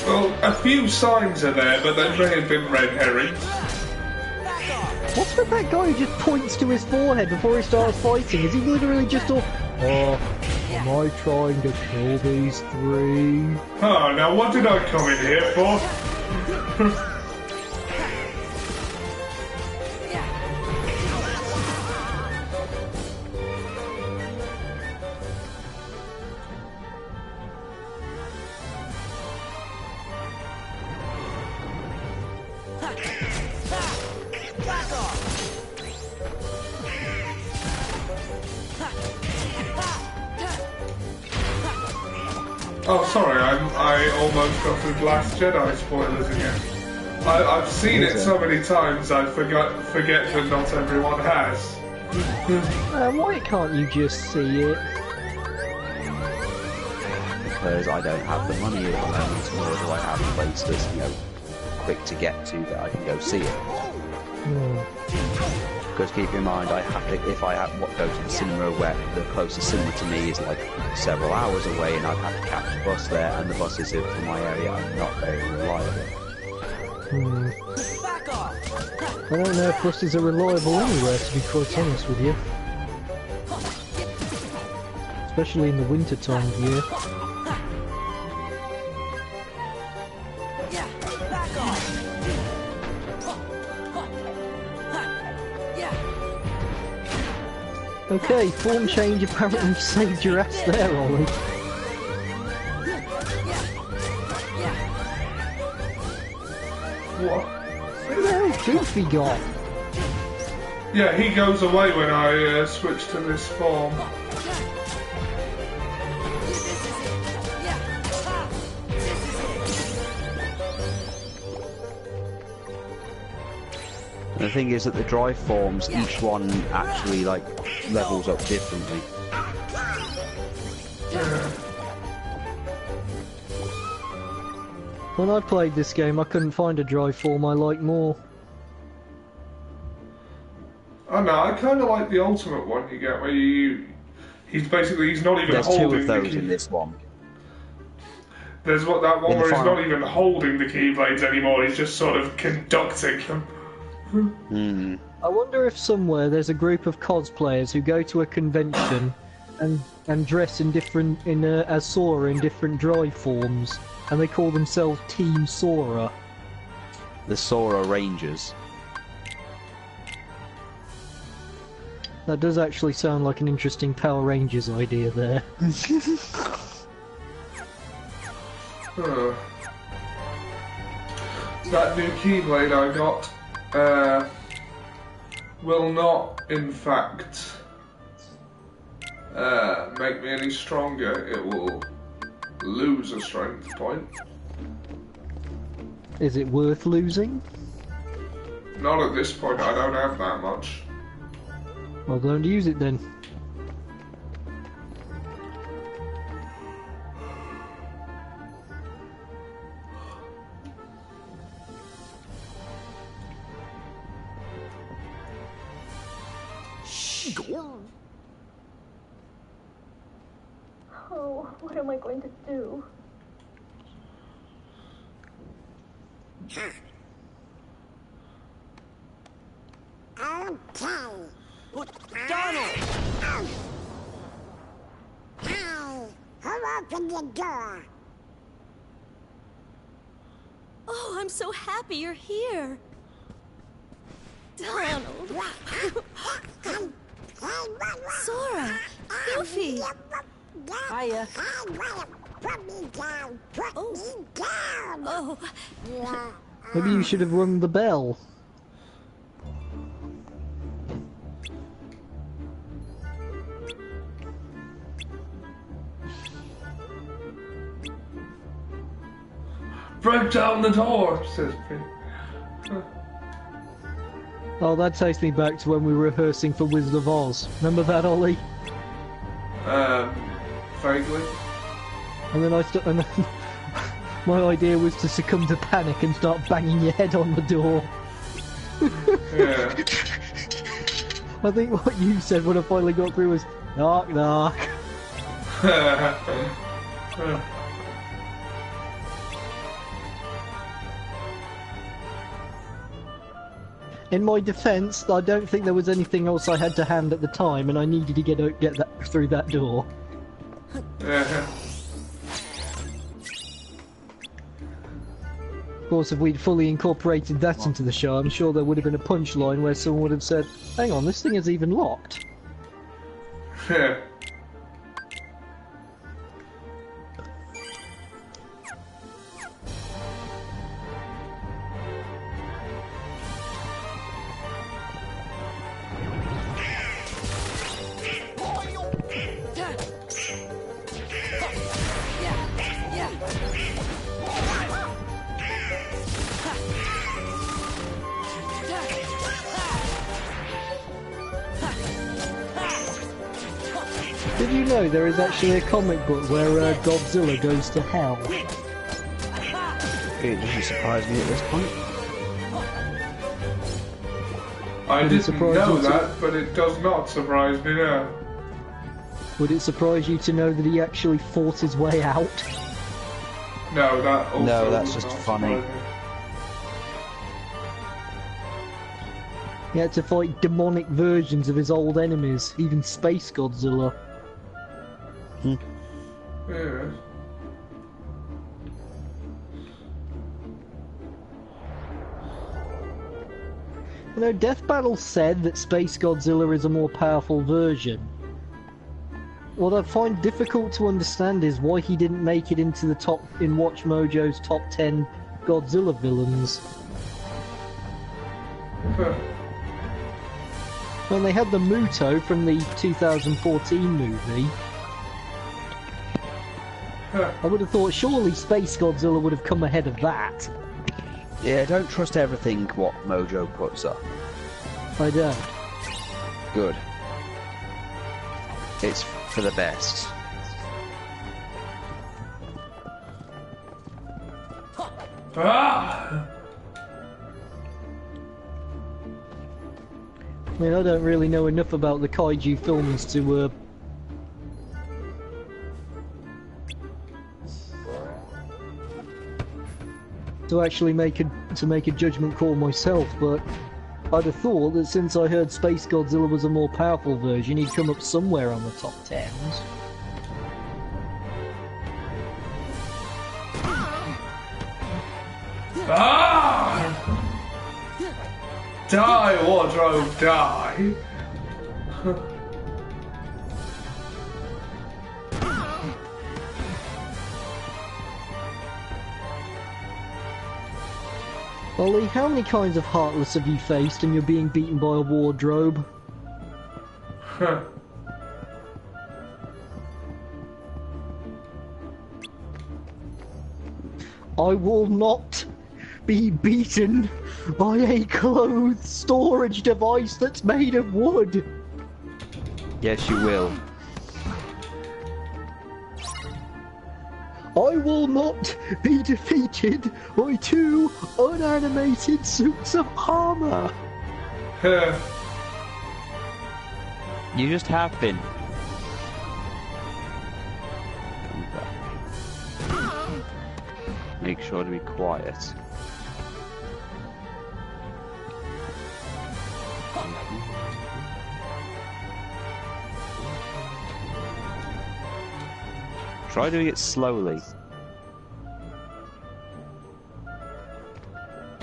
Well, a few signs are there, but they may have been red herrings.
What's with that guy who just points to his forehead before he starts fighting? Is he literally just all, am I trying to kill these three?
Oh, now what did I come in here for? Oh, sorry, I almost got to Last Jedi spoilers again. I've seen it so many times I forget that not everyone has.
Why can't you just see it?
Because I don't have the money at the moment, nor do I have a place that's, you know, quick to get to that I can go see it. Because keep in mind, I have to, if I go to the cinema where the closest cinema to me is like several hours away, and I'd have to catch a bus there, and the buses in my area are not very reliable.
I don't know if buses are reliable anywhere, to be quite honest with you. Especially in the winter time of year. Okay, form change apparently saved your ass there, Ollie.
What?
Where the hell's Goofy gone?
Yeah, he goes away when I switch to this form.
The thing is that the drive forms, each one actually like levels up differently.
When I played this game, I couldn't find a drive form I liked more.
Oh no, I kind of like the ultimate one you get where he's not even
There's
holding
two of those
the key.
in this one.
There's that one where he's not even holding the keyblades anymore, he's just sort of conducting them.
I wonder if somewhere there's a group of cosplayers who go to a convention and dress as Sora in different drive forms, and they call themselves Team Sora.
The Sora Rangers.
That does actually sound like an interesting Power Rangers idea there.
That new keyblade I got will not, in fact, make me any stronger. It will lose a strength point.
Is it worth losing?
Not at this point, I don't have that much.
Well, don't use it then.
Oh, what am I going to do?
Okay.
Donald!
Hi, who opened the door?
Oh, I'm so happy you're here. Donald. Sora. Goofy.
Hiya.
put me down, put me down.
Oh.
Maybe you should have rung the bell.
Break down the door, says Pete.
Oh, that takes me back to when we were rehearsing for Wizard of Oz. Remember that, Ollie?
Vaguely.
And then and then my idea was to succumb to panic and start banging your head on the door.
Yeah.
I think what you said when I finally got through was, knock, knock. In my defence, I don't think there was anything else I had to hand at the time, and I needed to get that through that door. Of course, if we'd fully incorporated that into the show, I'm sure there would have been a punchline where someone would have said, "Hang on, this thing is even locked."
Yeah.
Did you know there is actually a comic book where Godzilla goes to hell?
It doesn't surprise me at this point.
I didn't know that, but it does not surprise me now.
Would it surprise you to know that he actually fought his way out?
No, that also
no, that's just funny.
He had to fight demonic versions of his old enemies, even Space Godzilla.
Yeah.
You know, Death Battle said that Space Godzilla is a more powerful version. What I find difficult to understand is why he didn't make it into the in Watch Mojo's top 10 Godzilla villains. When they had the Muto from the 2014 movie, I would have thought surely Space Godzilla would have come ahead of that.
Yeah, don't trust everything what Mojo puts up.
I don't.
Good. It's for the best.
Ah!
I mean, I don't really know enough about the kaiju films to actually make a judgment call myself, but I'd have thought that since I heard Space Godzilla was a more powerful version, he'd come up somewhere on the top 10s.
Ah! Die, Wardrobe, die!
Ollie, how many kinds of Heartless have you faced and you're being beaten by a wardrobe? I will not be beaten by a clothes storage device that's made of wood.
Yes, you will.
I will not be defeated by two unanimated suits of armor.
You just have been. Make sure to be quiet. Try doing it slowly.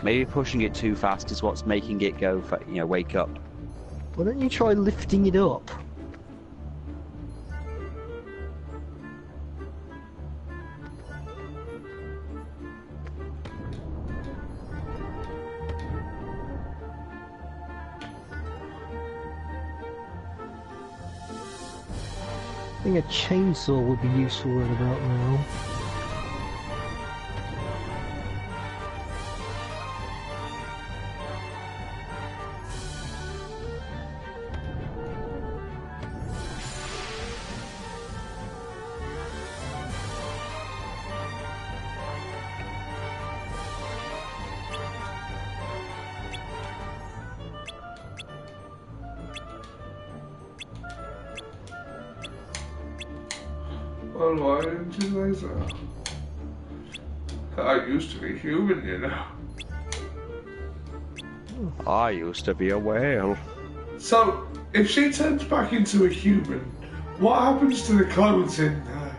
Maybe pushing it too fast is what's making it go, wake up.
Why don't you try lifting it up? think a chainsaw would be useful right about now.
Well, why didn't you say so? I used to be human, you know.
I used to be a whale.
So, if she turns back into a human, what happens to the clothes in there?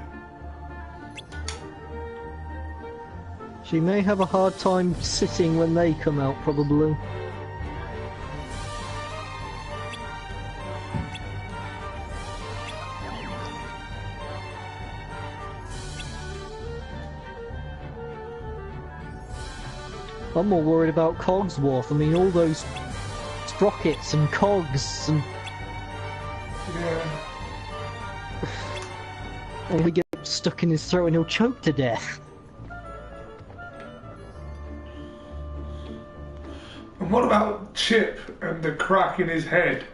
She may have a hard time sitting when they come out, probably. I'm more worried about Cogsworth. I mean, all those sprockets and cogs and...
Yeah.
And we get stuck in his throat and he'll choke to death.
And what about Chip and the crack in his head?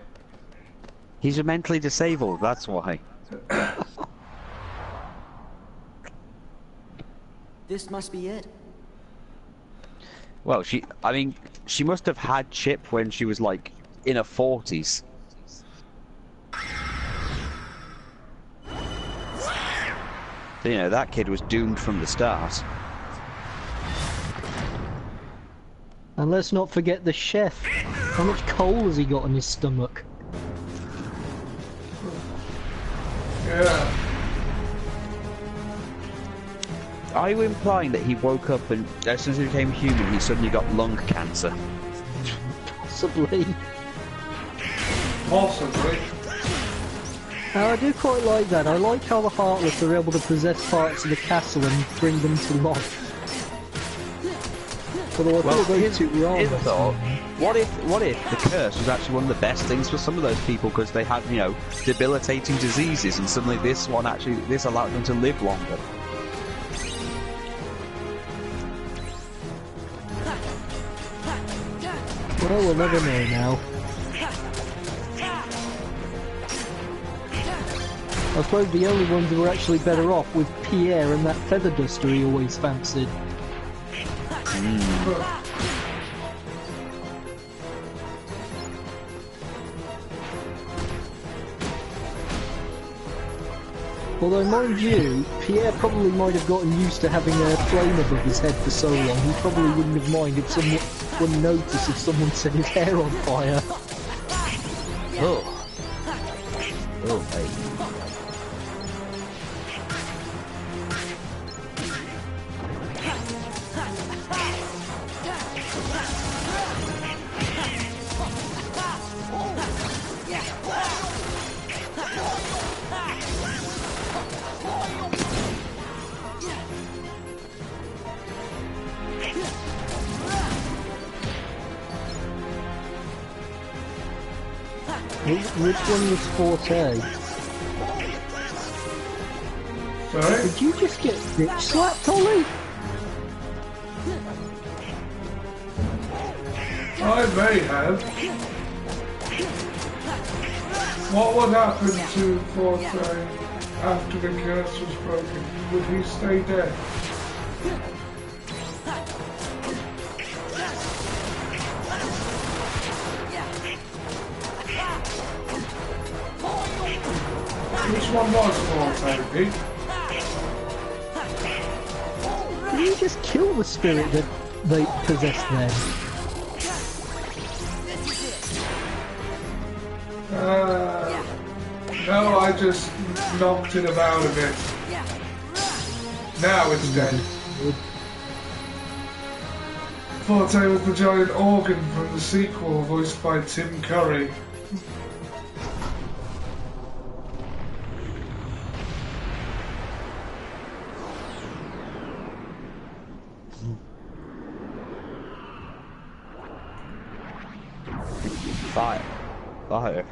He's mentally disabled, that's why.
This must be it.
Well, I mean, she must have had Chip when she was, like, in her 40s. You know, that kid was doomed from the start.
And let's not forget the chef. How much coal has he got in his stomach?
Yeah.
Are you implying that he woke up and as soon as he became human, he suddenly got lung cancer?
Possibly.
Possibly.
Now, I do quite like that. I like how the Heartless are able to possess parts of the castle and bring them to life. Although I thought those two were
here's a thought. What if the curse was actually one of the best things for some of those people because they had, you know, debilitating diseases, and suddenly this allowed them to live longer?
Well, we'll never know now. I suppose the only ones who were actually better off with Pierre and that feather duster he always fancied. Although, mind you, Pierre probably might have gotten used to having a flame above his head for so long, he probably wouldn't have minded if someone noticed if someone set his hair on fire.
Oh. Oh, hey.
Which one was Forte?
Sorry?
Did you just get bitch slapped, Ollie?
I may have. What would happen to Forte after the curse was broken? Would he stay dead? Which one was Forte, Pete?
Did you just kill the spirit that they possessed then?
No, I just knocked it about a bit. Now it's dead. Forte was the giant organ from the sequel, voiced by Tim Curry.
Fire.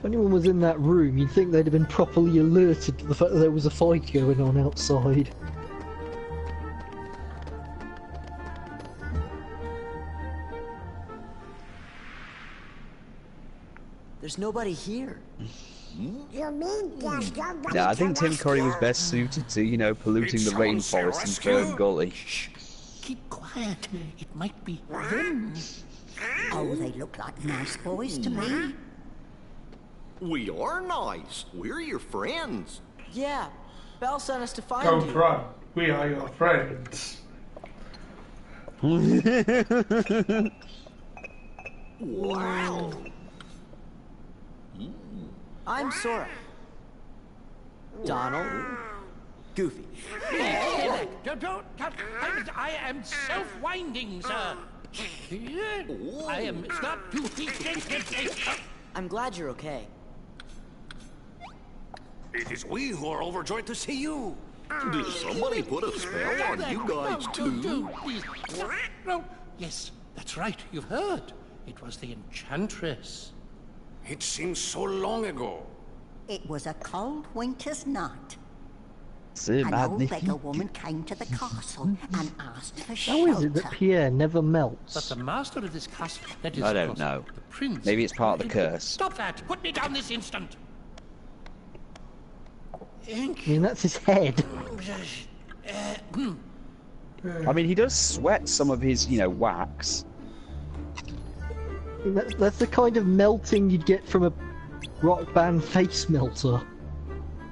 If anyone was in that room, you'd think they'd have been properly alerted to the fact that there was a fight going on outside.
There's nobody here.
You mean there's nobody?
Yeah, I think Tim Curry was best suited to, you know, polluting the rainforest in Fern Gully.
Keep quiet. It might be them.
Oh, they look like nice boys to me.
We are nice. We're your friends.
Yeah, Belle sent us to find
Don't
you.
run. We are your friends.
Wow.
I'm Sora. Donald. Goofy.
I am self-winding, sir. I am stop to
I'm glad you're okay.
It is we who are overjoyed to see you.
Did somebody put a spell on you guys too?
No. Yes, that's right. You've heard. It was the Enchantress.
It seems so long ago.
It was a cold winter's night.
C'est
An old
magnifique.
beggar woman came to the castle and asked for
How
shelter.
is it that Pierre never melts?
But the master of this castle, that is,
I
of
don't
course,
know.
the prince.
Maybe it's part of the curse.
Stop that! Put me down this instant!
I mean, that's his head.
I mean, he does sweat some of his, you know, wax.
That's the kind of melting you'd get from a rock band face melter.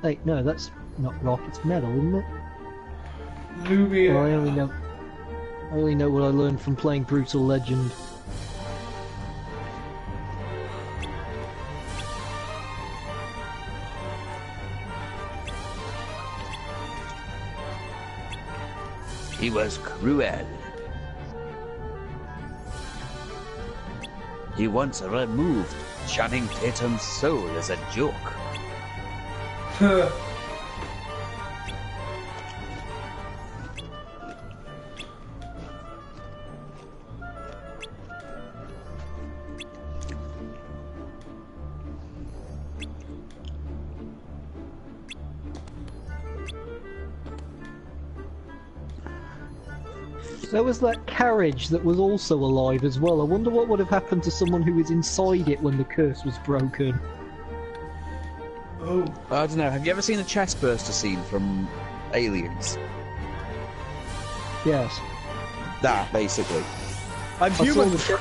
Hey, no, that's not rock, it's metal, isn't it?
Lumia.
Well, I only know what I learned from playing Brutal Legend.
He was cruel. He once removed Channing Tatum's soul as a joke.
There was that carriage that was also alive as well. I wonder what would have happened to someone who was inside it when the curse was broken.
Oh.
I don't know. Have you ever seen a chestburster scene from Aliens?
Yes.
That, basically. I'm
I saw
human!
the-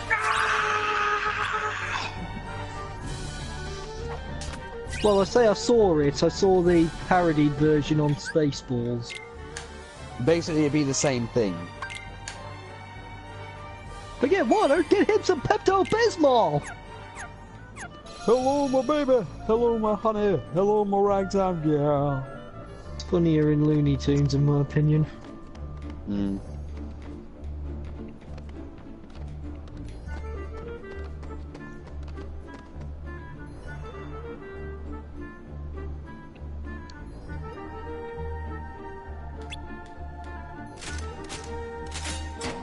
Well, I say I saw it. I saw the parodied version on Spaceballs.
Basically, it'd be the same thing.
Forget water, get him some Pepto-Bismol!
Hello, my baby! Hello, my honey! Hello, my ragtime girl!
It's funnier in Looney Tunes, in my opinion.
Hmm.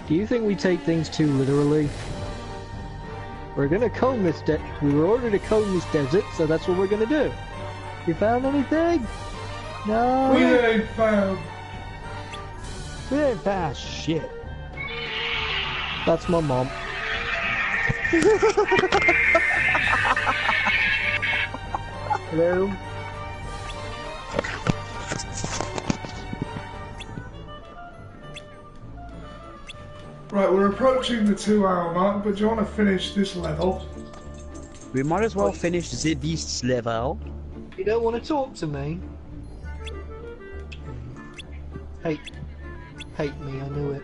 Do you think we take things too literally? We're gonna comb this we were ordered to comb this desert, so that's what we're gonna do. You found anything? No.
We ain't found.
We ain't found shit.
That's my mom. Hello?
Right, we're approaching the 2-hour mark, but do you want to finish this level?
We might as well finish the beast's level.
You don't want to talk to me? Hate me, I knew it.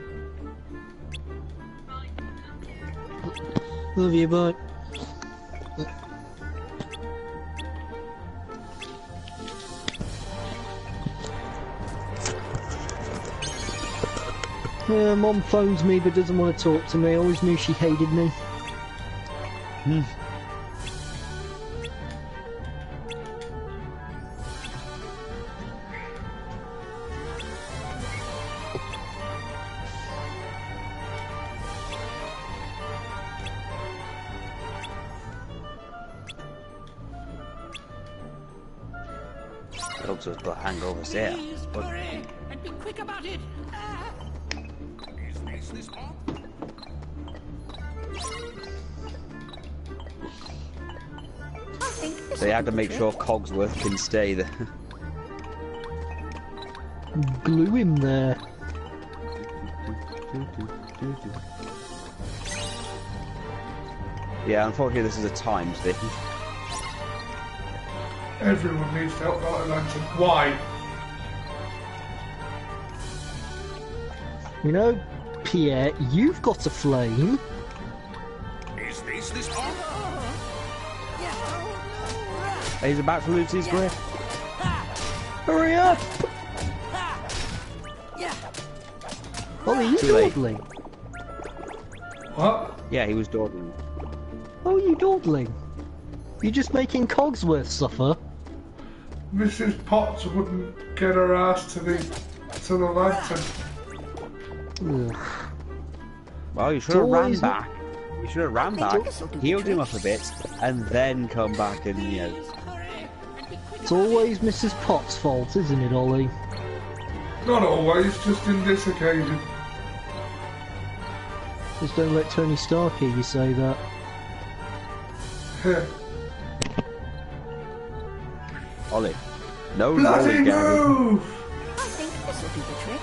Love you, bye. Mom phones me but doesn't want to talk to me. I always knew she hated me.
Looks like the hangovers there.
Please, hurry, and be quick about it. Is this all?
They had to make sure Cogsworth can stay there.
Glue him there.
Yeah, unfortunately this is a timed thing.
Everyone needs to help Light Lantern. Why?
You know, Pierre, you've got a flame.
Is this all?
He's about to lose his grip.
Hurry up! Oh, are you dawdling?
What?
Yeah, he was dawdling.
Oh, you dawdling? You're just making Cogsworth suffer.
Mrs. Potts wouldn't get her ass to the lantern.
Ugh.
Well, you should have ran back. You should have ran back, healed him up a bit, and then come back and, you know...
It's always Mrs. Potts' fault, isn't it, Ollie?
Not always, just in this occasion.
Just don't let Tony Stark hear you say that.
Ollie. No,
bloody move!
I think this will be the trick.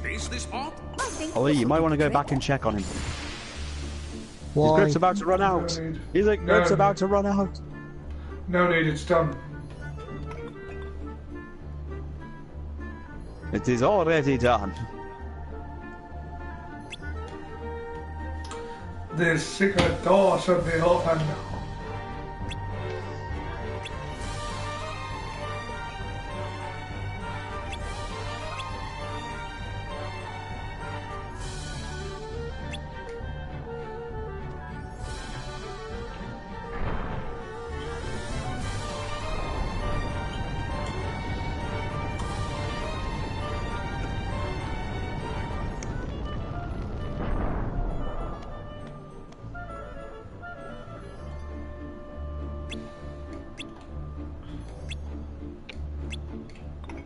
Is this all?
Ollie, you might want to go back and check on him.
Why?
His grip's about to run out. His grip's about to run out.
No need, it's done.
It is already done.
The secret door should be open.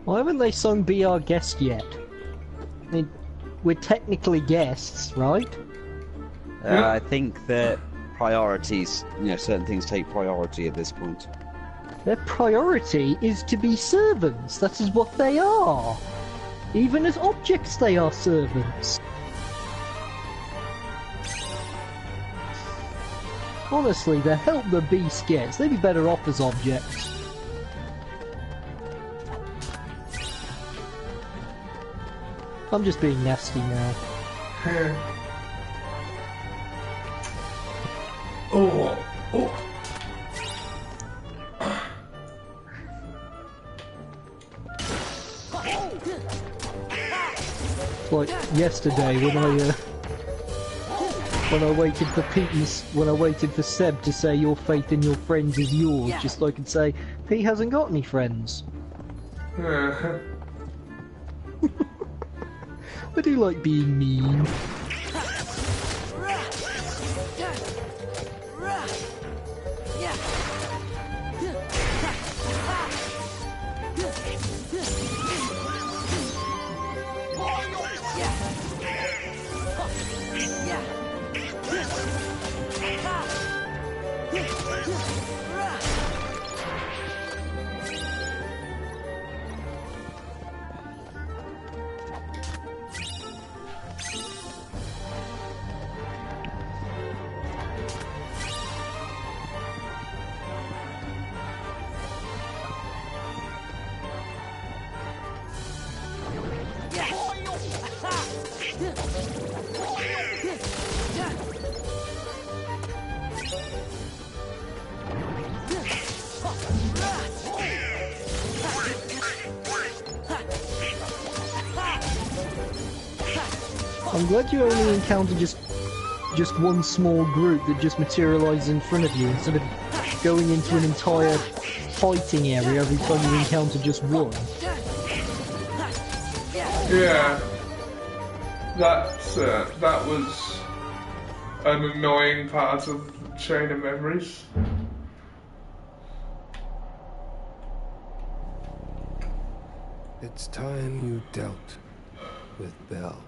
Why haven't they sung Be Our Guest yet? I mean, we're technically guests, right?
I think that priorities, you know, certain things take priority at this point.
Their priority is to be servants. That is what they are. Even as objects, they are servants. Honestly, the help the beast gets, they'd be better off as objects. I'm just being nasty now.
Oh.
It's like yesterday when I waited for when I waited for Seb to say your faith in your friends is yours, just so I could say Pete hasn't got any friends. I do like being mean. I'm glad you only encounter just one small group that just materialises in front of you instead of going into an entire fighting area every time you encounter just one.
Yeah. That was an annoying part of Chain of Memories.
It's time you dealt with Belle.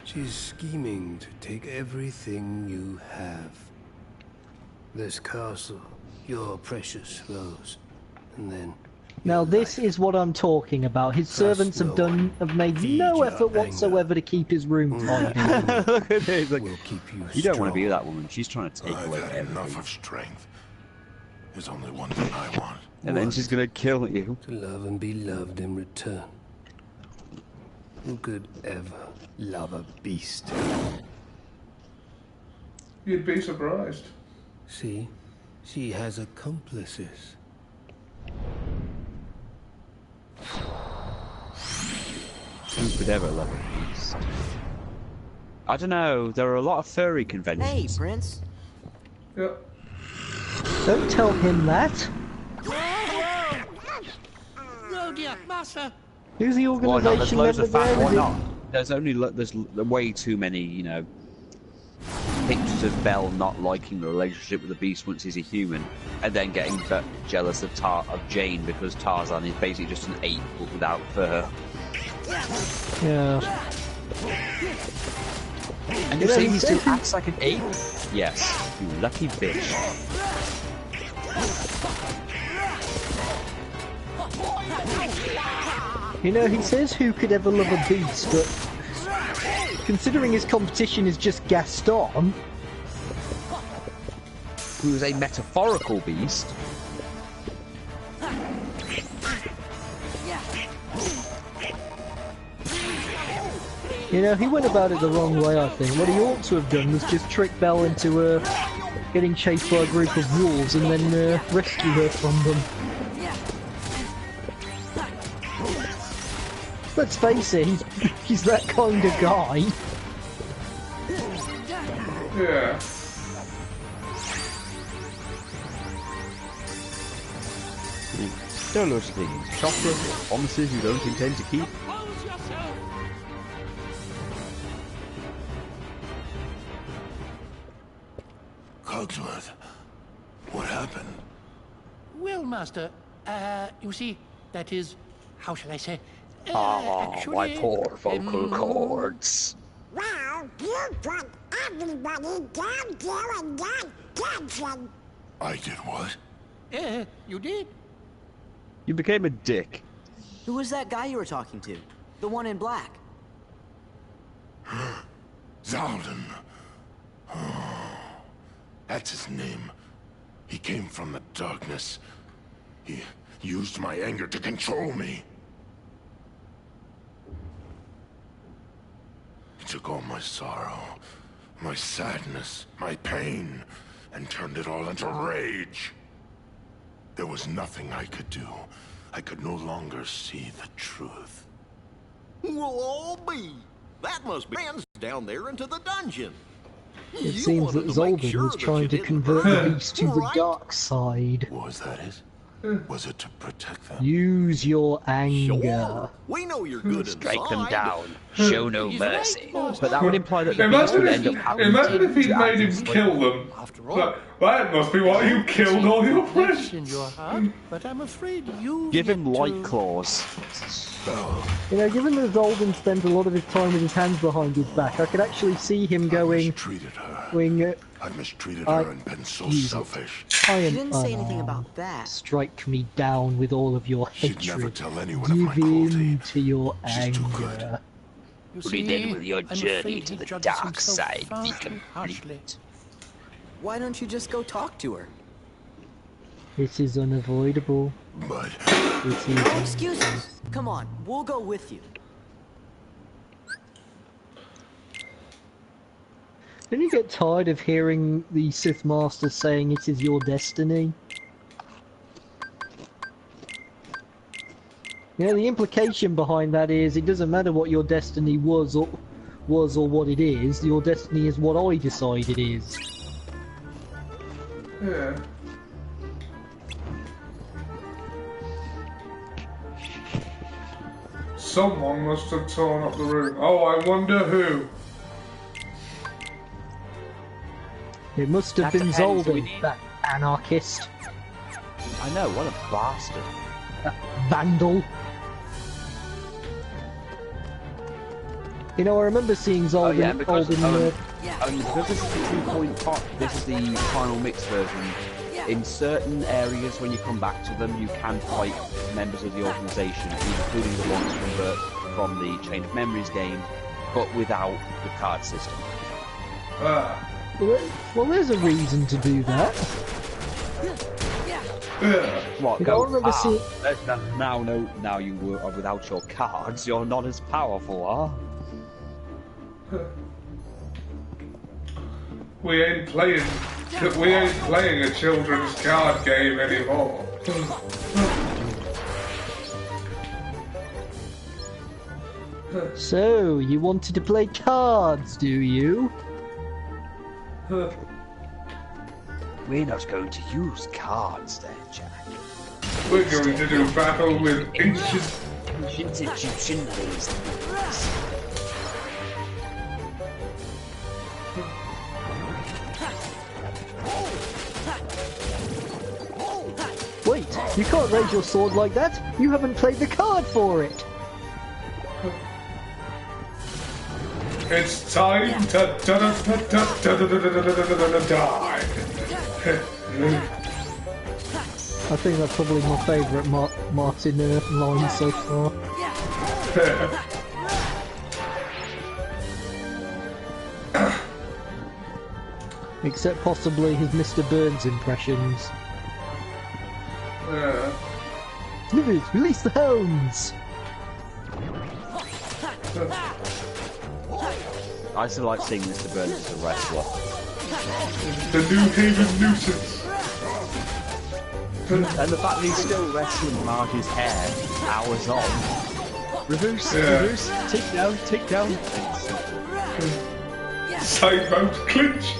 She's scheming to take everything you have. This castle, your precious Rose, and then...
Now this is what I'm talking about. His servants have made no effort whatsoever to keep his room tidy.
Look at this. Like,
We'll keep you
you don't want to
strong.
be with that woman. She's trying to take
I've
away
had
everything.
enough of strength. There's only one thing I want.
And then she's gonna kill you.
To love and be loved in return. Who could ever love a beast?
You'd be surprised.
See, she has accomplices.
Who could ever love a beast? I don't know. There are a lot of furry conventions.
Hey, Prince.
Yep.
Don't tell him that.
Oh dear, Master.
Who's the
Why not? There's
organisation
loads
member
of fat.
there?
Why
Is it-
not? There's way too many, you know, pictures of Belle not liking the relationship with the Beast once he's a human, and then getting jealous of Jane because Tarzan is basically just an ape but without fur.
Yeah.
And you're saying he still acts like an ape? Yes, you lucky bitch.
You know, he says who could ever love a beast, but considering his competition is just Gaston,
who is a metaphorical beast.
you know, he went about it the wrong way, I think. What he ought to have done was just trick Belle into getting chased by a group of wolves and then rescue her from them. Let's face it, he's that kind of guy.
Yeah.
There are loads of things. Chocolate, promises you don't intend to keep.
Cogsworth, what happened?
Well, Master, you see, that is, how shall I say?
My poor vocal cords.
Well, you put everybody down there in that dungeon.
I did what?
You did.
You became a dick.
Who was that guy you were talking to? The one in black?
Zaldin. That's his name. He came from the darkness. He used my anger to control me. He took all my sorrow, my sadness, my pain, and turned it all into rage. There was nothing I could do. I could no longer see the truth.
We'll all be. That must be hands down there into the dungeon.
It seems that Zolden was trying to convert the beast to the dark side.
Was that it? Was it to protect them?
Use your anger.
Sure. We know you're good
Strike them
inside.
down. Show no mercy. But that would imply that the beast
Imagine
would end up having
imagine
to
if he made him kill them. That must be why you killed all your friends.
In your heart, but I'm afraid you
give him light claws.
You know, given that Zolden spends a lot of his time with his hands behind his back, I could actually see him going...
I've mistreated her and been so selfish.
I am
She didn't say anything about that.
Strike me down with all of your
She'd
hatred.
never tell anyone of my
Give
cruelty.
in to your anger.
Begin with your journey to the dark side. Be
harshly.
complete.
Why don't you just go talk to her?
It is unavoidable.
But...
It
No
is...
excuses. Come on, we'll go with you.
Didn't you get tired of hearing the Sith Master saying it is your destiny? You know, the implication behind that is it doesn't matter what your destiny was or what it is, your destiny is what I decide it is.
Yeah. Someone must have torn up the room. Oh, I wonder who.
It must have been Zolden, that anarchist.
I know, what a bastard.
Vandal. You know, I remember seeing Zolden.
Because this is the 2-point part, this is the final mix version. In certain areas, when you come back to them, you can fight members of the organisation, including the ones from the Chain of Memories game, but without the card system.
Well, there's a reason to do that.
What?
You know, I remember seeing...
Now you are without your cards, you're not as powerful, huh?
We ain't playing a children's card game anymore.
So, you wanted to play cards, do you?
We're not going to use cards then, Jack.
We're going to do battle with ancient
Egyptian ladies.
Wait, you can't raise your sword like that. You haven't played the card for it.
It's time to die.
I think that's probably my favourite Martin line so far. Except possibly his Mr. Burns impressions. Slivers, release the hounds!
I still like seeing Mr. Burns as a wrestler.
The New Haven nuisance.
And the fact that he's still wrestling Marge's hair hours on. Reverse, reverse, take down.
Side mount, clinch,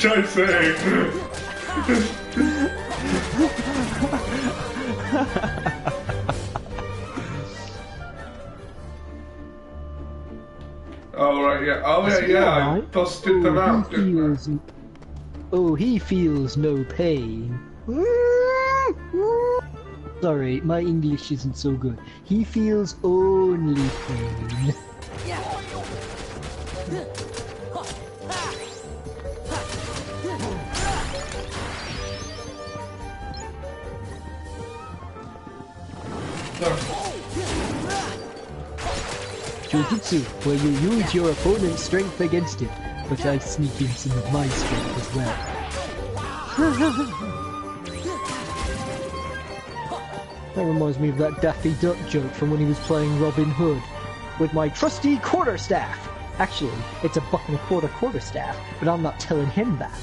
I say. Oh right, yeah. Oh yeah. I busted them out, didn't I?
Oh, he feels no pain. Sorry, my English isn't so good. He feels only pain. Jujutsu, where you use your opponent's strength against it, but I sneak in some of my strength as well. That reminds me of that Daffy Duck joke from when he was playing Robin Hood. With my trusty quarterstaff! Actually, it's a $1.25 quarterstaff, but I'm not telling him that.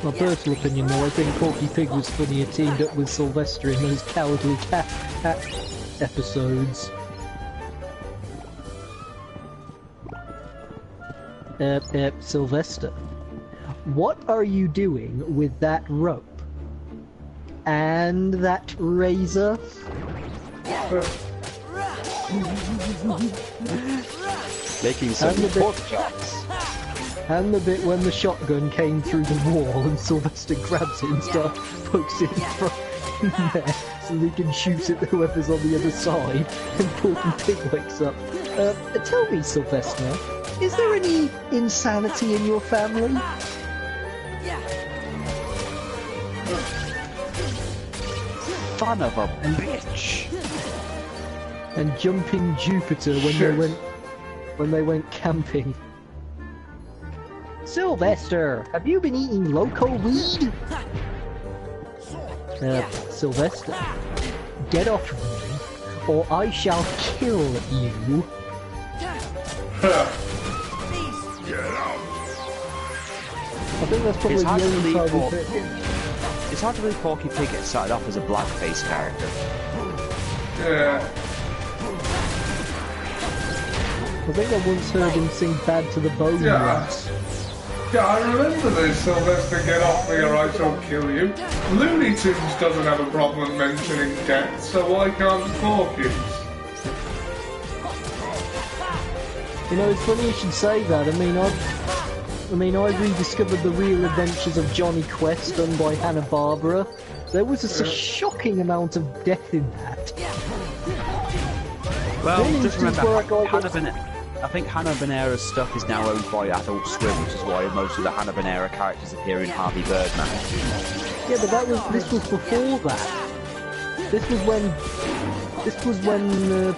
My personal opinion though, I think Porky Pig was funnier teamed up with Sylvester in those Cowardly Cat episodes. Sylvester, what are you doing with that rope? And that razor?
Making some pork chops.
And the bit when the shotgun came through the wall and Sylvester grabs it and pokes it in front there so he can shoot at whoever's on the other side and Porky Pig wakes up. Tell me, Sylvester, is there any insanity in your family?
Son of a bitch!
And Jumping Jupiter when they went camping. Sylvester, have you been eating loco weed? Sylvester, get off of me, or I shall kill you. think that's probably
It's
the
hard to
only
believe
time we picked.
It's hard to believe Porky Pig started off as a blackface character.
Yeah.
I think I once heard him sing Bad to the Bone once.
Yeah, I remember this, Sylvester, get off me or I shall kill you. Looney Tunes doesn't have a problem mentioning death, so why can't Porky's?
You know, it's funny you should say that. I mean, I rediscovered the Real Adventures of Johnny Quest done by Hanna-Barbera. There was a shocking amount of death in that.
Well, just remember, I think Hanna-Barbera's stuff is now owned by Adult Swim, which is why most of the Hanna-Barbera characters appear in Harvey Birdman.
Yeah, but this was before that. This was when the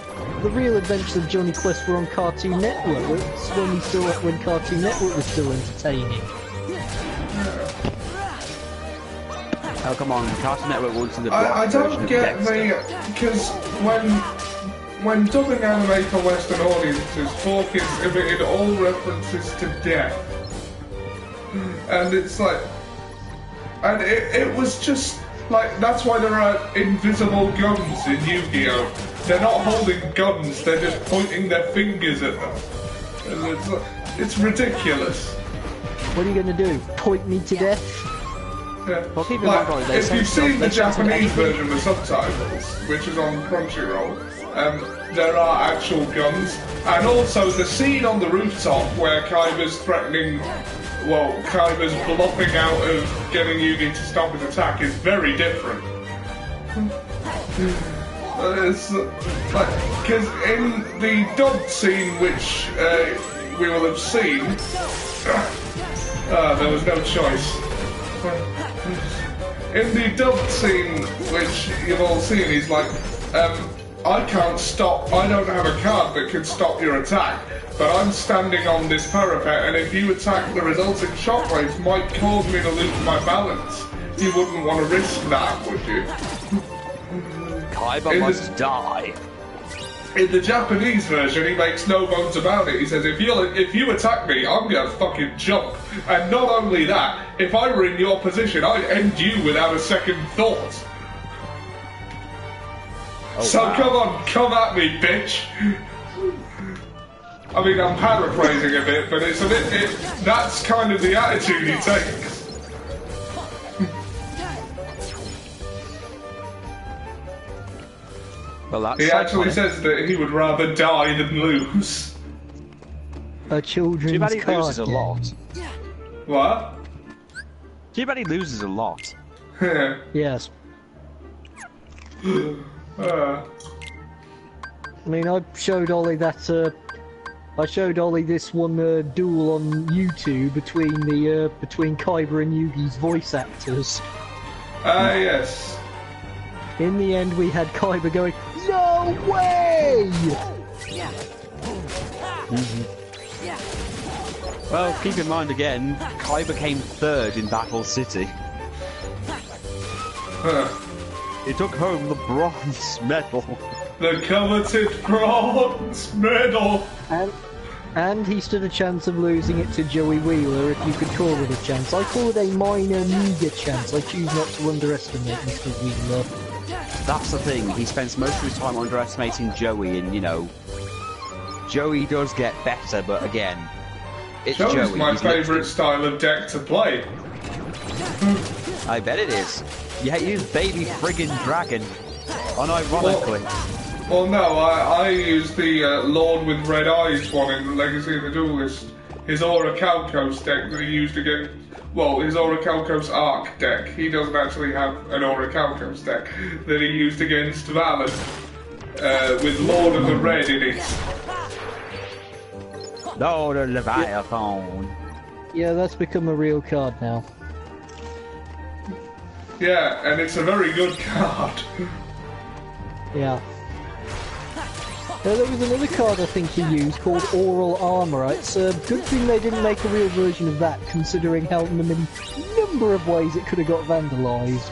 Real Adventures of Johnny Quest were on Cartoon Network. It's when Cartoon Network was still entertaining.
Oh come on, Cartoon Network wants the
I don't get because when dubbing anime for Western audiences, Porky's omitted all references to death, and it's like, and it was just like, that's why there are invisible guns in Yu-Gi-Oh! They're not holding guns, they're just pointing their fingers at them. And it's ridiculous.
What are you going to do? Point me to death?
Yeah. Well, like, if you've seen the Japanese version with subtitles, which is on Crunchyroll, there are actual guns, and also the scene on the rooftop where Kaiba's threatening, well, Kaiba's bluffing out of getting Yugi to stop his attack is very different. It's like, because in the dubbed scene, which we will have seen, there was no choice. In the dubbed scene, which you've all seen, he's like, I can't stop, I don't have a card that can stop your attack, but I'm standing on this parapet, and if you attack, the resulting shockwaves might cause me to lose my balance. You wouldn't want to risk that, would you?
Kaiba must die.
In the Japanese version, he makes no bones about it. He says, if you attack me, I'm gonna fucking jump. And not only that, if I were in your position, I'd end you without a second thought. Oh, so wow. Come at me, bitch. I mean, I'm paraphrasing a bit, but it's a bit. That's kind of the attitude he takes.
Well,
he actually says that he would rather die than lose.
A children's
Too bad he
card
loses a
game.
lot.
What?
Too bad he loses a lot.
Yes. I mean, I showed Ollie that. I showed Ollie this one duel on YouTube between Kaiba and Yugi's voice actors.
Yes.
In the end, we had Kaiba going, "No way!"
Well, keep in mind again, Kaiba came third in Battle City. He took home the bronze medal.
The coveted bronze medal!
And he stood a chance of losing it to Joey Wheeler, if you could call it a chance. I call it a minor, meager chance. I choose not to underestimate Mr. Wheeler.
That's the thing, he spends most of his time underestimating Joey, and, you know, Joey does get better, but again, it's
Joey's
Joey.
my favourite style of deck to play.
I bet it is. Yeah, use Baby Friggin' Dragon, unironically.
Well, no, I use the Lord with Red Eyes one in the Legacy of the Duelist. His Orichalcos deck that he used against... Well, his Orichalcos Arc deck. He doesn't actually have an Orichalcos deck that he used against Valor. With Lord of the Red in it.
Lord of Leviathan.
Yeah, that's become a real card now.
Yeah, and it's a very good card.
Yeah. There was another card I think he used called Oral Armor. It's a good thing they didn't make a real version of that, considering how many number of ways it could have got vandalized.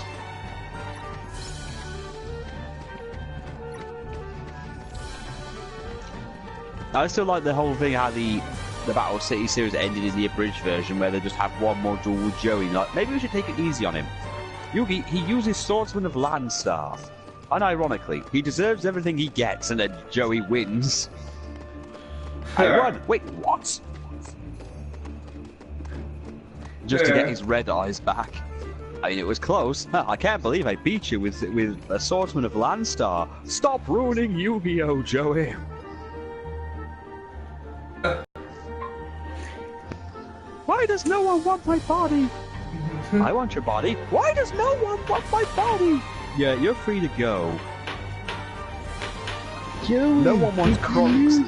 I still like the whole thing how the the Battle City series ended in the abridged version, where they just have one module with Joey. Like, maybe we should take it easy on him. Yugi, he uses Swordsman of Landstar. Unironically, he deserves everything he gets, and then Joey wins. I won! Wait, what? Just to get his red eyes back. I mean, it was close. I can't believe I beat you with a Swordsman of Landstar. Stop ruining Yu-Gi-Oh, Joey. Why does no one want my body? I want your body. Why does no one want my body? Yeah, you're free to go.
Joey,
no one wants Krunks.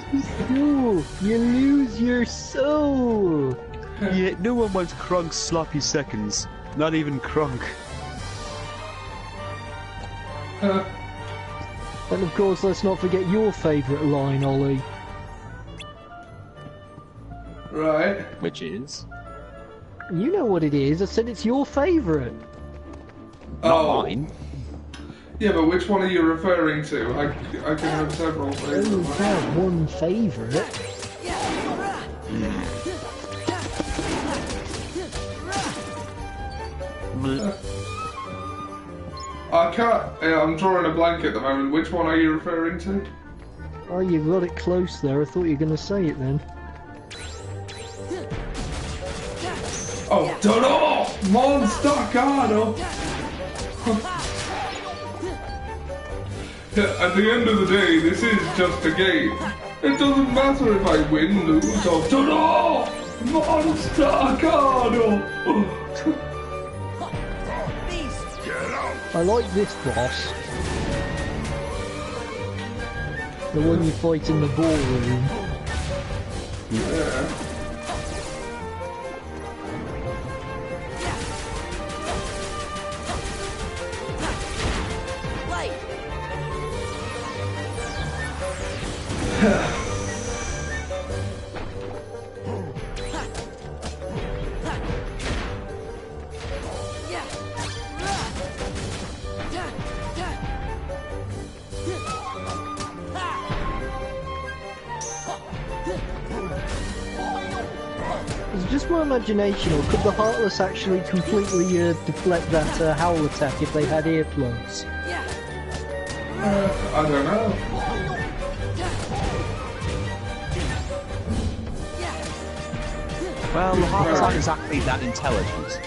You lose your soul.
Yeah, no one wants Krunk's sloppy seconds. Not even Krunk.
And of course, let's not forget your favourite line, Ollie.
Right.
Which is?
You know what it is. I said it's your favourite.
Not mine.
Yeah, but which one are you referring to? I can have several favourites.
You have one favourite.
I can't. I'm drawing a blank at the moment. Which one are you referring to?
Oh, you got it close there. I thought you were going to say it then.
Oh, Dodo! Monstacado! At the end of the day, this is just a game. It doesn't matter if I win, lose, or Dodo! Monstacado!
I like this boss. The one you fight in the ballroom.
Yeah.
Is it just my imagination, or could the Heartless actually completely deflect that Howl attack if they had earplugs?
I don't know.
Well, the Heartless aren't exactly that intelligent.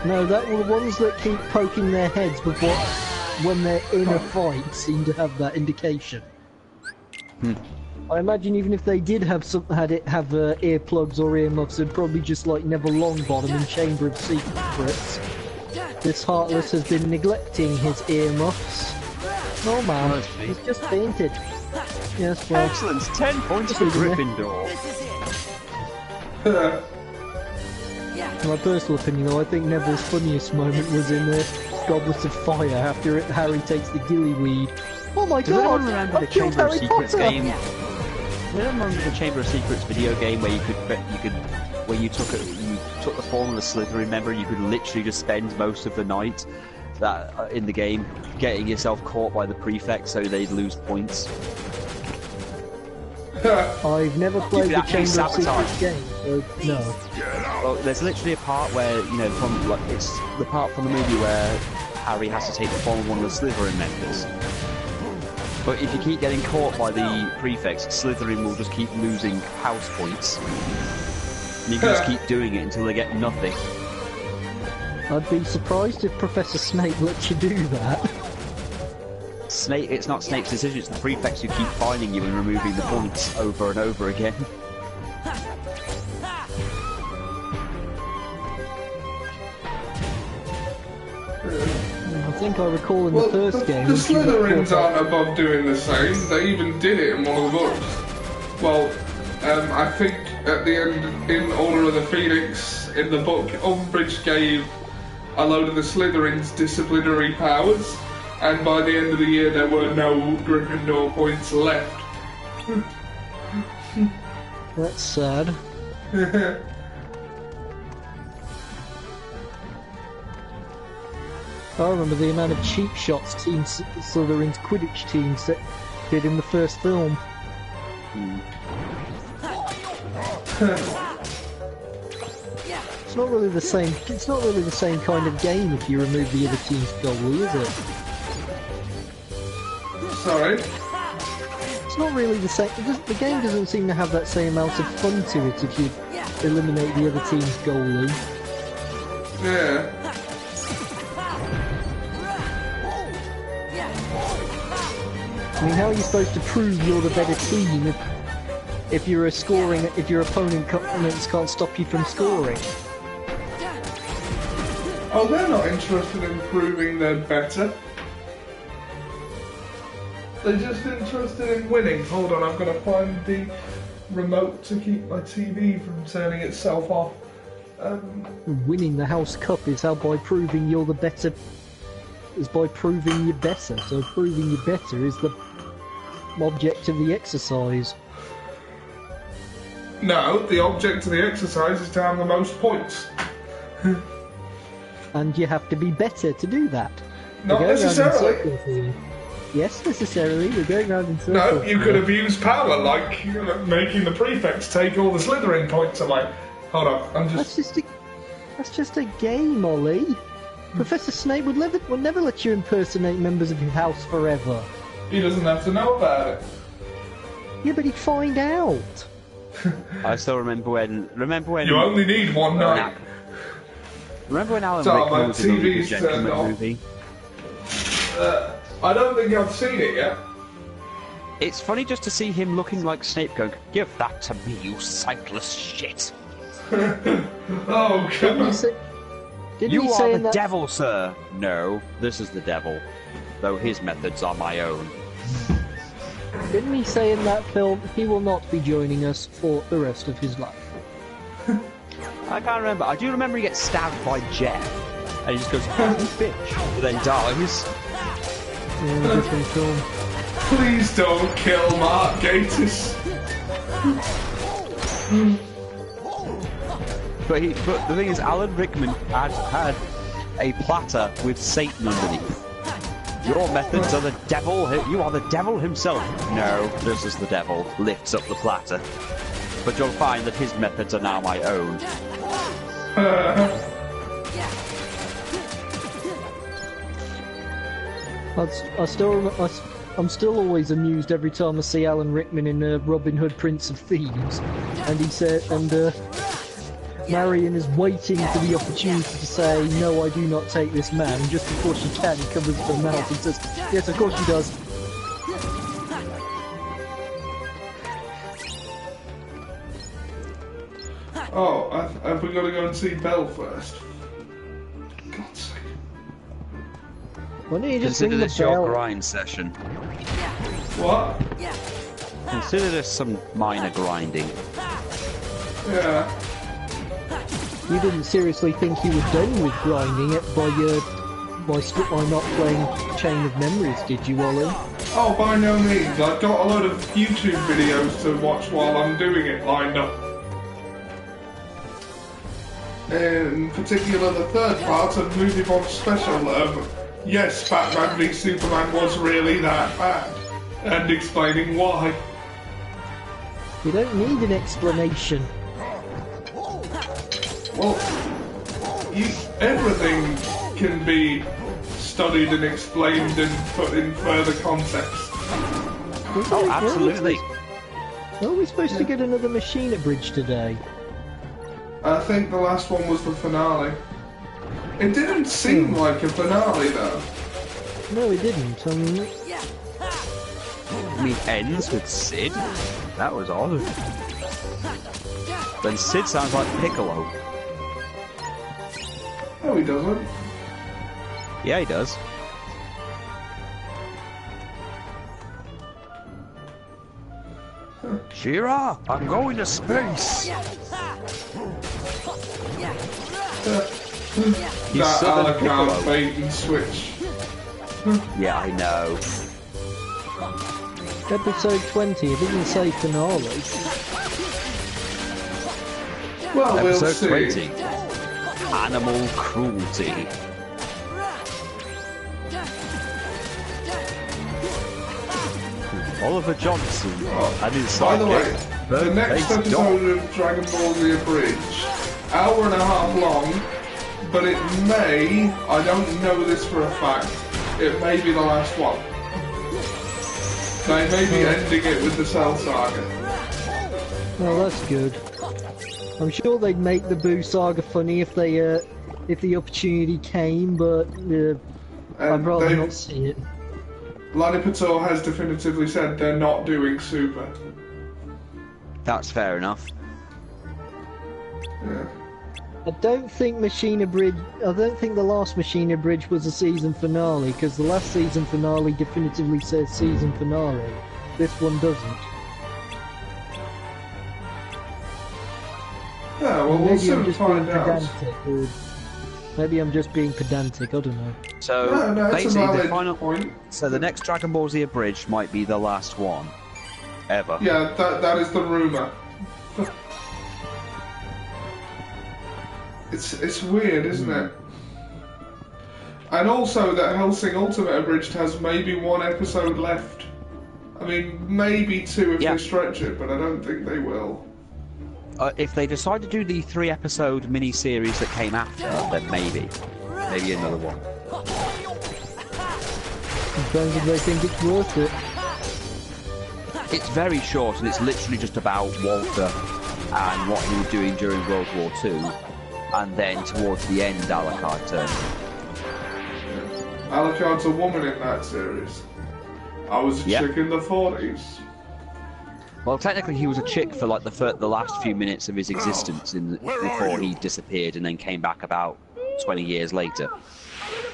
No, that were the ones that keep poking their heads with what, when they're in a fight, seem to have that indication. I imagine even if they did have earplugs or earmuffs, it'd probably just like Neville Longbottom in Chamber of Secrets. This Heartless has been neglecting his earmuffs. Oh man, he's just fainted. Yes, well.
Excellent, 10 points for Gryffindor.
My personal opinion though, I think Neville's funniest moment was in the Goblet of Fire after Harry takes the gillyweed. Oh my god!
Remember the Chamber of Secrets game? Do you remember the Chamber of Secrets video game where you took the form of a Slytherin? Remember, you could literally just spend most of the night in the game getting yourself caught by the prefects so they'd lose points.
I've never played the Chamber of Secrets game, so no.
Well, there's literally a part where it's the part from the movie where Harry has to take the form of one of the Slytherin members. But if you keep getting caught by the prefects, Slytherin will just keep losing house points. And you can just keep doing it until they get nothing.
I'd be surprised if Professor Snape lets you do that.
Snape, it's not Snape's decision, it's the prefects who keep finding you and removing the points over and over again.
I think I recall in the first game...
The Slytherins aren't above doing the same. They even did it in one of the books. Well, I think at the end, in Order of the Phoenix, in the book, Umbridge gave a load of the Slytherins disciplinary powers, and by the end of the year there were no Gryffindor points left.
That's sad. I remember the amount of cheap shots Team Slytherin's Quidditch teams did in the first film. It's not really the same. It's not really the same kind of game if you remove the other team's goalie, is it?
Sorry?
It's not really the same. The game doesn't seem to have that same amount of fun to it if you eliminate the other team's goalie.
Yeah.
I mean, how are you supposed to prove you're the better team if your opponents can't stop you from scoring?
Oh, they're not interested in proving they're better. They're just interested in winning. Hold on, I've got to find the remote to keep my TV from turning itself off.
Winning the House Cup is how by proving you're the better. Is by proving you're better. So proving you're better is the object of the exercise.
No, the object of the exercise is to have the most points.
And you have to be better to do that.
Not necessarily.
Yes, necessarily. We're going round in circles.
No, you could abuse power, like making the prefects take all the Slytherin points away. Hold on, I'm just...
That's just a game, Ollie. Professor Snape would never let you impersonate members of his house forever.
He doesn't have to know about it.
Yeah, but he'd find out.
I still remember when...
You only need one night.
Remember when Alan Rickman was in the
TV's
Gentleman movie?
I don't think I've seen it yet.
It's funny just to see him looking like Snape going, "Give that to me, you sightless shit."
Oh, God.
You are the devil, sir. No, this is the devil. Though his methods are my own.
Didn't he say in that film he will not be joining us for the rest of his life?
I can't remember. I do remember he gets stabbed by Jeff. And he just goes, "Oh, bitch," but then dies.
Yeah, different film.
Please don't kill Mark Gatiss.
But the thing is, Alan Rickman had a platter with Satan underneath. Your methods are the devil. You are the devil himself. No, this is the devil. Lifts up the platter. But you'll find that his methods are now my own.
I'm still always amused every time I see Alan Rickman in Robin Hood, Prince of Thieves, and he said, Marion is waiting for the opportunity to say, "No, I do not take this man." And just before she can, he covers her mouth and says, "Yes, of course she does."
Oh, have we got to go and see Belle first? God's sake.
Why don't you just
Consider
ring the
this your
bell?
grind session.
What?
Consider this some minor grinding.
Yeah.
You didn't seriously think you were done with grinding it by not playing Chain of Memories, did you, Ollie?
Oh, by no means. I've got a load of YouTube videos to watch while I'm doing it lined up. In particular, the third part of Movie Box Special. Yes, Batman v Superman was really that bad. And explaining why.
You don't need an explanation.
Well, everything can be studied and explained and put in further context.
Oh, absolutely.
Are we supposed to get another machine at Bridge today?
I think the last one was the finale. It didn't seem like a finale, though.
No, it didn't.
I mean, ends with Sid? That was odd. Then Sid sounds like Piccolo.
No, he doesn't.
Yeah, he does. She-Ra, I'm going to space.
That Alucard bait and switch.
Yeah, I know.
Episode 20, it doesn't say finale.
Well, we'll
Episode
see.
20. Animal cruelty. Oliver Johnson and his
By the way,
sidekick.
The next episode of Dragon Ball Z Abridged, hour and a half long, but it may, I don't know this for a fact, it may be the last one. They may be ending it with the Cell Saga.
Oh, that's good. I'm sure they'd make the Boo Saga funny if they, if the opportunity came, but I'd rather not see it.
Lanipator has definitively said they're not doing Super.
That's fair enough.
Yeah.
I don't think the last Machina Bridge was a season finale, because the last season finale definitively says season finale. This one doesn't.
Yeah, well, we'll soon find out.
Maybe I'm just being pedantic, I don't know.
So,
no,
basically, the final point. So, the next Dragon Ball Z Abridged might be the last one. Ever.
Yeah, that is the rumour. It's weird, isn't it? And also that Hellsing Ultimate Abridged has maybe one episode left. I mean, maybe two if they stretch it, but I don't think they will.
If they decide to do the 3-episode mini-series that came after, then maybe. Maybe another one.
Depends if they think it's worth it.
It's very short, and it's literally just about Walter and what he was doing during World War II. And then towards the end, Alucard turned.
Alucard's a woman in that series. I was a chick in the 40s.
Well, technically, he was a chick for like the last few minutes of his existence before he disappeared, and then came back about 20 years later.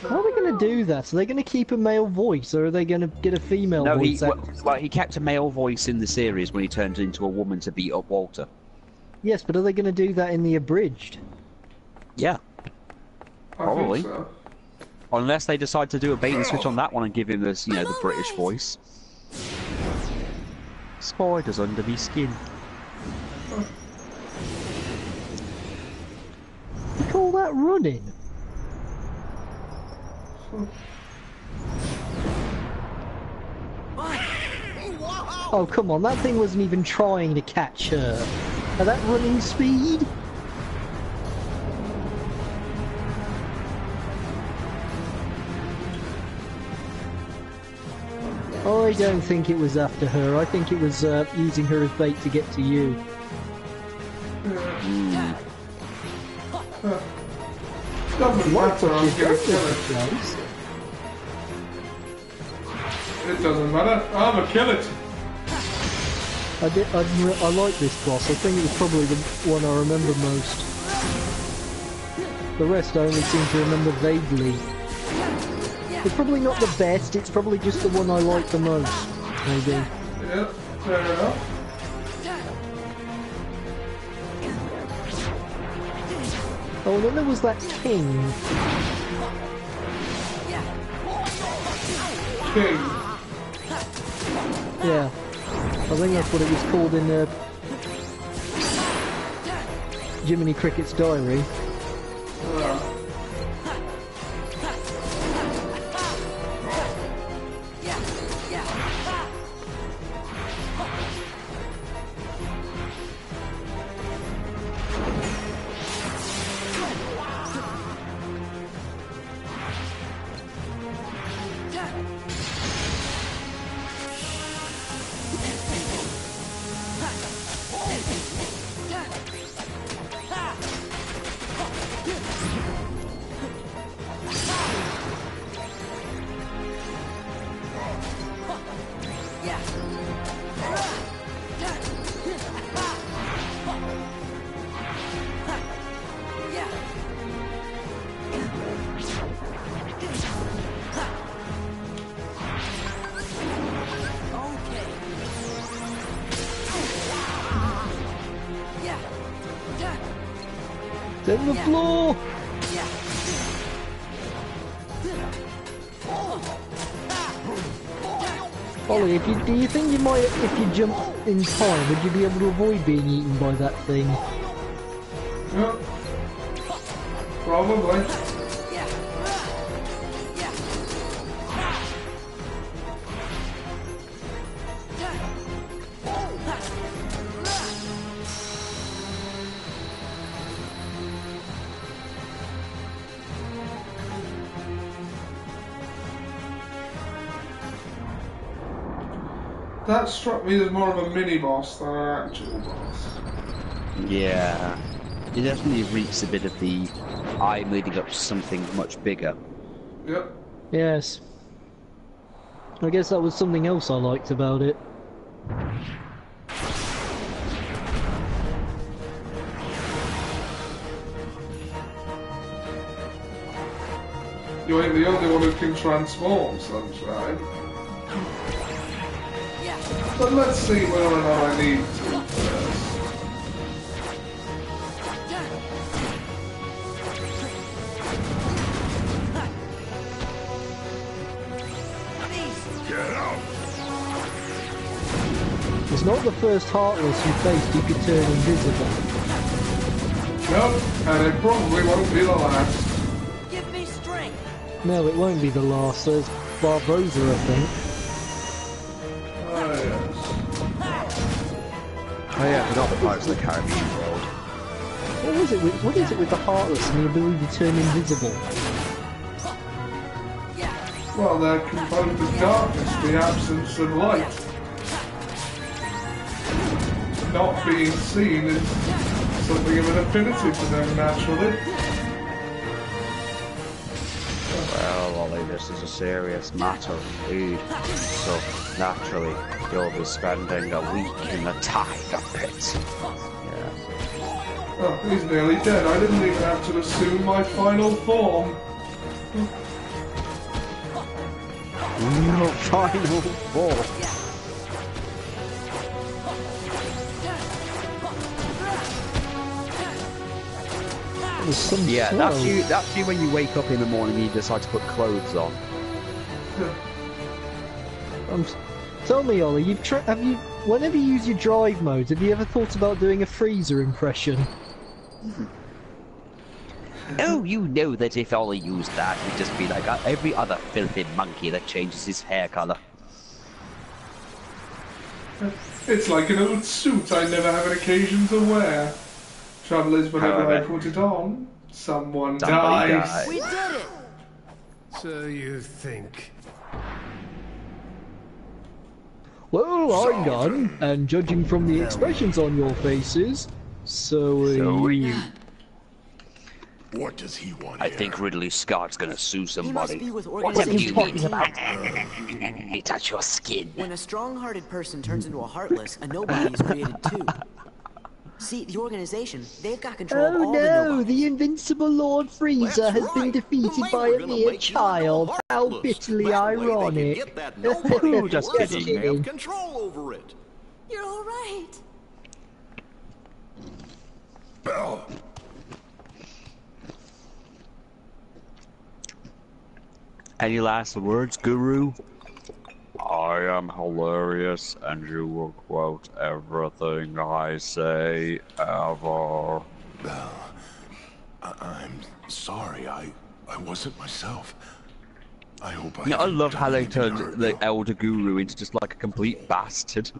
How are they going to do that? Are they going to keep a male voice, or are they going to get a female voice?
Well, he kept a male voice in the series when he turned into a woman to beat up Walter.
Yes, but are they going to do that in the abridged?
Yeah. Probably.
I think so.
Unless they decide to do a bait and switch on that one and give him this, you know, the British voice. Spiders under me skin.
You call that running? Oh, come on, that thing wasn't even trying to catch her. At that running speed? I don't think it was after her. I think it was using her as bait to get to you.
Doesn't matter, I'm gonna kill it. It doesn't matter, I'm gonna kill it.
I like this boss. I think it was probably the one I remember most. The rest I only seem to remember vaguely. It's probably not the best, it's probably just the one I like the most, maybe.
Yeah, fair enough.
Oh, and then there was that king.
King?
Yeah. I think that's what it was called in Jiminy Cricket's diary. Then the floor! Ollie, do you think you might, if you jump in time, would you be able to avoid being eaten by that thing?
Yeah. Probably. That struck me as more of a mini-boss than an actual boss.
Yeah. It definitely reeks a bit of the I'm leading up to something much bigger.
Yep.
Yes. I guess that was something else I liked about it.
You ain't the only one who can transform, Sunshine. But let's see whether or not I need to first.
Get out!
It's not the first Heartless you faced who could turn invisible.
Nope, and it probably won't be the last.
Give me strength.
No, it won't be the last. There's Barbosa, I think.
Oh, yes.
Oh yeah, I forgot the Pirates of the Caribbean world.
What is it with the Heartless and the ability to turn invisible?
Well, they're composed of darkness, the absence of light. Not being seen is something of an affinity to them, naturally.
Well, Ollie, this is a serious matter indeed. So, naturally, you'll be spending a week in the tiger pit. Yeah.
Oh, he's nearly dead. I didn't even have to assume my final form.
No final form. Yeah, that's you when you wake up in the morning and you decide to put clothes on.
Tell me, Ollie, whenever you use your drive modes, have you ever thought about doing a Freezer impression?
Oh, you know that if Ollie used that, he'd just be like every other filthy monkey that changes his hair colour.
It's like an old suit I never have an occasion to wear. Trouble is, whenever I put it on, someone dies.
We did it!
So you think.
Well, I'm done, and judging from the expressions on your faces, so are you.
What does he want
I think Ridley Scott's gonna sue somebody.
He must be with
What are you talking about? Touch your skin.
When a strong-hearted person turns into a Heartless, a nobody is created too. See, the organization, they've got control of all the nobodies.
The invincible Lord Frieza has been defeated by a mere child. How bitterly ironic.
Just kidding. Control over it.
You're all right.
Bell.
Any last words, Guru? I am hilarious, and you will quote everything I say ever.
Bell, I'm sorry. I wasn't myself. I hope I.
No, I love how they turned the elder Guru into just like a complete bastard.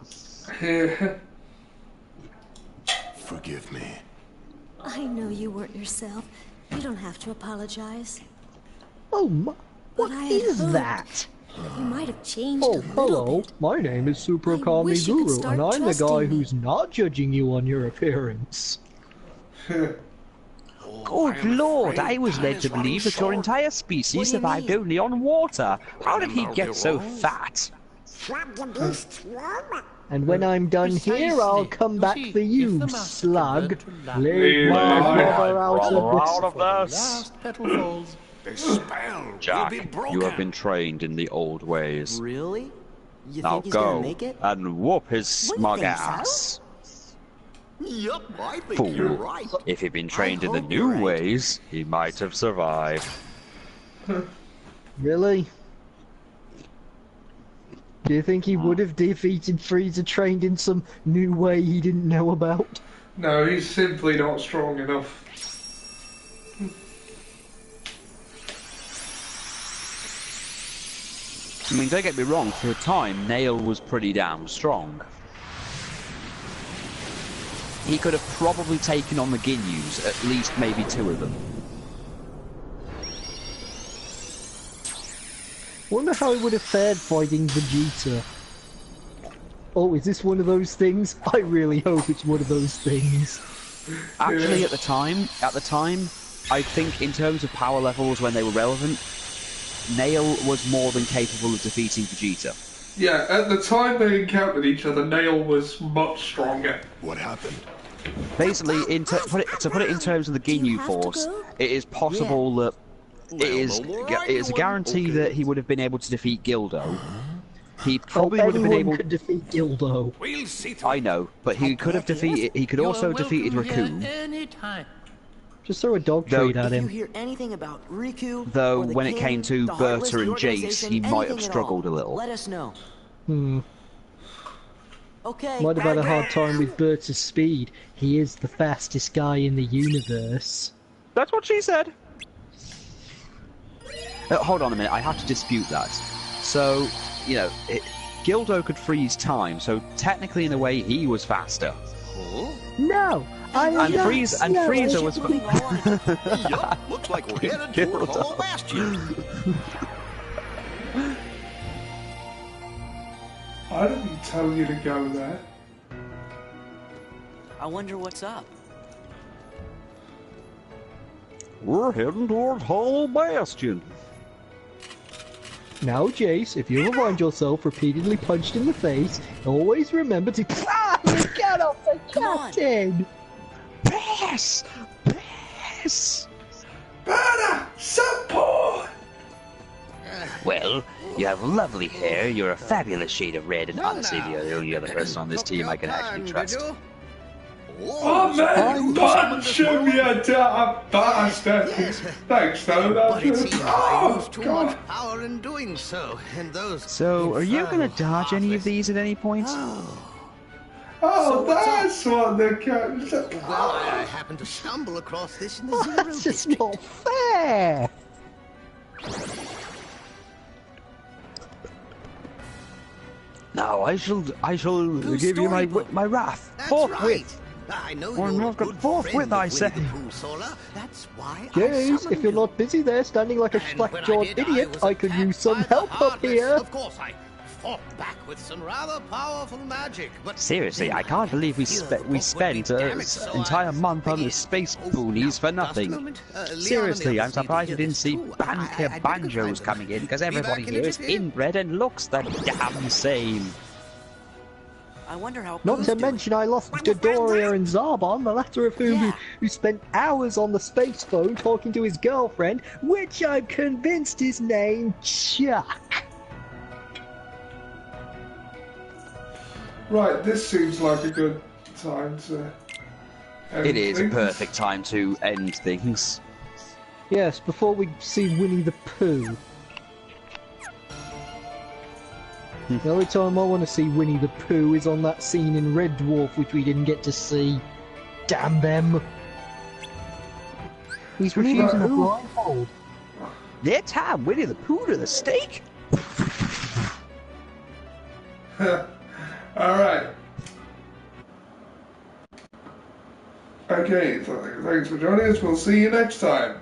Forgive me.
I know you weren't yourself. You don't have to apologize.
Oh, what is that?
You might have changed
Oh,
a little
hello. My name is Super Kami
wish you could
Guru,
start
and I'm the guy
trusting me.
who's not judging you on your appearance.
Good lord, I was led to believe that your entire species survived only on water. How did he get so fat?
And when I'm done here, I'll come back for you, slug. Leave my mother out of this.
Last petal falls.
The spell
Jack,
will be broken.
you have been trained in the old ways.
Really? You
Now
think he's gonna
go
make it?
and whoop his smug
think so?
ass.
Yup, I think
Fool.
you're right.
If he'd been trained in the
hope
new
you're right.
ways, he might have survived.
Really? Do you think he would have defeated Frieza trained in some new way he didn't know about?
No, he's simply not strong enough.
I mean, don't get me wrong, for a time, Nail was pretty damn strong. He could have probably taken on the Ginyus, at least maybe 2 of them.
Wonder how he would have fared fighting Vegeta. oh, is this one of those things? I really hope it's one of those things.
Actually, at the time, I think in terms of power levels when they were relevant, Nail was more than capable of defeating Vegeta.
Yeah, at the time they encountered each other, Nail was much stronger.
What happened?
Basically, to put it in terms of the Ginyu Force, it is possible that it is a guarantee that he would have been able to defeat Gildo. He probably would have been able
to defeat Gildo.
We'll see
I know, but he could have defeated. He could also have defeated Raccoon.
Just throw a dog treat at him.
If you hear anything about Riku,
Though
or the
when it
King,
came to
the
Berta
Heartless,
and
the
Jace,
organization,
he might have
anything at
struggled
all,
a little.
Let us know. Okay.
Might have had a hard time with Berta's speed. He is the fastest guy in the universe.
That's what she said. Hold on a minute, I have to dispute that. So, you know, Gildo could freeze time, so technically in a way he was faster.
No!
And Frieza was...
Yup, looks like we're headed toward Hollow Bastion.
I didn't tell you to go there.
I wonder what's up.
We're heading towards Hollow Bastion.
Now, Jace, if you ever find yourself repeatedly punched in the face, always remember to get off the captain!
Pass! Pass!
Berta! Support!
Well, you have lovely hair, you're a fabulous shade of red, and honestly, you're the only other person on this team I can actually trust.
Oh man, punch him, you damn bastard! Thanks, though.
But it seems I
Oh,
used too
God.
much power in doing so, and those...
So, are you gonna dodge any of these at any point?
Oh, that's what the cat...
Well, I happened to stumble across this in the Zero
That's just not fair!
Now, I shall give you my wrath.
That's
Forthwith.
right. I know
Or
you're
not
a good
forthwith,
friend
I
of
say.
Winnie the Pooh, Sora. That's why I
Jace,
summoned
if you're
you.
not busy there standing like a
And
slack-jawed
when I did,
idiot,
was
I could use some
attacked by the
help up
Heartless.
here!
Of course, I fought back with some rather powerful magic, but
Seriously,
then
I can't believe we spent an entire month on the space boonies for nothing. Seriously, I'm surprised you didn't see banjos coming in, because everybody here is inbred and looks the damn same.
I wonder how.
Not to mention I lost Dodoria and Zarbon, the latter of whom who spent hours on the space phone talking to his girlfriend, which I'm convinced is named Chuck.
Right, this seems like a good time to...
It is a
things.
perfect time to end things.
Yes, before we see Winnie the Pooh. The only time I want to see Winnie the Pooh is on that scene in Red Dwarf, which we didn't get to see. Damn them! He's refusing a blindfold.
Let's have Winnie the Pooh to the stake!
Alright. Okay, so thanks for joining us. We'll see you next time.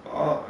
Bye.